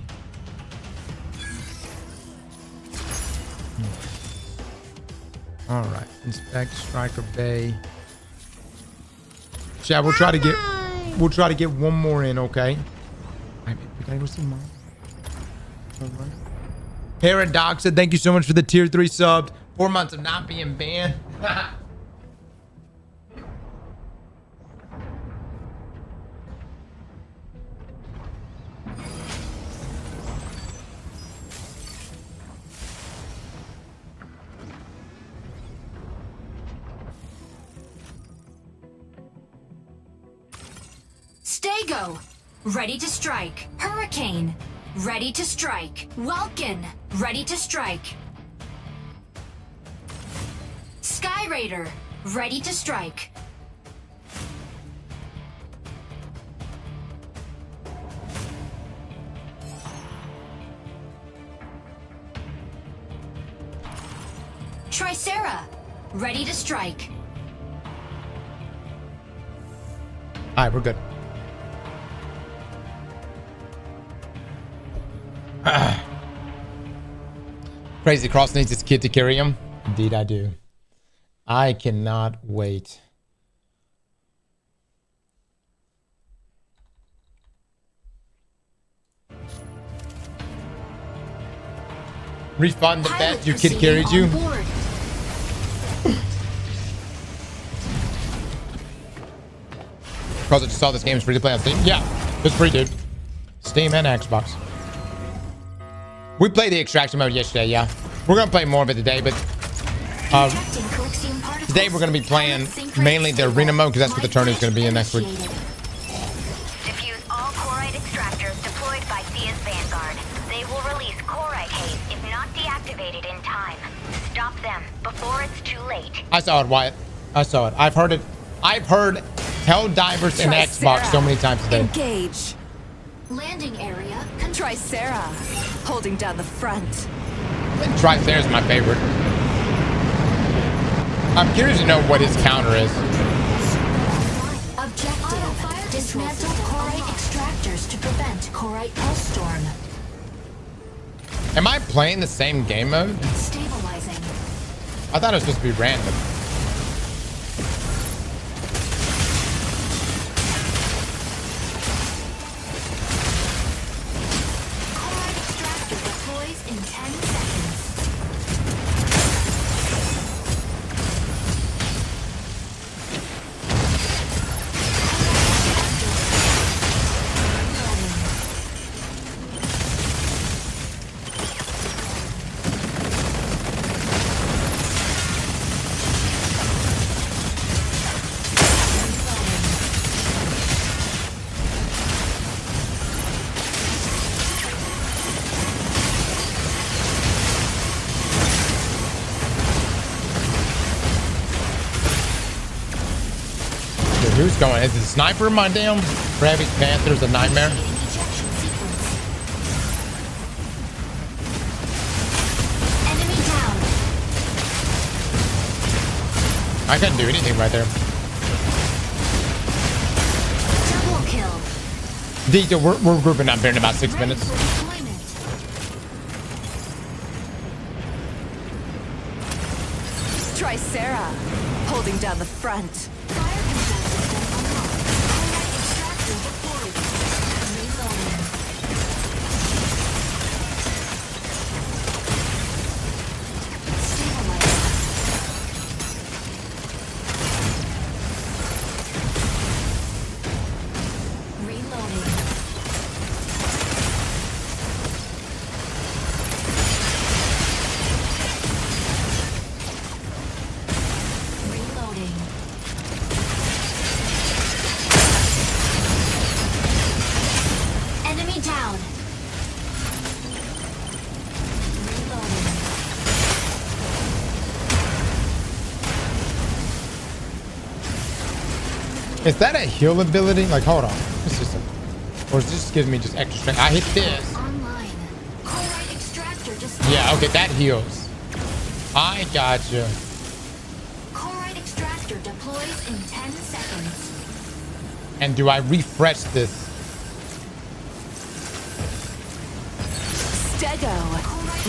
All right. Inspect Striker Bay. Chad, we'll try to get one more in, okay? We gotta go see mom. All right. Paradox said, thank you so much for the tier 3 sub. 4 months of not being banned. Stego, ready to strike. Hurricane, ready to strike. Welkin, ready to strike. Sky Raider, ready to strike. Tricera, ready to strike. All right, we're good. Crazy Cross needs his kid to carry him. Indeed, I do. I cannot wait. Refund the bet your kid carries you. Because I just saw this game is free to play on Steam. Yeah, it's free, dude. Steam and Xbox. We played the extraction mode yesterday, yeah. We're gonna play more of it today, but today we're gonna be playing mainly the arena mode because that's what the tournament's gonna be in next week. Diffuse all Corite extractors deployed by Thea's Vanguard. They will release Corite haze if not deactivated in time. Stop them before it's too late. I saw it, Wyatt. I saw it. I've heard it. I've heard Helldivers and Xbox so many times today. Engage. Landing area. Tricera, holding down the front. Tricera's my favorite. I'm curious to know what his counter is. Objective. Dismantle Corite extractors to prevent Corite pulse storm. Am I playing the same game mode? Stabilizing. I thought it was supposed to be random. In 10 seconds. Who's going? Is it Sniper in my damn Rabbit Panther's a nightmare? Enemy down. I couldn't do anything right there. Double kill. Dito, we're grouping up here in about 6 minutes. Tricera, holding down the front. Is that a heal ability? Like, hold on. It's just or is this gives me just extra strength? I hit this. Yeah, okay, that heals. I gotcha. Chloride extractor deploys in 10 seconds. And do I refresh this? Stego,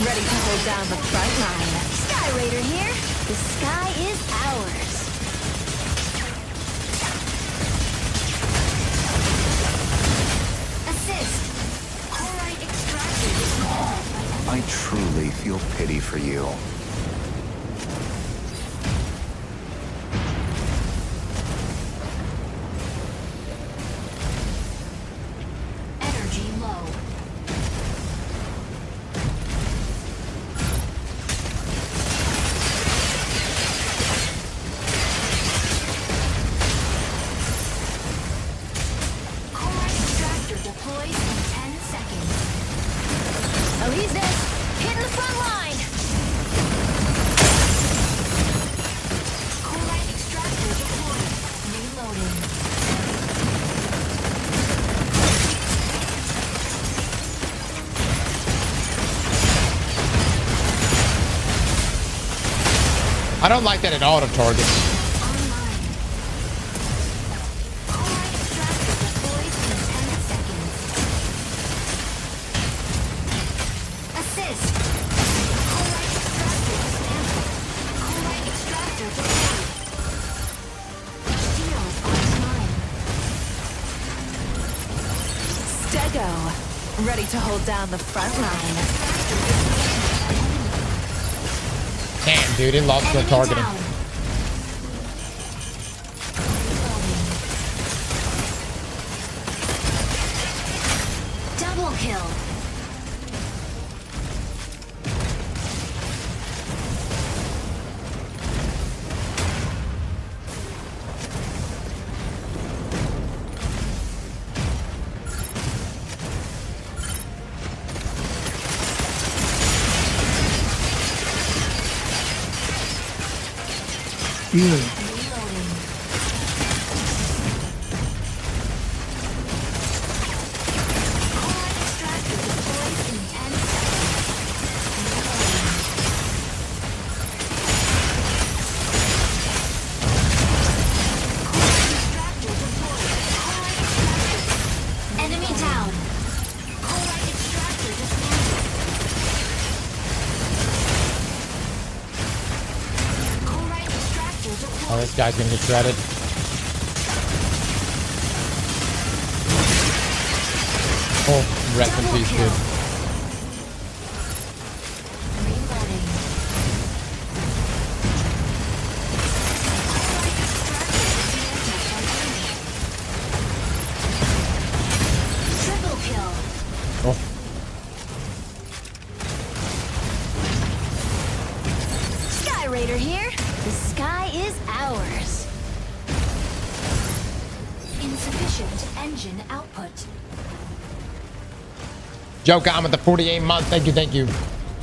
ready to hold down the front line. Sky Raider here. The sky is ours. Assist. Chloride extractor dismantled. I truly feel pity for you. Energy low. Chloride extractor deploys in 10 seconds. Elise's hitting the front line. Chloride extractor deployed. Reloading. I don't like that it auto targets. Assist. Chloride extractor dismantled. Chloride extractor deployed. Shields online. Stego, ready to hold down the front line. Damn, dude, it lost the targeting. Double kill. Healing. Enemy down. Chloride extractor dismantled. Chloride extractor deployed. Oh, this guy's gonna get shredded. Oh, rest in peace, dude. Triple kill. Oh, Sky Raider here. The sky is ours. Insufficient engine output. Joker, I'm at the 48 month. Thank you, thank you.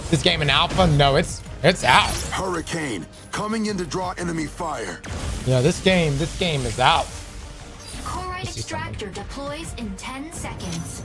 This game in alpha? No, it's out. Hurricane, coming in to draw enemy fire. Yeah, this game is out. Chloride extractor deploys in 10 seconds.